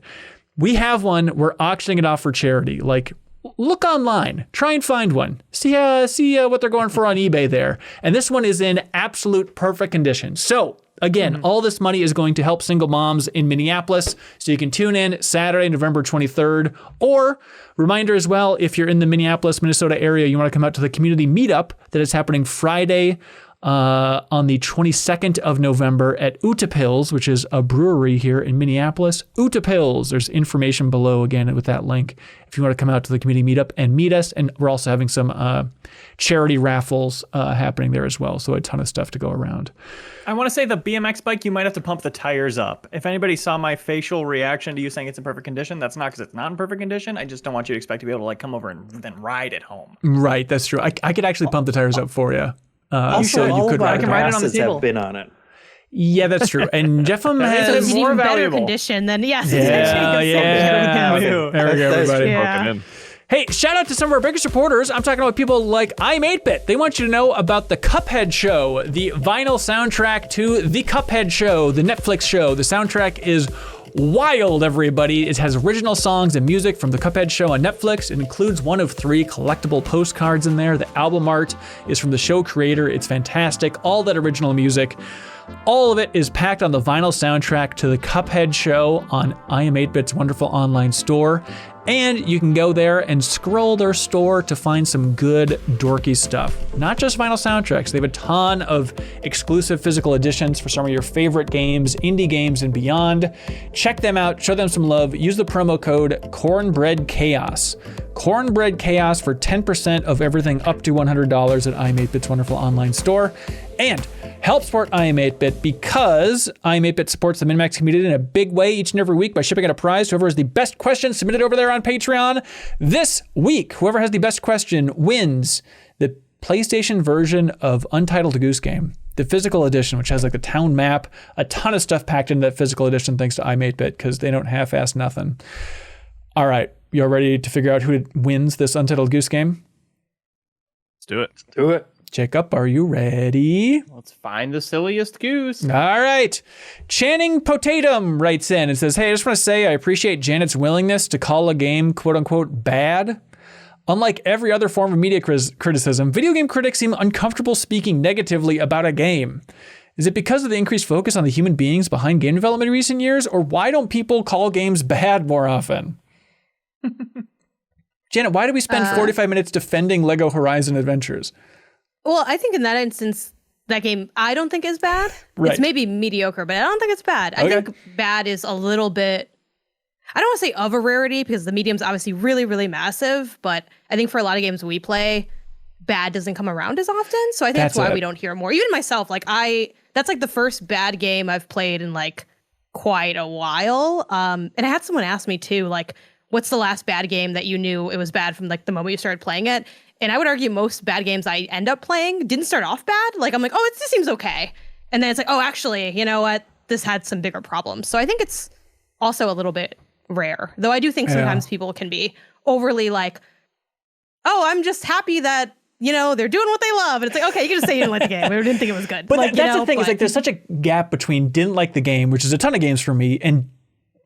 We have one. We're auctioning it off for charity. Like, look online, try and find one. See what they're going for on eBay there. And this one is in absolute perfect condition. So again, all this money is going to help single moms in Minneapolis. So you can tune in Saturday, November 23rd. Or reminder as well, if you're in the Minneapolis, Minnesota area, you want to come out to the community meetup that is happening Friday on the 22nd of November at Utapils, which is a brewery here in Minneapolis. Utapils. There's information below again with that link if you want to come out to the community meetup and meet us. And we're also having some charity raffles happening there as well. So a ton of stuff to go around. I want to say the BMX bike, you might have to pump the tires up. If anybody saw my facial reaction to you saying it's in perfect condition, that's not because it's not in perfect condition. I just don't want you to expect to be able to like come over and then ride it home. Right, that's true. I could actually pump the tires up for you. Also, you all could of our ride it. ride it on the glasses table. have been on it. Yeah, that's true. And Jeffem So has it's in more even better valuable. condition than yes. Yeah. Yeah. There we go, That's everybody. Yeah. Broken in. Hey, shout out to some of our biggest supporters. I'm talking about people like I'm 8-Bit. They want you to know about the Cuphead show, the vinyl soundtrack to the Cuphead show, the Netflix show. The soundtrack is wild, everybody. It has original songs and music from the Cuphead show on Netflix. It includes one of 3 collectible postcards in there. The album art is from the show creator. It's fantastic. All that original music. All of it is packed on the vinyl soundtrack to the Cuphead show on I Am 8-Bit's wonderful online store. And you can go there and scroll their store to find some good dorky stuff. Not just vinyl soundtracks, they have a ton of exclusive physical editions for some of your favorite games, indie games and beyond. Check them out, show them some love, use the promo code Cornbread Chaos. Cornbread Chaos for 10% of everything up to $100 at I Am 8-Bit's wonderful online store. And help support I Am 8-Bit because I Am 8-Bit supports the MinnMax community in a big way each and every week by shipping out a prize to whoever has the best question submitted over there on Patreon. This week, whoever has the best question wins the PlayStation version of Untitled Goose Game, the physical edition, which has like the town map, a ton of stuff packed into that physical edition thanks to I Am 8-Bit because they don't half-ass nothing. All right, you all ready to figure out who wins this Untitled Goose Game? Let's do it. Do it. Jacob, are you ready? Let's find the silliest goose. All right. Channing Potatum writes in and says, hey, I just want to say I appreciate Janet's willingness to call a game quote unquote bad. Unlike every other form of media criticism, video game critics seem uncomfortable speaking negatively about a game. Is it because of the increased focus on the human beings behind game development in recent years, or why don't people call games bad more often? Janet, why do we spend 45 minutes defending Lego Horizon Adventures? Well, I think in that instance, that game I don't think is bad. Right. It's maybe mediocre, but I don't think it's bad. I think bad is a little bit, I don't want to say of a rarity because the medium's obviously really, really massive, but I think for a lot of games we play, bad doesn't come around as often. So I think that's why we don't hear more. Even myself, like that's like the first bad game I've played in like quite a while. And I had someone ask me too, like, what's the last bad game that you knew it was bad from like the moment you started playing it? And I would argue most bad games I end up playing didn't start off bad. Like I'm like, oh, this seems okay. And then it's like, oh, actually, you know what? This had some bigger problems. So I think it's also a little bit rare. Though I do think sometimes people can be overly like, oh, I'm just happy that, you know, they're doing what they love. And it's like, okay, you can just say you didn't like the game. We didn't think it was good. But like, that's the thing, is like there's such a gap between didn't like the game, which is a ton of games for me, and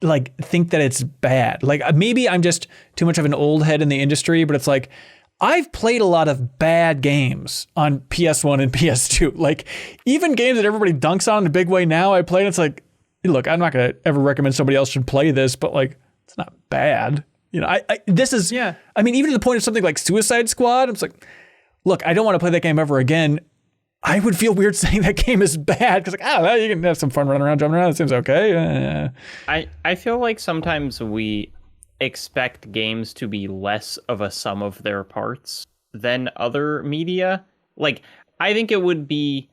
like think that it's bad. Like maybe I'm just too much of an old head in the industry, but it's like, I've played a lot of bad games on PS1 and PS2. Like even games that everybody dunks on in a big way now, I play and it's like, look, I'm not going to ever recommend somebody else should play this, but like, it's not bad. You know, this is, I mean, even to the point of something like Suicide Squad, I'm just like, look, I don't want to play that game ever again. I would feel weird saying that game is bad because like, oh, you can have some fun running around, jumping around. It seems okay. I feel like sometimes we expect games to be less of a sum of their parts than other media. Like, I think it would be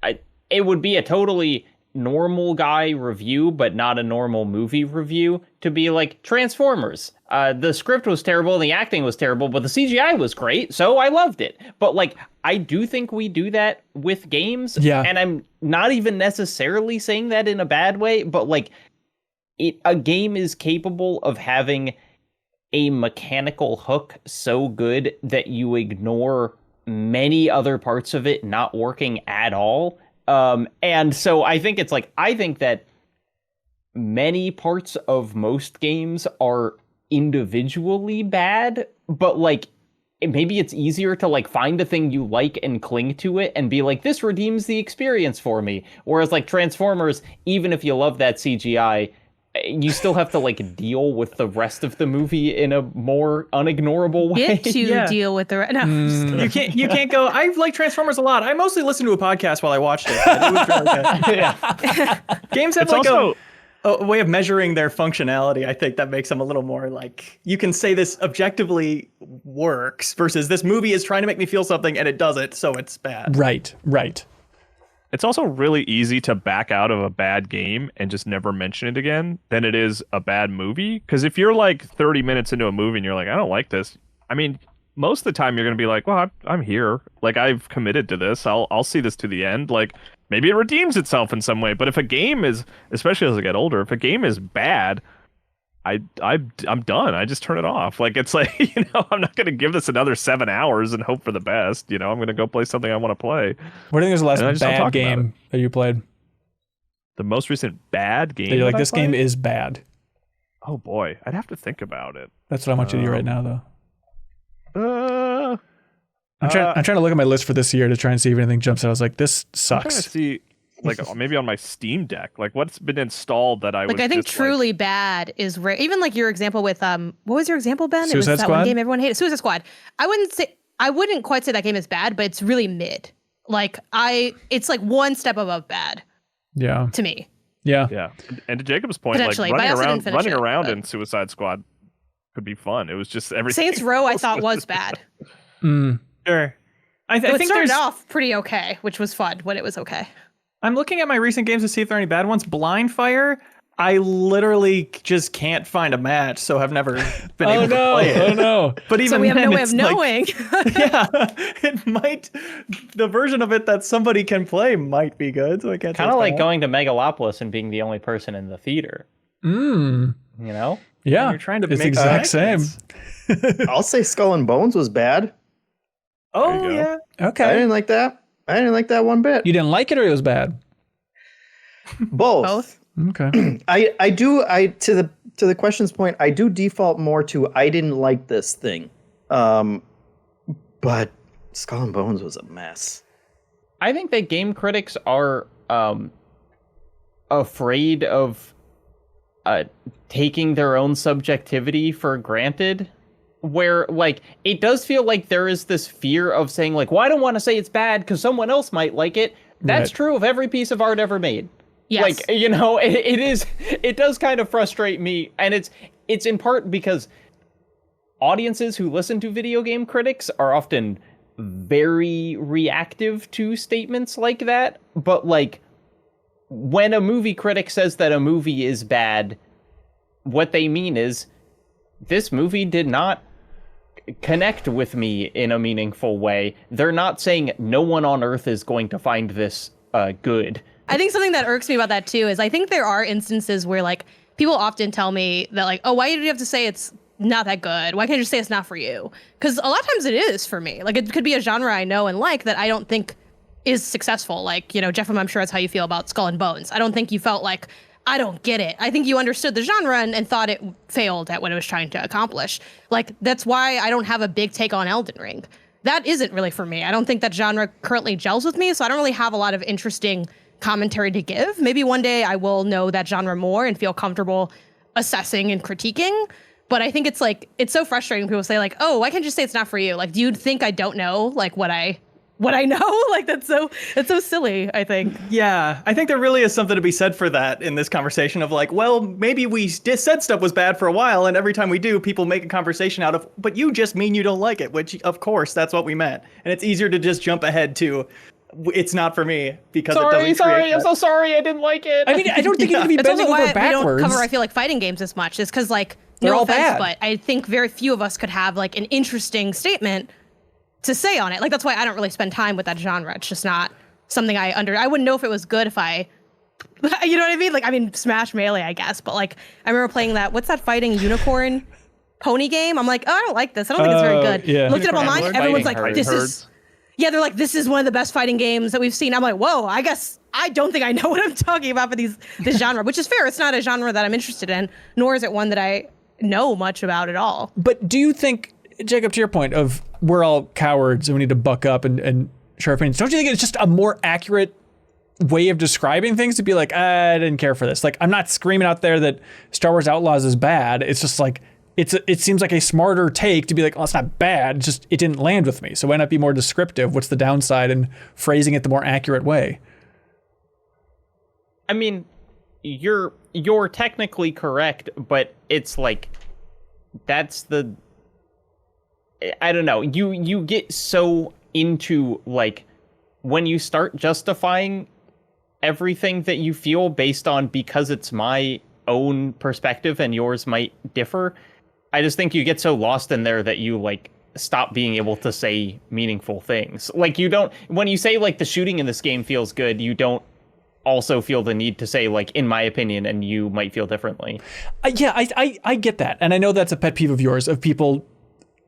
a totally normal guy review, but not a normal movie review, to be like Transformers. The script was terrible, the acting was terrible, but the CGI was great, so I loved it. But like, I do think we do that with games. Yeah. And I'm not even necessarily saying that in a bad way, but like, a game is capable of having a mechanical hook so good that you ignore many other parts of it not working at all. And so I think it's like, I think that many parts of most games are individually bad, but like, maybe it's easier to like find the thing you like and cling to it and be like, this redeems the experience for me. Whereas like Transformers, even if you love that CGI, you still have to like deal with the rest of the movie in a more unignorable way. Get to deal with the rest. No, you can't go, I like Transformers a lot. I mostly listened to a podcast while I watched it. It was really good. Games have a way of measuring their functionality. I think that makes them a little more like, you can say this objectively works versus this movie is trying to make me feel something and it doesn't, so it's bad. Right. It's also really easy to back out of a bad game and just never mention it again than it is a bad movie. Because if you're like 30 minutes into a movie and you're like, I don't like this. I mean, most of the time you're going to be like, well, I'm here. Like, I've committed to this. I'll see this to the end. Like, maybe it redeems itself in some way. But if a game is, especially as I get older, if a game is bad, I'm done. I just turn it off. Like, it's like, you know, I'm not going to give this another 7 hours and hope for the best. You know, I'm going to go play something I want to play. What do you think was the last bad game that you played? The most recent bad game that you're like, this game is bad. Oh boy, I'd have to think about it. That's what I want you to do right now, though. I'm trying to look at my list for this year to try and see if anything jumps out. I was like, this sucks. I'm trying to see. like maybe on my Steam Deck? Like what's been installed that I Like was I think just, truly bad is rare. Even like your example with what was your example, Ben? It was Suicide that one Squad? game everyone hated. Suicide Squad. I wouldn't quite say that game is bad, but it's really mid. Like it's like one step above bad Yeah. to me. Yeah. Yeah, and to Jacob's point, like Potentially, but I also didn't finish running it, around but- in Suicide Squad could be fun. It was just everything. Saints Row I else thought was just- bad. Sure. I It think started there's. off pretty okay, which was fun when it was okay. I'm looking at my recent games to see if there are any bad ones. Blind Fire. I literally just can't find a match, so have never been able to play it. Oh no. But even So we have then, no way of it's like- knowing. yeah, it might. The version of it that somebody can play might be good. So I can't. Kind of like going to Megalopolis and being the only person in the theater. Mm. You know? Yeah. You're trying to it's make exact same. connections. I'll say Skull and Bones was bad. Oh you go. yeah. I Okay. didn't like that. I didn't like that one bit. You didn't like it or it was bad? Both. Both. Okay. I to the question's point, I do default more to I didn't like this thing. But Skull and Bones was a mess. I think that game critics are afraid of taking their own subjectivity for granted. Where, like, it does feel like there is this fear of saying, like, well, I don't want to say it's bad because someone else might like it. That's Right. true of every piece of art ever made. Yes. Like, you know, it does kind of frustrate me. And it's in part because audiences who listen to video game critics are often very reactive to statements like that. But, like, when a movie critic says that a movie is bad, what they mean is, this movie did not connect with me in a meaningful way. They're not saying no one on earth is going to find this good. I think something that irks me about that too is I think there are instances where like people often tell me that like, oh, why do you have to say it's not that good? Why can't you just say it's not for you? Because a lot of times it is for me. Like it could be a genre I know and like that I don't think is successful. Like, you know, Jeff, I'm sure that's how you feel about Skull and Bones. I don't think you felt like, I don't get it. I think you understood the genre and thought it failed at what it was trying to accomplish. Like, that's why I don't have a big take on Elden Ring. That isn't really for me. I don't think that genre currently gels with me, so I don't really have a lot of interesting commentary to give. Maybe one day I will know that genre more and feel comfortable assessing and critiquing. But I think it's like, it's so frustrating when people say like, oh, why can't you say it's not for you? Like, do you think I don't know like what I know? Like that's so silly, I think. Yeah, I think there really is something to be said for that in this conversation of like, well, maybe we said stuff was bad for a while, and every time we do, people make a conversation out of, but you just mean you don't like it, which of course that's what we meant. And it's easier to just jump ahead to, it's not for me because it doesn't create I'm that. so sorry, I didn't like it. I mean, I don't think you need to be That's bending also why over we backwards. don't cover, I feel like, fighting games as much. Is because like, They're no all offense, bad. but I think very few of us could have like an interesting statement to say on it. Like that's why I don't really spend time with that genre. It's just not something I wouldn't know if it was good if I, you know what I mean? Like, I mean, Smash Melee, I guess, but like, I remember playing that, what's that fighting unicorn pony game? I'm like, oh, I don't like this. I don't think it's very good. yeah. Looked it up online. Unicorn Everyone's fighting like, this herds. is, yeah, they're like, this is one of the best fighting games that we've seen. I'm like, whoa, I guess I don't think I know what I'm talking about for this genre, which is fair. It's not a genre that I'm interested in, nor is it one that I know much about at all. But do you think, Jacob, to your point of we're all cowards and we need to buck up and share opinions, don't you think it's just a more accurate way of describing things to be like, I didn't care for this? Like, I'm not screaming out there that Star Wars Outlaws is bad. It's just like, it seems like a smarter take to be like, oh, it's not bad. It's just, it didn't land with me. So why not be more descriptive? What's the downside in phrasing it the more accurate way? I mean, you're technically correct, but it's like, that's the, I don't know. You get so into like when you start justifying everything that you feel based on because it's my own perspective and yours might differ. I just think you get so lost in there that you like stop being able to say meaningful things. Like you don't, when you say like the shooting in this game feels good, you don't also feel the need to say like, in my opinion, and you might feel differently. Yeah, I get that. And I know that's a pet peeve of yours, of people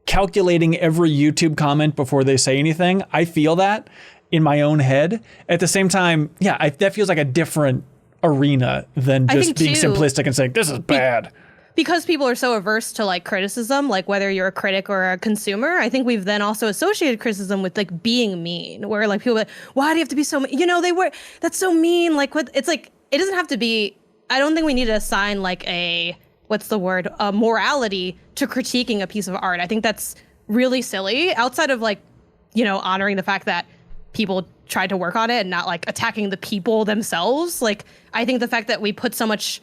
calculating every YouTube comment before they say anything. I feel that in my own head. At the same time, yeah, that feels like a different arena than I just think being too, simplistic and saying, this is bad. because people are so averse to like criticism, like whether you're a critic or a consumer, I think we've then also associated criticism with like being mean, where like people are like, why do you have to be so mean? You know, that's so mean. Like what, it's like, it doesn't have to be, I don't think we need to assign like a morality to critiquing a piece of art. I think that's really silly outside of like, you know, honoring the fact that people tried to work on it and not like attacking the people themselves. Like, I think the fact that we put so much,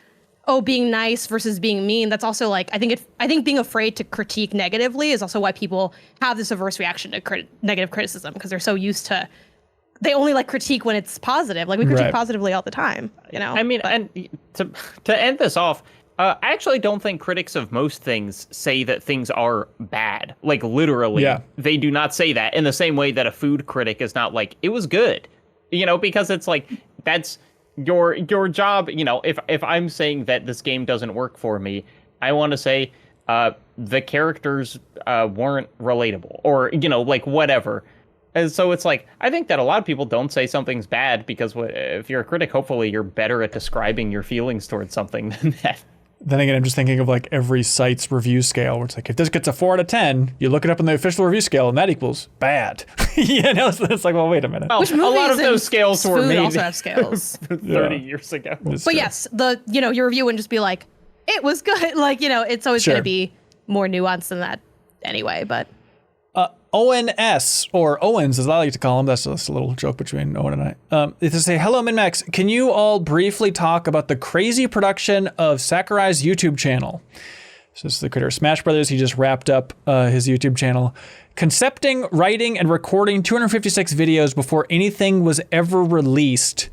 being nice versus being mean, that's also like, I think being afraid to critique negatively is also why people have this averse reaction to negative criticism, because they're so used to, they only like critique when it's positive. Like we critique positively all the time, you know? I mean, and to end this off, I actually don't think critics of most things say that things are bad. Like literally, they do not say that in the same way that a food critic is not like, it was good, you know, because it's like, that's your job. You know, if I'm saying that this game doesn't work for me, I want to say the characters weren't relatable, or, you know, like whatever. And so it's like, I think that a lot of people don't say something's bad because if you're a critic, hopefully you're better at describing your feelings towards something than that. Then again, I'm just thinking of like every site's review scale where it's like, if this gets a 4 out of 10, you look it up in the official review scale and that equals bad. You know, so it's like, well, wait a minute. Well, a lot of those scales were made also have scales. 30 years ago. But yes, your review wouldn't just be like, it was good. Like, you know, it's always going to be more nuanced than that anyway, but. ONS, or Owens as I like to call him, that's a little joke between Owen and I. They say, hello, MinnMax. Can you all briefly talk about the crazy production of Sakurai's YouTube channel? So this is the creator of Smash Brothers. He just wrapped up his YouTube channel. Concepting, writing, and recording 256 videos before anything was ever released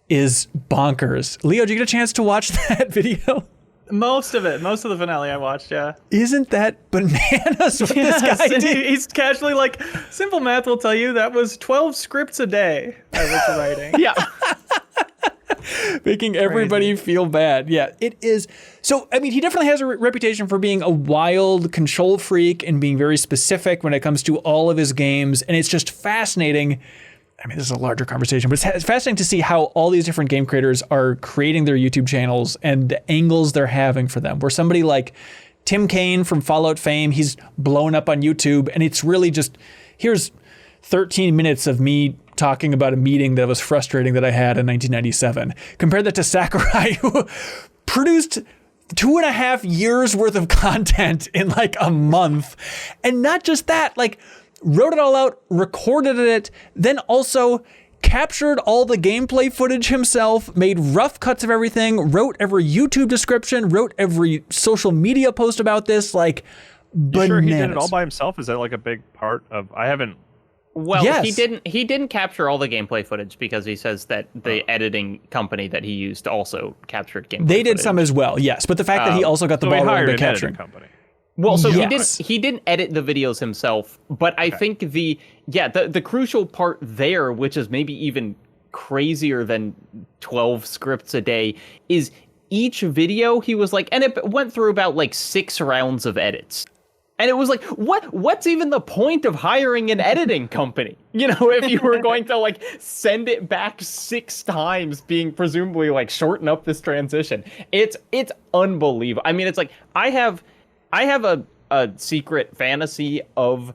is bonkers. Leo, did you get a chance to watch that video? Most of the finale I watched, yeah. Isn't that bananas what this guy did? He's casually like, simple math will tell you that was 12 scripts a day I was writing. Yeah. Making everybody feel bad. Yeah, it is. So, I mean, he definitely has a reputation for being a wild control freak and being very specific when it comes to all of his games. And it's just fascinating. I mean, this is a larger conversation, but it's fascinating to see how all these different game creators are creating their YouTube channels and the angles they're having for them. Where somebody like Tim Kaine from Fallout fame, he's blown up on YouTube, and it's really just, here's 13 minutes of me talking about a meeting that was frustrating that I had in 1997. Compare that to Sakurai, who produced 2.5 years worth of content in like a month. And not just that, like, wrote it all out, recorded it, then also captured all the gameplay footage himself, made rough cuts of everything, wrote every YouTube description, wrote every social media post about this, like, bananas. You sure he did it all by himself? Is that like a big part of, I haven't. Well, yes. he didn't capture all the gameplay footage because he says that the editing company that he used also captured gameplay They did footage. some as well, yes, but the fact that he also got the So ball he rolling hired by an capturing. editing company. Well, so Yes. he didn't edit the videos himself, but I think the crucial part there, which is maybe even crazier than 12 scripts a day, is each video he was like, and it went through about like 6 rounds of edits. And it was like, what's even the point of hiring an editing company? You know, if you were going to like send it back 6 times, being presumably like shorten up this transition. It's unbelievable. I mean, it's like I have a secret fantasy of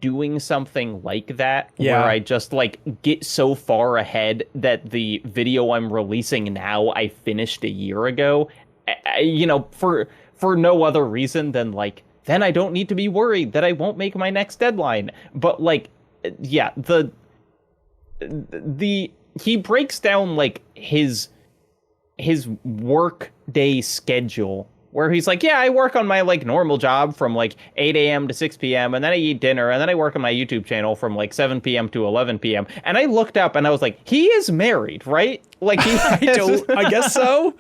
doing something like that, where I just like get so far ahead that the video I'm releasing now I finished a year ago, you know, for no other reason than like, then I don't need to be worried that I won't make my next deadline. But like, yeah, he breaks down like his work day schedule, where he's like, yeah, I work on my like normal job from like 8 a.m. to 6 p.m. and then I eat dinner and then I work on my YouTube channel from like 7 p.m. to 11 p.m. And I looked up and I was like, he is married, right? Like I guess so.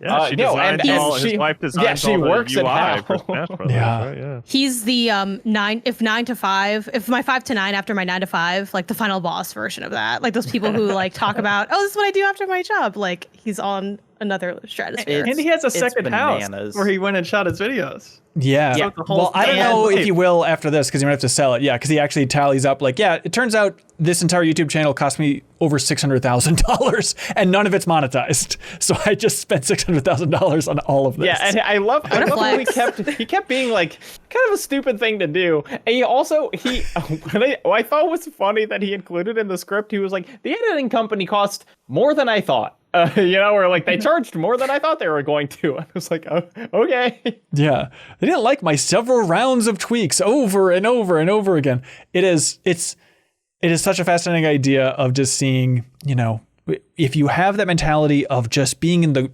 Yeah, his wife designs she all the works UI at for HAL. Smash Brothers, Yeah. right? Yeah. He's the 9 to 5, if my 5 to 9 after my 9 to 5, like the final boss version of that. Like those people who like talk about, oh, this is what I do after my job. Like he's on another stratosphere. It's- And he has a it's second house bananas. where he went and shot his videos. Yeah. Yeah. The whole Well, I don't fan know if life. he will after this because he might have to sell it. Yeah, because he actually tallies up like, yeah, it turns out this entire YouTube channel cost me over $600,000 and none of it's monetized. So I just spent $600,000 on all of this. Yeah, and I love how he flex. kept being like kind of a stupid thing to do. And what I thought was funny that he included in the script, he was like, the editing company cost more than I thought. Or like they charged more than I thought they were going to. I was like, oh, okay. Yeah. They didn't like my several rounds of tweaks over and over and over again. It is such a fascinating idea of just seeing, if you have that mentality of just being in the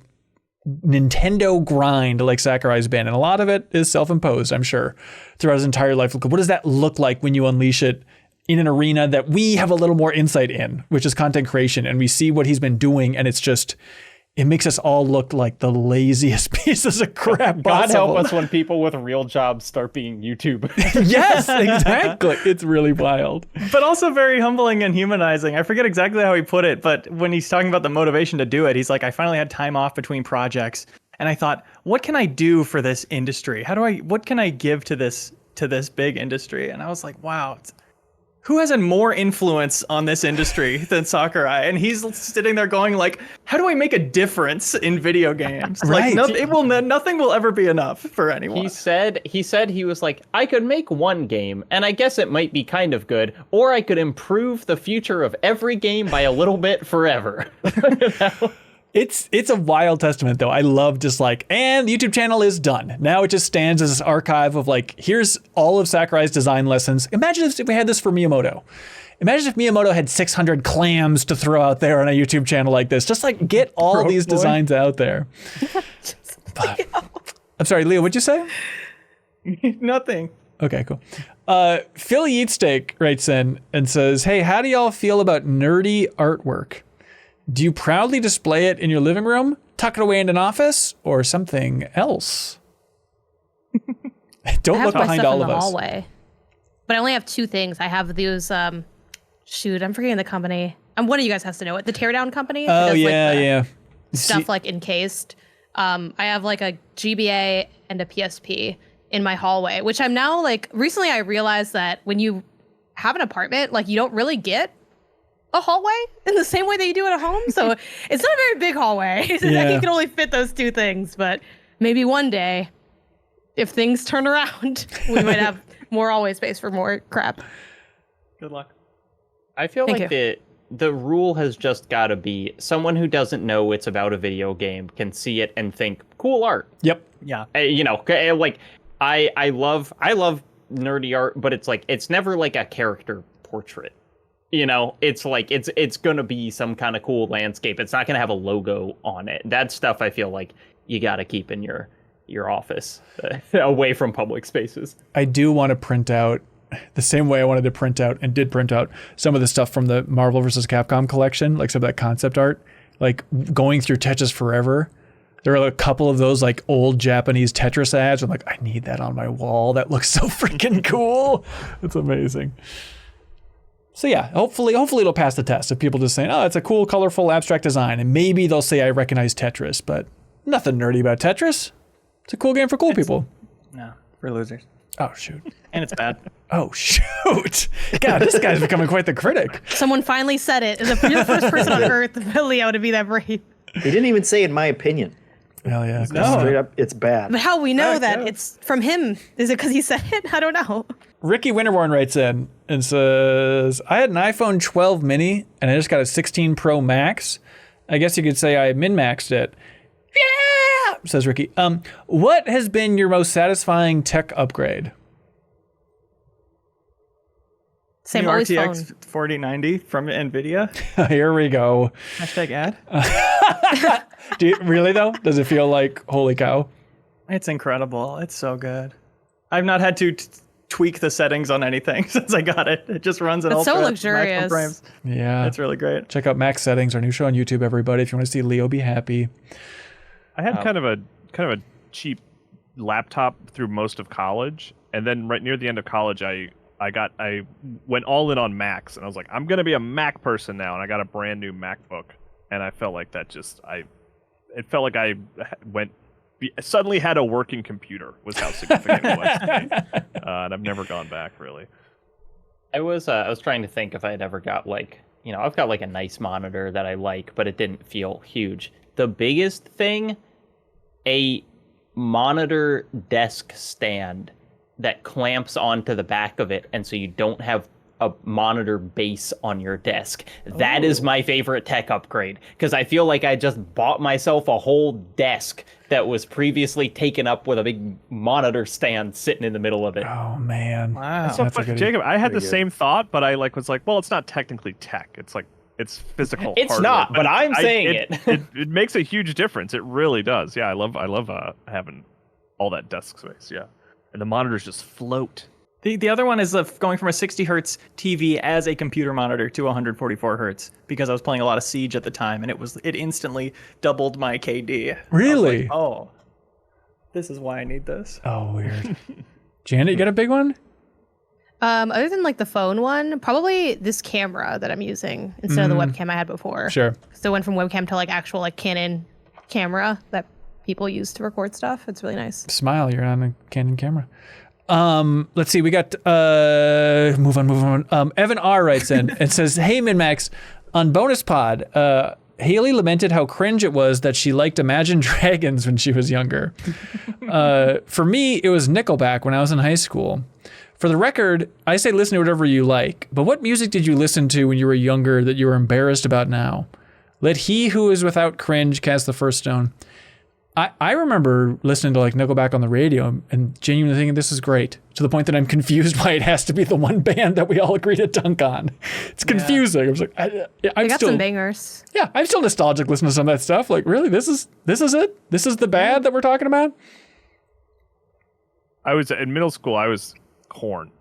Nintendo grind like Sakurai's been, and a lot of it is self-imposed, I'm sure, throughout his entire life. What does that look like when you unleash it in an arena that we have a little more insight in, which is content creation, and we see what he's been doing, and it makes us all look like the laziest pieces of crap God help possible. us when people with real jobs start being YouTube. Yes, exactly. It's really wild. But also very humbling and humanizing. I forget exactly how he put it, but when he's talking about the motivation to do it, he's like, I finally had time off between projects. And I thought, what can I do for this industry? What can I give to this big industry? And I was like, wow, who has a more influence on this industry than Sakurai? And he's sitting there going like, how do I make a difference in video games? Right. Like nothing will ever be enough for anyone. He said he was like, I could make one game, and I guess it might be kind of good, or I could improve the future of every game by a little bit forever. It's a wild testament, though. I love just like, and the YouTube channel is done. Now it just stands as this archive of like, here's all of Sakurai's design lessons. Imagine if we had this for Miyamoto. Imagine if Miyamoto had 600 clams to throw out there on a YouTube channel like this. Just like get all Broke these boy. designs out there. But, I'm sorry, Leo, what'd you say? Nothing. Okay, cool. Philly Eat Steak writes in and says, hey, how do y'all feel about nerdy artwork? Do you proudly display it in your living room, tuck it away in an office, or something else? Don't look behind all of us. Hallway. But I only have two things. I have those, I'm forgetting the company. One of you guys has to know it. The Teardown Company. Oh, that does, yeah, like, the yeah. Stuff like encased. I have like a GBA and a PSP in my hallway, which I'm now like, recently I realized that when you have an apartment, like you don't really get a hallway in the same way that you do at a home. So it's not a very big hallway. You can only fit those two things, but maybe one day if things turn around, we might have more hallway space for more crap. Good luck. I feel Thank like the rule has just got to be someone who doesn't know it's about a video game can see it and think cool art. Yep. Yeah. Like I love nerdy art, but it's like it's never like a character portrait. It's like it's gonna be some kind of cool landscape. It's not gonna have a logo on it. That stuff I feel like you gotta keep in your office, away from public spaces. I do want to print out the same way I wanted to print out and did print out some of the stuff from the Marvel vs. Capcom collection, like some of that concept art, like going through Tetris Forever. There are a couple of those like old Japanese Tetris ads. I'm like, I need that on my wall. That looks so freaking cool. It's amazing. So yeah, hopefully it'll pass the test of people just saying, oh, it's a cool, colorful, abstract design. And maybe they'll say I recognize Tetris, but nothing nerdy about Tetris. It's a cool game for cool people. No, for losers. Oh, shoot. And it's bad. Oh, shoot. God, this guy's becoming quite the critic. Someone finally said it. You're the first person on earth, Leo, to be that brave. He didn't even say in my opinion. Hell yeah. Straight up, it's bad. But how we know that yeah. it's from him? Is it because he said it? I don't know. Ricky Winterborn writes in and says, I had an iPhone 12 mini and I just got a 16 Pro Max. I guess you could say I MinnMaxed it. Yeah, says Ricky. What has been your most satisfying tech upgrade? Same New always phone. RTX 4090 from NVIDIA. Here we go. Hashtag ad. Do you, really though? Does it feel like, holy cow? It's incredible. It's so good. I've not had to tweak the settings on anything since I got it. It just runs in It's so ultra luxurious. maximum frames. Yeah. It's really great. Check out Max Settings, our new show on YouTube, everybody. If you want to see Leo be happy. I had kind of a cheap laptop through most of college, and then right near the end of college, I went all in on Macs, and I was like, I'm gonna be a Mac person now, and I got a brand new MacBook, and I felt like that just it felt like I suddenly had a working computer was how significant it was to me. And I've never gone back really. I was trying to think if I had ever got like, I've got like a nice monitor that I like, but it didn't feel huge. The biggest thing, a monitor desk stand that clamps onto the back of it, and so you don't have a monitor base on your desk. That is my favorite tech upgrade, because I feel like I just bought myself a whole desk that was previously taken up with a big monitor stand sitting in the middle of it. Oh man. Wow. So, That's a but good- Jacob, I had the Pretty good. same thought, but I was like, well, it's not technically tech. It's like it's physical. It's hardware. not, but I'm saying it. it makes a huge difference. It really does. Yeah, I love having all that desk space. Yeah, and the monitors just float. The other one is going from a 60 hertz TV as a computer monitor to 144 hertz, because I was playing a lot of Siege at the time, and it instantly doubled my KD. I was Really? like, oh, this is why I need this. Oh, weird. Janet, you got a big one? Other than like the phone one, probably this camera that I'm using instead of the webcam I had before. Sure. So it went from webcam to like actual like Canon camera that people use to record stuff. It's really nice. Smile, you're on a Canon camera. Let's see, we got move on. Evan R writes in and says, "Hey MinnMax, on Bonus Pod, Haley lamented how cringe it was that she liked Imagine Dragons when she was younger. For me, it was Nickelback when I was in high school. For the record, I say listen to whatever you like, but what music did you listen to when you were younger that you were embarrassed about now? Let he who is without cringe cast the first stone." I remember listening to like Nickelback on the radio and genuinely thinking this is great, to the point that I'm confused why it has to be the one band that we all agree to dunk on. It's confusing. I was like, I I'm got still, some bangers. yeah, I'm still nostalgic listening to some of that stuff. Like, really, this is it? This is the bad that we're talking about? I was in middle school. I was Korn.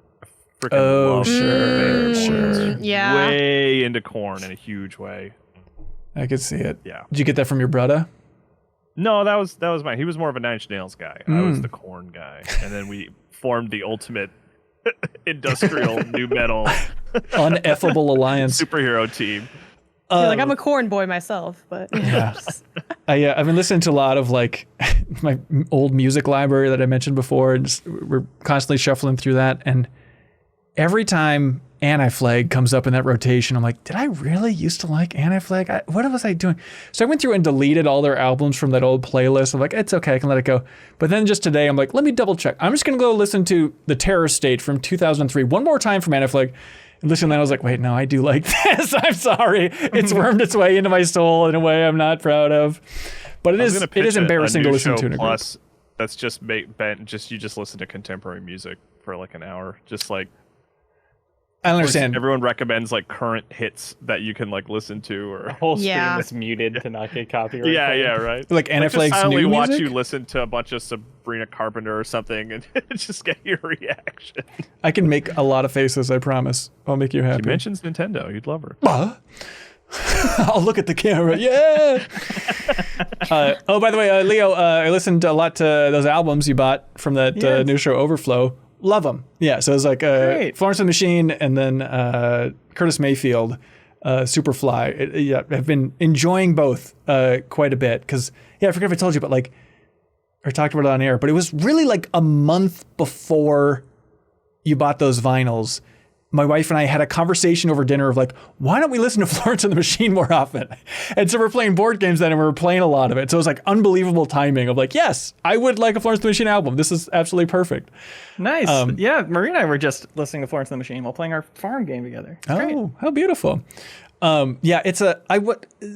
Freaking Oh, loved sure, Korn. sure. Yeah. Way into Korn in a huge way. I could see it. Yeah. Did you get that from your brother? No, that was mine. He was more of a Nine Inch Nails guy. I was the Korn guy, and then we formed the ultimate industrial new metal Uneffable alliance. superhero team. Like I'm a corn boy myself, but Yeah. I've been listening to a lot of like my old music library that I mentioned before, and just, we're constantly shuffling through that. And every time Anti-Flag comes up in that rotation, I'm like, did I really used to like Anti-Flag? What was I doing? So I went through and deleted all their albums from that old playlist. I'm like, it's okay, I can let it go. But then just today, I'm like, let me double check. I'm just going to go listen to The Terror State from 2003 one more time from Anti-Flag. And listen, then I was like, wait, no, I do like this. I'm sorry. It's wormed its way into my soul in a way I'm not proud of. But it is embarrassing to listen to in a group. Plus, that's just you just listen to contemporary music for like an hour. Just like I don't understand. everyone recommends like current hits that you can like listen to, or Whole stream Yeah. is muted to not get copyright. yeah, right. Like Just Anti-Flag's silently new watch music? you listen to a bunch of Sabrina Carpenter or something, and just get your reaction. I can make a lot of faces, I promise. I'll make you She happy. mentions Nintendo. You'd love her. I'll look at the camera. Yeah. Oh, by the way, Leo, I listened a lot to those albums you bought from that Yes. new show, Overflow. Love them. Yeah. So it was like Great. Florence and the Machine, and then Curtis Mayfield, Superfly. Yeah, I've been enjoying both quite a bit because, yeah, I forget if I told you, but like, or talked about it on air, but it was really like a month before you bought those vinyls. My wife and I had a conversation over dinner of like, why don't we listen to Florence and the Machine more often? And so we're playing board games then, and we were playing a lot of it. So it was like unbelievable timing of like, yes, I would like a Florence and the Machine album. This is absolutely perfect. Nice. Yeah, Marie and I were just listening to Florence and the Machine while playing our farm game together. It's great. Oh, how beautiful. Yeah, it's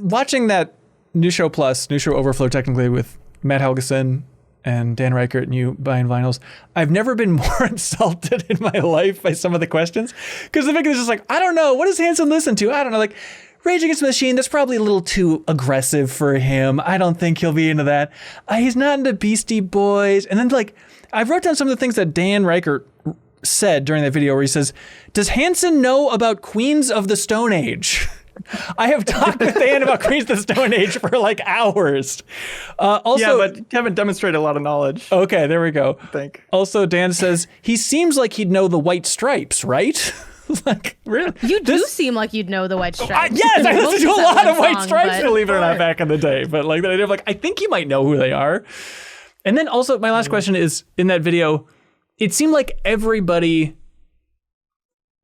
watching that new show Overflow technically with Matt Helgeson and Dan Reichert and you buying vinyls, I've never been more insulted in my life by some of the questions. Because the thing is just like, I don't know, what does Hanson listen to? I don't know, like Rage Against the Machine, that's probably a little too aggressive for him. I don't think he'll be into that. He's not into Beastie Boys. And then like, I wrote down some of the things that Dan Reichert said during that video where he says, does Hanson know about Queens of the Stone Age? I have talked with Dan about Queens of the Stone Age for like hours. Also, Yeah, but Kevin demonstrated a lot of knowledge, okay, there we go. I think. Also, Dan says he seems like he'd know the White Stripes, right? Like, really? You do seem like you'd know the White Stripes. Yes, I listened to a lot of White song, Stripes, but- believe it or not, back in the day. But like the idea of like, I think you might know who they are. And then also, my last question is, in that video, it seemed like everybody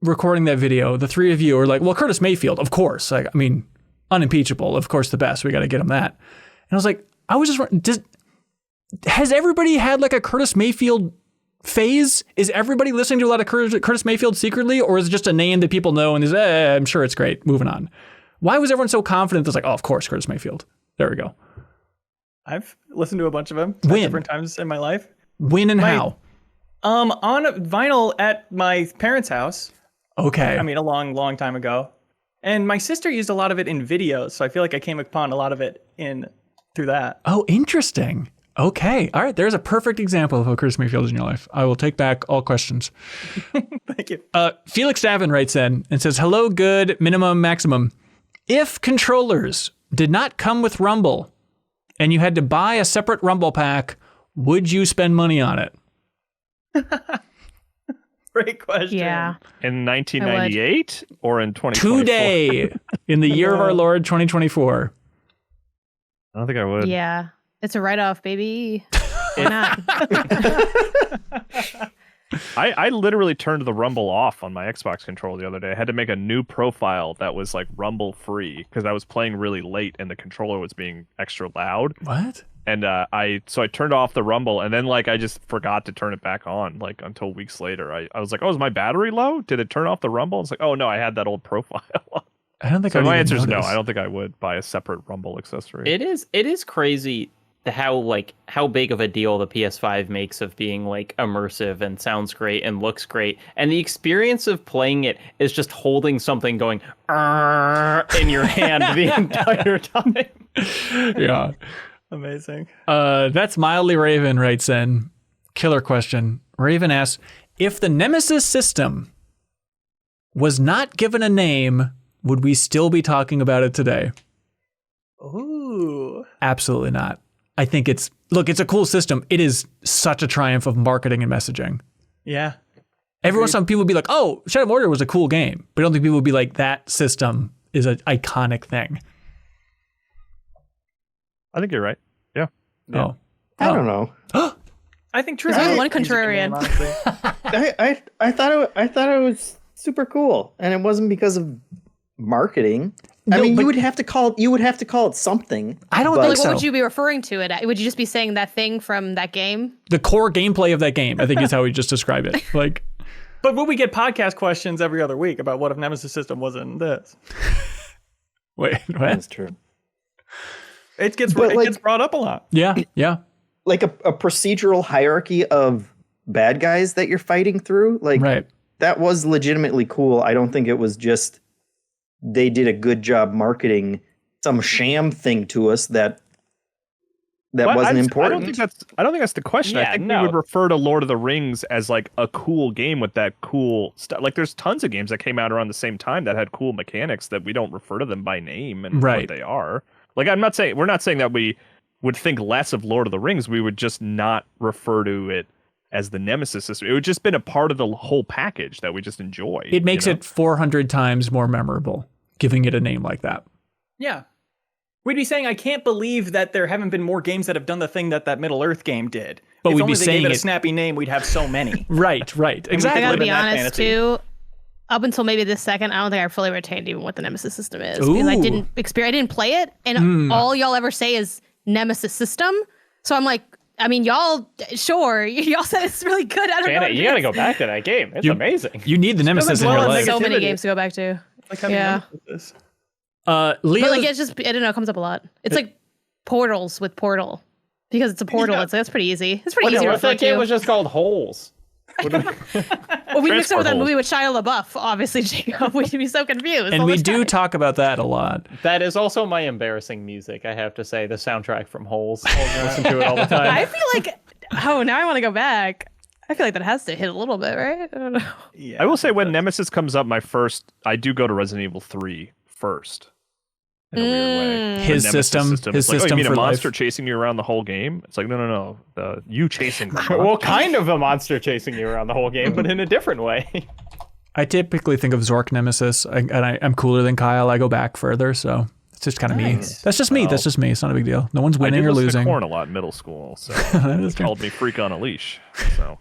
recording that video, the three of you are like, well, Curtis Mayfield, of course. Like, I mean, unimpeachable, of course, the best. We got to get him that. And I was like, has everybody had like a Curtis Mayfield phase? Is everybody listening to a lot of Curtis Mayfield secretly, or is it just a name that people know and is, I'm sure it's great, moving on? Why was everyone so confident? It's like, oh, of course, Curtis Mayfield. There we go. I've listened to a bunch of them at When? different times in my life. When and how? On vinyl at my parents' house. Okay. I mean, a long time ago. And my sister used a lot of it in videos, so I feel like I came upon a lot of it through that. Oh, interesting. Okay. All right. There's a perfect example of how Curtis Mayfield is in your life. I will take back all questions. Thank you. Felix Davin writes in and says, hello, good, minimum, maximum. If controllers did not come with Rumble and you had to buy a separate Rumble pack, would you spend money on it? Great question. Yeah. In 1998 or in 2024? Today, in the year of our Lord, 2024. I don't think I would. Yeah. It's a write-off, baby. Why not? I literally turned the Rumble off on my Xbox controller the other day. I had to make a new profile that was like Rumble free because I was playing really late and the controller was being extra loud. What? And I turned off the Rumble, and then like I just forgot to turn it back on like until weeks later. I was like, oh, is my battery low? Did it turn off the Rumble? It's like, oh no, I had that old profile. I don't think So I'd my even answer is no. notice. I don't think I would buy a separate Rumble accessory. It is crazy how big of a deal the PS5 makes of being like immersive and sounds great and looks great, and the experience of playing it is just holding something going in your hand the entire time. Yeah. Amazing. That's Mildly Raven writes in. Killer question. Raven asks, if the Nemesis system was not given a name, would we still be talking about it today? Ooh. Absolutely not. I think it's a cool system. It is such a triumph of marketing and messaging. Yeah. Every once in a while, people would be like, oh, Shadow Mortar was a cool game. But I don't think people would be like, that system is an iconic thing. I think you're right. Yeah. Oh. I don't know. I think true. There's only one contrarian. I thought it was super cool, and it wasn't because of marketing. I mean, you would have to call it something. I don't But think like, so. what would you be referring to it at? Would you just be saying that thing from that game? The core gameplay of that game, I think, is how we just describe it. Like, But would we get podcast questions every other week about what if Nemesis system wasn't this? wait, what? That's true. It gets brought up a lot. Yeah, yeah. Like a procedural hierarchy of bad guys that you're fighting through. Like Right. that was legitimately cool. I don't think it was just they did a good job marketing some sham thing to us that Well, wasn't I important. don't think that's the question. Yeah, I think no. we would refer to Lord of the Rings as like a cool game with that cool stuff. Like there's tons of games that came out around the same time that had cool mechanics that we don't refer to them by name and Right. what they are. Like we're not saying that we would think less of Lord of the Rings. We would just not refer to it as the Nemesis system. It would just been a part of the whole package that we just enjoy. It makes it 400 times more memorable, giving it a name like that. Yeah. We'd be saying, I can't believe that there haven't been more games that have done the thing that Middle Earth game did. But if we'd only be they saying gave it it- a snappy name, we'd have so many. Right. I Exactly. gotta live be in that honest fantasy. too. Up until maybe this second, I don't think I fully retained even what the Nemesis system is because I Ooh. didn't experience. I didn't play it, and all y'all ever say is Nemesis system. So I'm like, I mean, y'all sure y'all said it's really good. I don't know. Janet, what you it gotta is. go back to that game. It's amazing. You need the Nemesis in your dwell on life. So many Negativity. games to go back to. Like having Yeah. Nemesis. Leo, But like it's just I don't know, it comes up a lot. It's like portals with Portal. Because it's a portal, Yeah. It's that's pretty easy. It's pretty What easy to if that refer game to. was just called Holes? Well, we mixed it with Transport that holes. movie with Shia LaBeouf, obviously, Jacob. We'd be so confused. and all we the do time. talk about that a lot. That is also my embarrassing music, I have to say. The soundtrack from Holes. I listen to it all the time. I feel like now I want to go back. I feel like that has to hit a little bit, right? I don't know. Yeah. I will say when Nemesis comes up, I do go to Resident Evil 3 first. In a weird way. His The Nemesis system. His It's like, system oh, you mean for a monster life. chasing you around the whole game? It's like, no. You chasing them. Well, kind of a monster chasing you around the whole game, but in a different way. I typically think of Zork Nemesis, I'm cooler than Kyle. I go back further, so it's just kind of me. That's just me. That's just me. It's not a big deal. No one's winning I did or listen losing. to Korn a lot in middle school, so they called me Freak on a Leash. So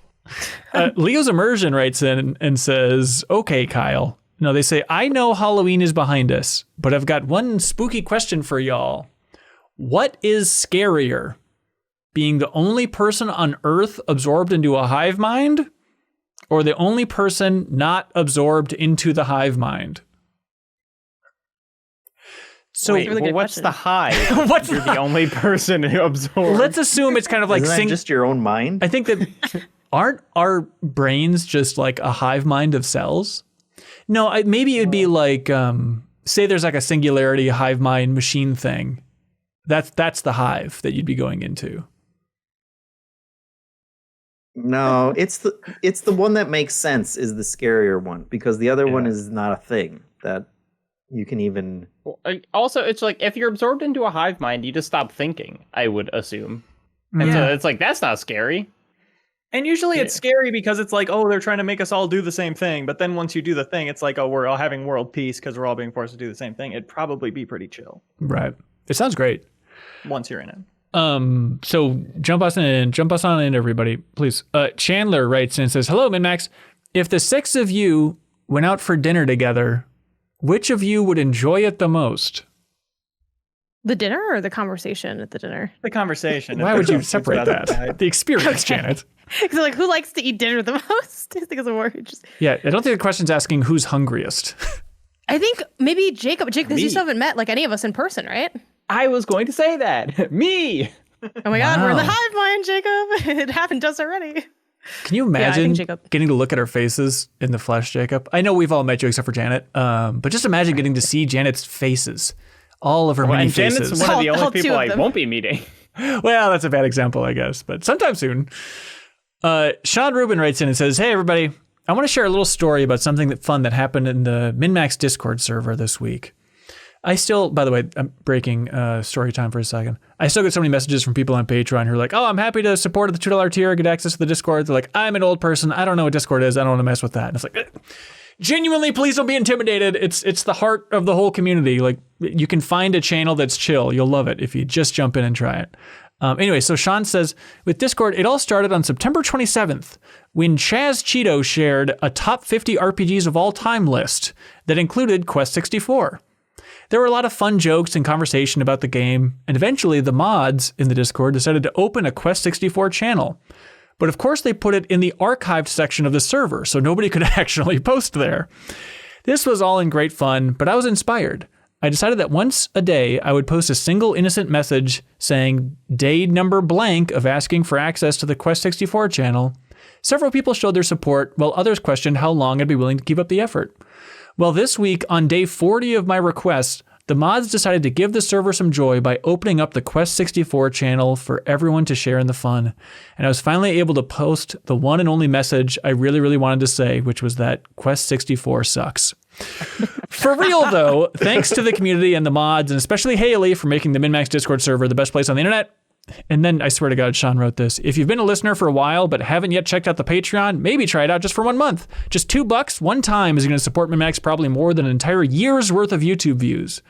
Leo's Immersion writes in and says, okay, Kyle. No, they say, I know Halloween is behind us, but I've got one spooky question for y'all. What is scarier? Being the only person on Earth absorbed into a hive mind, or the only person not absorbed into the hive mind? So Wait, really good what's question. the hive? What's You're the only person who absorbs. let's assume it's kind of like Isn't that just your own mind? I think that aren't our brains just like a hive mind of cells? No, maybe it'd be like, say there's like a singularity hive mind machine thing. That's the hive that you'd be going into. No, it's the one that makes sense is the scarier one, because the other one is not a thing that you can even. Also, it's like if you're absorbed into a hive mind, you just stop thinking, I would assume. And so it's like, that's not scary. And usually it's scary because it's like, oh, they're trying to make us all do the same thing. But then once you do the thing, it's like, oh, we're all having world peace because we're all being forced to do the same thing. It'd probably be pretty chill Right. It sounds great. once you're in it. So jump us on in, everybody, please. Chandler writes in and says, hello, MinnMax. If the 6 of you went out for dinner together, which of you would enjoy it the most? The dinner or the conversation at the dinner? The conversation. Why would you separate that? The experience, Janet. Because like, who likes to eat dinner the most? I think it's a word. Yeah, I don't think the question's asking who's hungriest. I think maybe Jacob, because you still haven't met like any of us in person, right? I was going to say that. Me. Oh my God, we're in the Wow. hive mind, Jacob. It happened to us already. Can you I imagine think Jacob. getting to look at our faces in the flesh, Jacob? I know we've all met you except for Janet, but just imagine getting to see Janet's faces. All of her many And Janet's faces. one of the All only two people of I them. won't be meeting. Well, that's a bad example, I guess, but sometime soon. Sean Rubin writes in and says, hey, everybody, I want to share a little story about something fun that happened in the MinnMax Discord server this week. I still, by the way, I'm breaking story time for a second. I still get so many messages from people on Patreon who are like, oh, I'm happy to support at the $2 tier, get access to the Discord. They're like, I'm an old person. I don't know what Discord is. I don't want to mess with that. And it's like, genuinely, please don't be intimidated. It's the heart of the whole community. Like, you can find a channel that's chill. You'll love it if you just jump in and try it. Anyway, so Sean says, with Discord, it all started on September 27th when Chaz Cheeto shared a top 50 RPGs of all time list that included Quest 64. There were a lot of fun jokes and conversation about the game, and eventually the mods in the Discord decided to open a Quest 64 channel. But of course they put it in the archived section of the server, so nobody could actually post there. This was all in great fun, but I was inspired. I decided that once a day I would post a single innocent message saying day number blank of asking for access to the Quest 64 channel. Several people showed their support, while others questioned how long I'd be willing to keep up the effort. Well, this week, on day 40 of my request, the mods decided to give the server some joy by opening up the Quest 64 channel for everyone to share in the fun. And I was finally able to post the one and only message I really, really wanted to say, which was that Quest 64 sucks. For real, though, thanks to the community and the mods, and especially Haley for making the MinnMax Discord server the best place on the internet. And then I swear to God, Sean wrote this. If you've been a listener for a while but haven't yet checked out the Patreon, maybe try it out just for 1 month. Just $2 one time is going to support MinnMax probably more than an entire year's worth of YouTube views.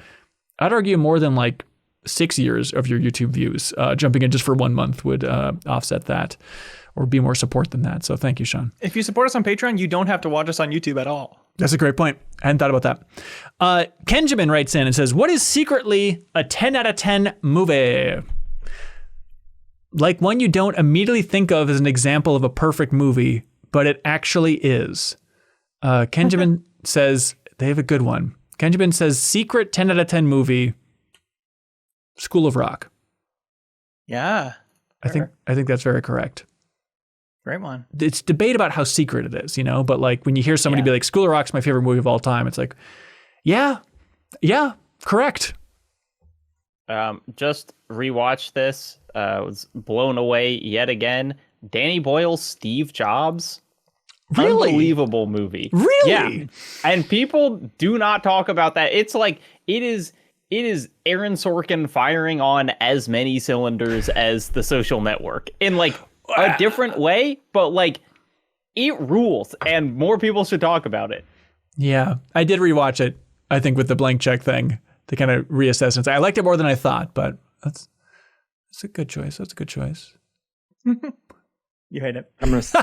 I'd argue more than like 6 years of your YouTube views. Jumping in just for 1 month would offset that or be more support than that. So thank you, Sean. If you support us on Patreon, you don't have to watch us on YouTube at all. That's a great point. I hadn't thought about that. Kenjamin writes in and says, what is secretly a 10 out of 10 movie? Like one you don't immediately think of as an example of a perfect movie, but it actually is. Kenjamin says, they have a good one. Kenjamin says, secret 10 out of 10 movie, School of Rock. Yeah. I think that's very correct. Great one. It's debate about how secret it is, you know, but like when you hear somebody be like, School of Rock's my favorite movie of all time, it's like, yeah, correct. Just rewatched this. Was blown away yet again. Danny Boyle's Steve Jobs. Really? Unbelievable movie. Really? Yeah. And people do not talk about that. It's like it is Aaron Sorkin firing on as many cylinders as The Social Network in like a different way, but like it rules and more people should talk about it. Yeah, I did rewatch it. I think with the blank check thing to kind of reassess and say I liked it more than I thought, but that's a good choice. That's a good choice. You hate it. I'm gonna say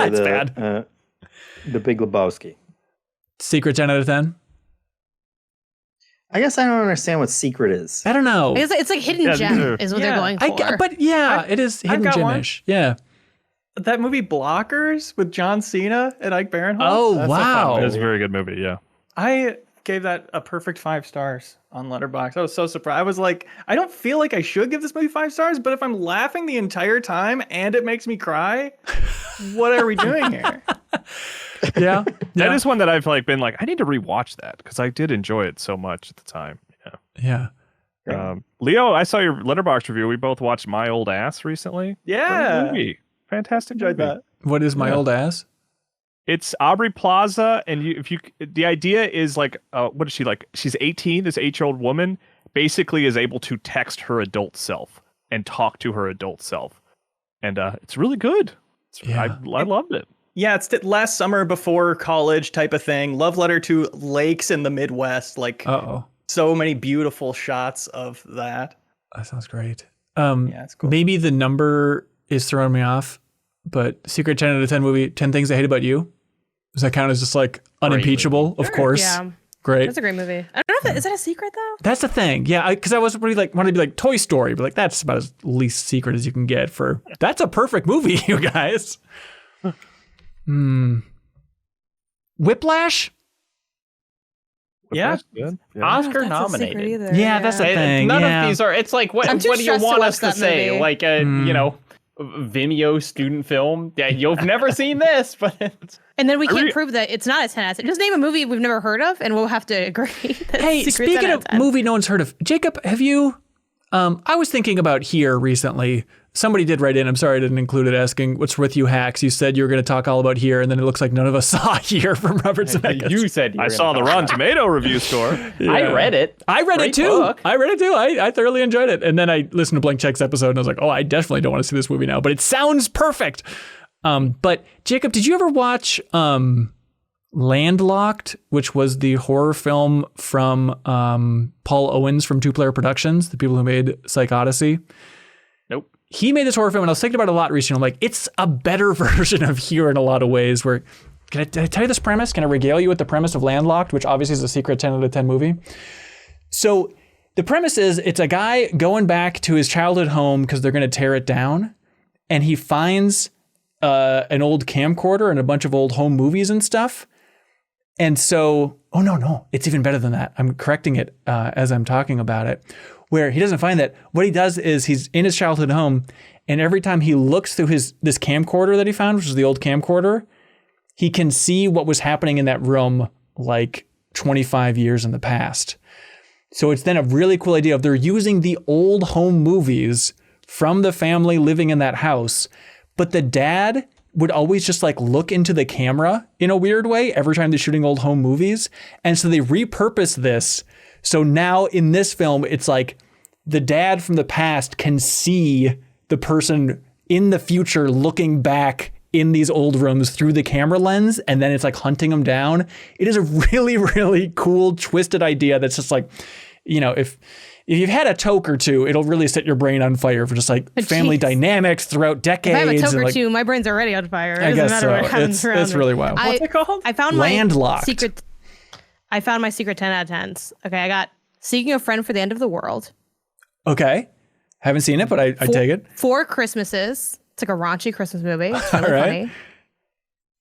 It's bad. The Big Lebowski. Secret 10 out of 10. I guess I don't understand what secret is. I don't know. I guess it's like hidden gem is what they're going for. But yeah, it is hidden got one. gemish. Yeah. That movie Blockers with John Cena and Ike Barinholtz. Oh, That's a fun wow. It movie. is a very good movie. Yeah. I gave that a perfect 5 stars on Letterboxd. I was so surprised. I was like, I don't feel like I should give this movie 5 stars, but if I'm laughing the entire time and it makes me cry, what are we doing here? Yeah. That is one that I've been like, I need to rewatch that because I did enjoy it so much at the time. Yeah. Leo, I saw your Letterboxd review. We both watched My Old Ass recently. Yeah. Great movie. Fantastic Enjoyed movie. that. What is my old ass? It's Aubrey Plaza, and the idea is like, what is she like? She's 18. This 8-year-old woman basically is able to text her adult self and talk to her adult self, and it's really good. I loved it. Yeah, it's last summer before college type of thing. Love letter to lakes in the Midwest. Like, so many beautiful shots of that. That sounds great. Yeah, it's cool. Maybe the number is throwing me off, but Secret 10 out of 10 movie, 10 Things I Hate About You. Does that count as just like unimpeachable? Of course. Yeah. Great. That's a great movie. I don't know if is that a secret though? That's the thing. Yeah, because I was really wanted to be like Toy Story, but that's about as least secret as you can get for. That's a perfect movie, you guys. Whiplash? Yeah. Good. Oscar That's a secret nominated. either. Yeah, that's a thing. None yeah. of these are. It's like what I'm too do you stressed to want watch us to that say? movie. Like a Vimeo student film. Yeah, you've never seen this, but it's, And then we can't prove that it's not a 10 out of 10. Just name a movie we've never heard of, and we'll have to agree. That Hey, it's secret speaking 10 of out 10. movie no one's heard of, Jacob, have you? I was thinking about Here recently. Somebody did write in. I'm sorry I didn't include it. Asking what's with you hacks. You said you were going to talk all about Here, and then it looks like none of us saw Here from Robert Zemeckis. you said you I were saw the gonna Rotten Tomato review score. I read it. I read Great it too. book. I read it too. I thoroughly enjoyed it. And then I listened to Blank Check's episode and I was like, oh, I definitely don't want to see this movie now, but it sounds perfect. But Jacob, did you ever watch Landlocked, which was the horror film from Paul Owens from Two Player Productions, the people who made Psych Odyssey? Nope. He made this horror film and I was thinking about it a lot recently. I'm like, it's a better version of Here in a lot of ways where, did I tell you this premise? Can I regale you with the premise of Landlocked, which obviously is a secret 10 out of 10 movie? So the premise is it's a guy going back to his childhood home because they're going to tear it down. And he finds an old camcorder and a bunch of old home movies and stuff. And so, no, it's even better than that. I'm correcting it as I'm talking about it, where he doesn't find that. What he does is he's in his childhood home, and every time he looks through this camcorder that he found, which is the old camcorder, he can see what was happening in that room like 25 years in the past. So it's then a really cool idea of they're using the old home movies from the family living in that house, but the dad would always just like look into the camera in a weird way every time they're shooting old home movies. And so they repurpose this. So now in this film, it's like the dad from the past can see the person in the future looking back in these old rooms through the camera lens. And then it's like hunting them down. It is a really, really cool, twisted idea that's just like, if you've had a toke or two, it'll really set your brain on fire for just like family dynamics throughout decades. If I have a toke and or like, two, my brain's already on fire. It I doesn't guess matter so. what happens around It's me. really wild. What's it called? I found Landlocked. I found my secret 10 out of 10s. Okay, I got Seeking a Friend for the End of the World. Okay. Haven't seen it, but I take it. 4 Christmases. It's like a raunchy Christmas movie. It's really All right.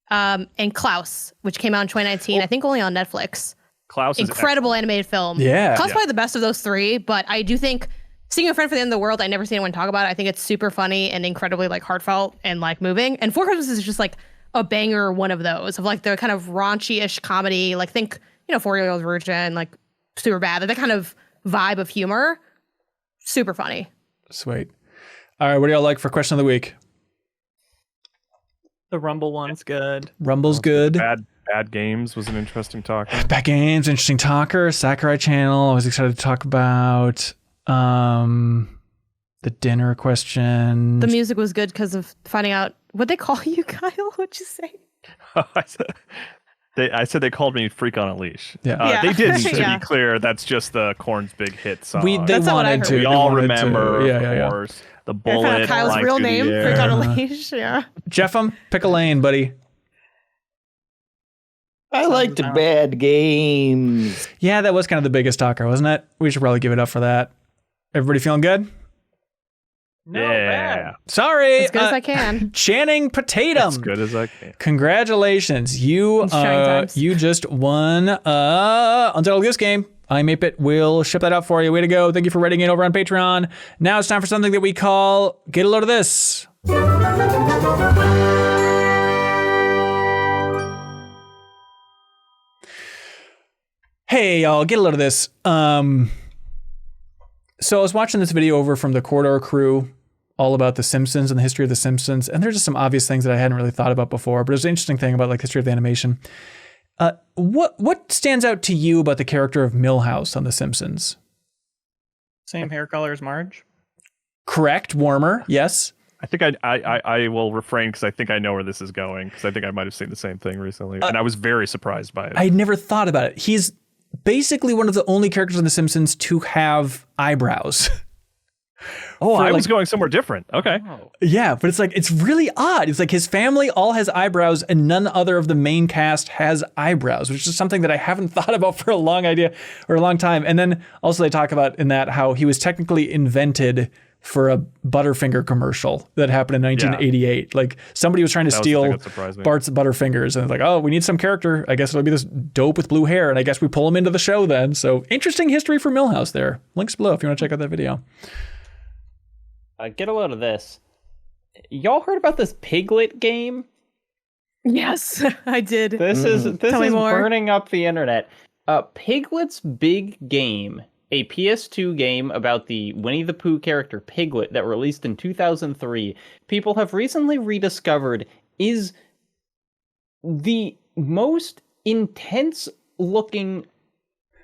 funny. And Klaus, which came out in 2019, I think only on Netflix. Klaus is Incredible animated film. Yeah. Klaus probably the best of those 3, but I do think Seeing a Friend for the End of the World, I never seen anyone talk about it. I think it's super funny and incredibly like heartfelt and like moving. And 4 Christmases is just like a banger one of those of like the kind of raunchy-ish comedy, like think, 4-Year-Old Virgin, like super bad, that kind of vibe of humor. Super funny. Sweet. All right. What do y'all like for question of the week? The Rumble one's good. Rumble's good. Bad Games was an interesting talk. Bad Games, interesting talker. Sakurai Channel. I was excited to talk about the dinner question. The music was good because of finding out what they call you, Kyle. What'd you say? I said they called me Freak on a Leash. Yeah. They didn't, to Yeah. be clear. That's just the Korn's big hit song. They That's not what I wanted heard. to. we They all wanted remember, to. of course, the I found bullet. out Kyle's flying real through the name, air. Freak on a Leash. Yeah. Jeffem, pick a lane, buddy. I liked bad games. Yeah, that was kind of the biggest talker, wasn't it? We should probably give it up for that. Everybody feeling good? Yeah. Sorry. As good as I can. Channing Potatum. As good as I can. Congratulations. You trying times. you just won Untitled Goose Game. iMapeIt will ship that out for you. Way to go. Thank you for writing it over on Patreon. Now it's time for something that we call Get a Load of This. Hey, y'all, get a load of this. So I was watching this video over from the Corridor crew, all about The Simpsons and the history of The Simpsons, and there's just some obvious things that I hadn't really thought about before, but it was an interesting thing about like history of the animation. What stands out to you about the character of Milhouse on The Simpsons? Same hair color as Marge. Correct, warmer, yes. I think I will refrain because I think I know where this is going because I think I might have seen the same thing recently, and I was very surprised by it. I'd never thought about it. He's basically one of the only characters on The Simpsons to have eyebrows. I was going somewhere different. Okay. Yeah, but it's really odd. It's like his family all has eyebrows and none other of the main cast has eyebrows, which is something that I haven't thought about for a long time. And then also they talk about in that how he was technically invented for a Butterfinger commercial that happened in 1988. Like somebody was trying to steal Bart's Butterfingers and it's like, oh, we need some character. I guess it'll be this dope with blue hair. And I guess we pull him into the show then. So interesting history for Milhouse there. Links below if you want to check out that video. Get a load of this. Y'all heard about this Piglet game? Yes, I did. This is Tell me more. burning up the internet. Piglet's Big Game, a PS2 game about the Winnie the Pooh character Piglet that released in 2003, people have recently rediscovered is the most intense looking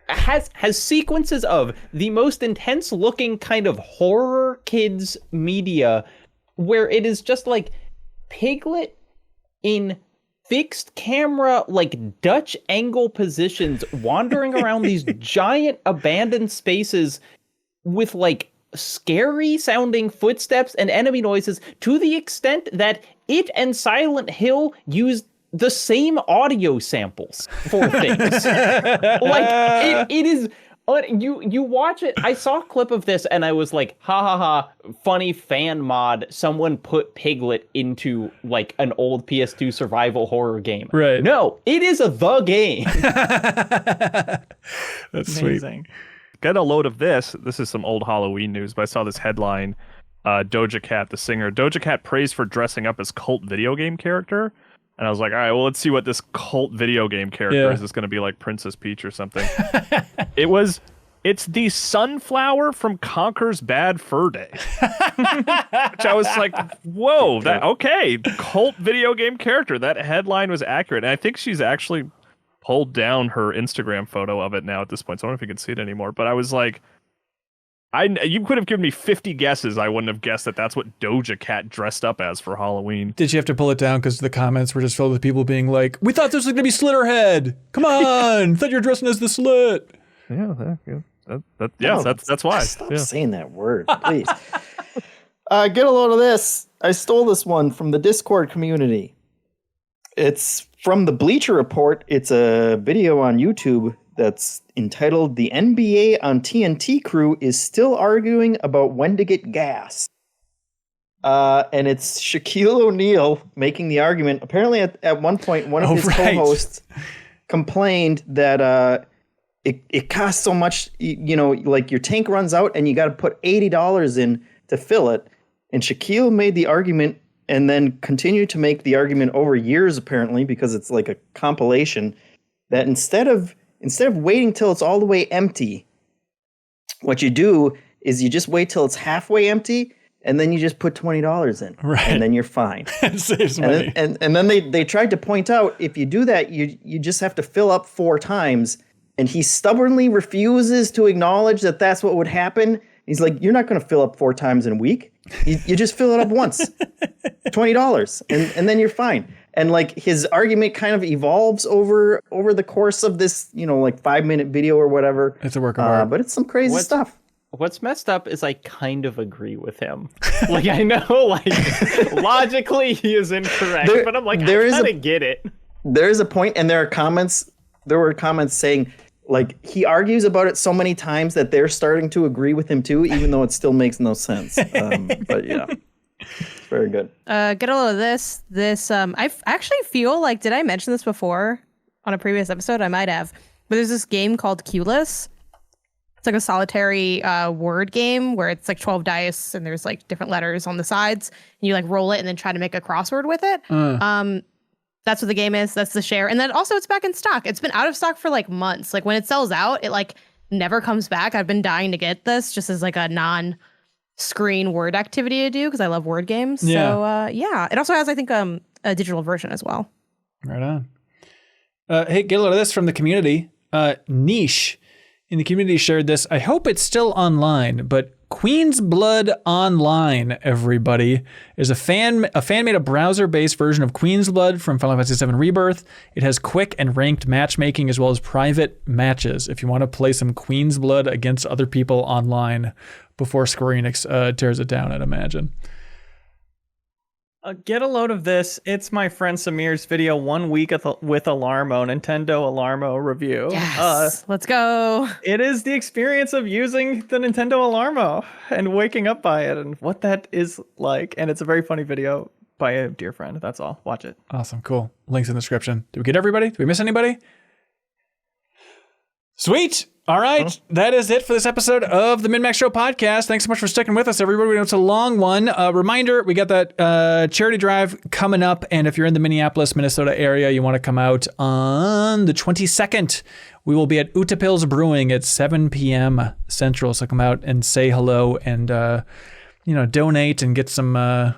has sequences of the most intense looking kind of horror kids media where it is just like Piglet in fixed camera, like Dutch angle positions, wandering around these giant abandoned spaces with like scary sounding footsteps and enemy noises to the extent that it and Silent Hill used the same audio samples for things. Like it is you watch it. I saw a clip of this and I was like, ha ha ha, funny fan mod. Someone put Piglet into like an old PS2 survival horror game. Right. No, it is the game. That's Amazing. Get a load of this. This is some old Halloween news, but I saw this headline. Doja Cat, the singer. Doja Cat praised for dressing up as cult video game character. And I was like, all right, well, let's see what this cult video game character is. It's going to be like Princess Peach or something. It's the sunflower from Conker's Bad Fur Day. Which I was like, whoa, okay, cult video game character. That headline was accurate. And I think she's actually pulled down her Instagram photo of it now at this point. So I don't know if you can see it anymore. But I was like, you could have given me 50 guesses. I wouldn't have guessed that that's what Doja Cat dressed up as for Halloween. Did you have to pull it down because the comments were just filled with people being like, we thought this was going to be Slitterhead. Come on. Thought you were dressing as the Slit. That's why. Stop saying that word, please. Get a load of this. I stole this one from the Discord community. It's from the Bleacher Report. It's a video on YouTube that's entitled "The NBA on TNT Crew is Still Arguing About When to Get Gas." And it's Shaquille O'Neal making the argument. Apparently, at one point, one of his co-hosts complained that it costs so much. Like your tank runs out, and you got to put $80 in to fill it. And Shaquille made the argument, and then continued to make the argument over years, apparently, because it's like a compilation, that instead of waiting till it's all the way empty, what you do is you just wait till it's halfway empty, and then you just put $20 in, and then you're fine. It saves money. And then they tried to point out, if you do that, you just have to fill up 4 times, and he stubbornly refuses to acknowledge that that's what would happen. He's like, you're not going to fill up 4 times in a week. You just fill it up once, $20, and then you're fine. And like his argument kind of evolves over the course of this, like 5-minute video or whatever. It's a work of art. But it's some crazy stuff. What's messed up is I kind of agree with him. Like, I know, like, logically he is incorrect, but I'm like, I kind of get it. There is a point, and there were comments saying, like, he argues about it so many times that they're starting to agree with him too, even though it still makes no sense. But yeah, it's very good. Get a load of this. I actually feel like, did I mention this before on a previous episode? I might have. But there's this game called Q-less. It's like a solitary word game where it's like 12 dice and there's like different letters on the sides. And you like roll it and then try to make a crossword with it. That's what the game is. That's the share. And then also it's back in stock. It's been out of stock for like months. Like when it sells out, it like never comes back. I've been dying to get this just as like a non-screen word activity to do because I love word games. Yeah. So yeah, it also has, I think, a digital version as well. Right on. Hey, get a load of this from the community. Niche in the community shared this. I hope it's still online, but Queen's Blood Online, everybody, is a fan-made a browser-based version of Queen's Blood from Final Fantasy VII Rebirth. It has quick and ranked matchmaking as well as private matches if you want to play some Queen's Blood against other people online before Square Enix tears it down, I'd imagine. Get a load of this. It's my friend Samir's video 1 week with Alarmo, Nintendo Alarmo review. Yes, let's go. It is the experience of using the Nintendo Alarmo and waking up by it and what that is like. And it's a very funny video by a dear friend. That's all. Watch it. Awesome. Cool. Links in the description. Did we get everybody? Did we miss anybody? Sweet. All right. That is it for this episode of the MinnMax Show podcast. Thanks so much for sticking with us, everybody. We know it's a long one. Reminder, we got that charity drive coming up. And if you're in the Minneapolis, Minnesota area, you want to come out on the 22nd. We will be at Utapils Brewing at 7 p.m. Central. So come out and say hello and, donate and get some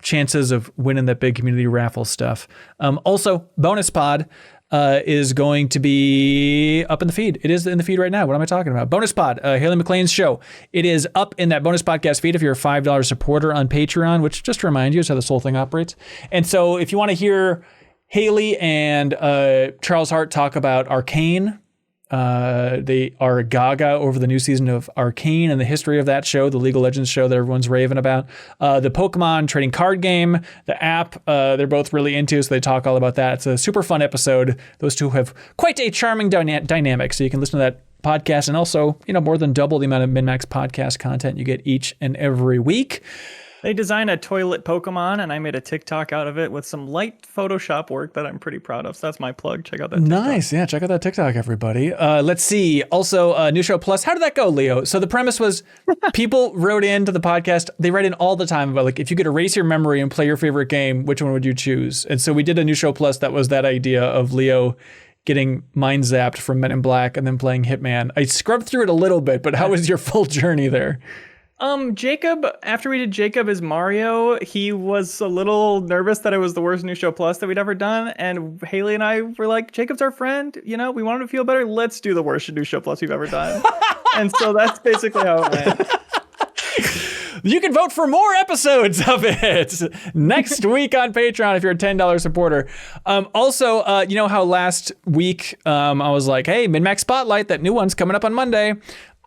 chances of winning that big community raffle stuff. Also, bonus pod is going to be up in the feed. It is in the feed right now. What am I talking about? Bonus pod, Haley McLean's show. It is up in that bonus podcast feed if you're a $5 supporter on Patreon, which just to remind you is how this whole thing operates. And so if you want to hear Haley and Charles Hart talk about Arcane, they are gaga over the new season of Arcane and the history of that show, the League of Legends show that everyone's raving about. The Pokemon trading card game, the app, they're both really into, so they talk all about that. It's a super fun episode. Those two have quite a charming dynamic, so you can listen to that podcast and also, more than double the amount of MinnMax podcast content you get each and every week. They designed a toilet Pokemon, and I made a TikTok out of it with some light Photoshop work that I'm pretty proud of. So that's my plug. Check out that TikTok. Nice. Yeah, check out that TikTok, everybody. Let's see. Also, New Show Plus. How did that go, Leo? So the premise was people wrote into the podcast. They write in all the time about, like, if you could erase your memory and play your favorite game, which one would you choose? And so we did a New Show Plus that was that idea of Leo getting mind zapped from Men in Black and then playing Hitman. I scrubbed through it a little bit, but how was your full journey there? Jacob, after we did Jacob as Mario, he was a little nervous that it was the worst New Show Plus that we'd ever done. And Haley and I were like, Jacob's our friend. We wanted to feel better. Let's do the worst New Show Plus we've ever done. And so that's basically how it went. You can vote for more episodes of it next week on Patreon if you're a $10 supporter. Also, you know how last week I was like, hey, MinnMax Spotlight, that new one's coming up on Monday.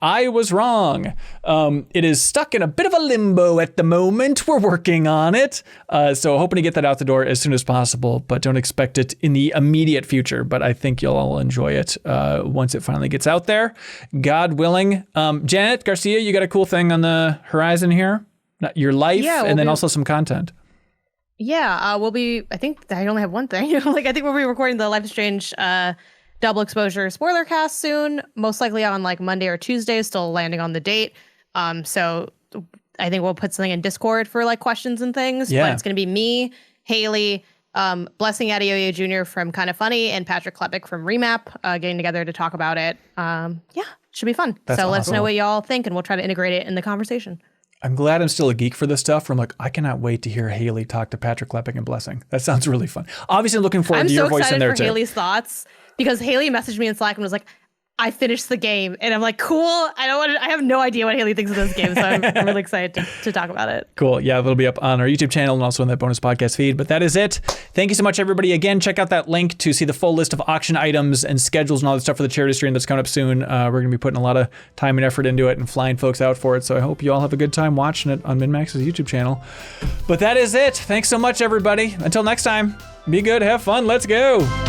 I was wrong. It is stuck in a bit of a limbo at the moment. We're working on it. So hoping to get that out the door as soon as possible, but don't expect it in the immediate future. But I think you'll all enjoy it once it finally gets out there. God willing. Janet Garcia, you got a cool thing on the horizon here? Your life, and then also some content. Yeah, we'll be, I think I only have one thing. I think we'll be recording the Life is Strange double exposure spoiler cast soon, most likely on like Monday or Tuesday, still landing on the date. So I think we'll put something in Discord for like questions and things. Yeah. But it's going to be me, Haley, Blessing Adeoye Jr. from Kinda Funny, and Patrick Klepek from Remap getting together to talk about it. Should be fun. That's so let us awesome. know what y'all think, and we'll try to integrate it in the conversation. I'm glad I'm still a geek for this stuff. I'm like, I cannot wait to hear Haley talk to Patrick Klepek and Blessing. That sounds really fun. Obviously looking forward to your voice in there too. I'm so excited for Haley's thoughts, because Haley messaged me in Slack and was like, I finished the game, and I'm like, cool. I have no idea what Haley thinks of this game, so I'm really excited to talk about it. Cool. Yeah, it'll be up on our YouTube channel and also in that bonus podcast feed. But that is it. Thank you so much, everybody. Again, check out that link to see the full list of auction items and schedules and all that stuff for the charity stream that's coming up soon. We're going to be putting a lot of time and effort into it and flying folks out for it. So I hope you all have a good time watching it on MinnMax's YouTube channel. But that is it. Thanks so much, everybody. Until next time, be good, have fun, let's go.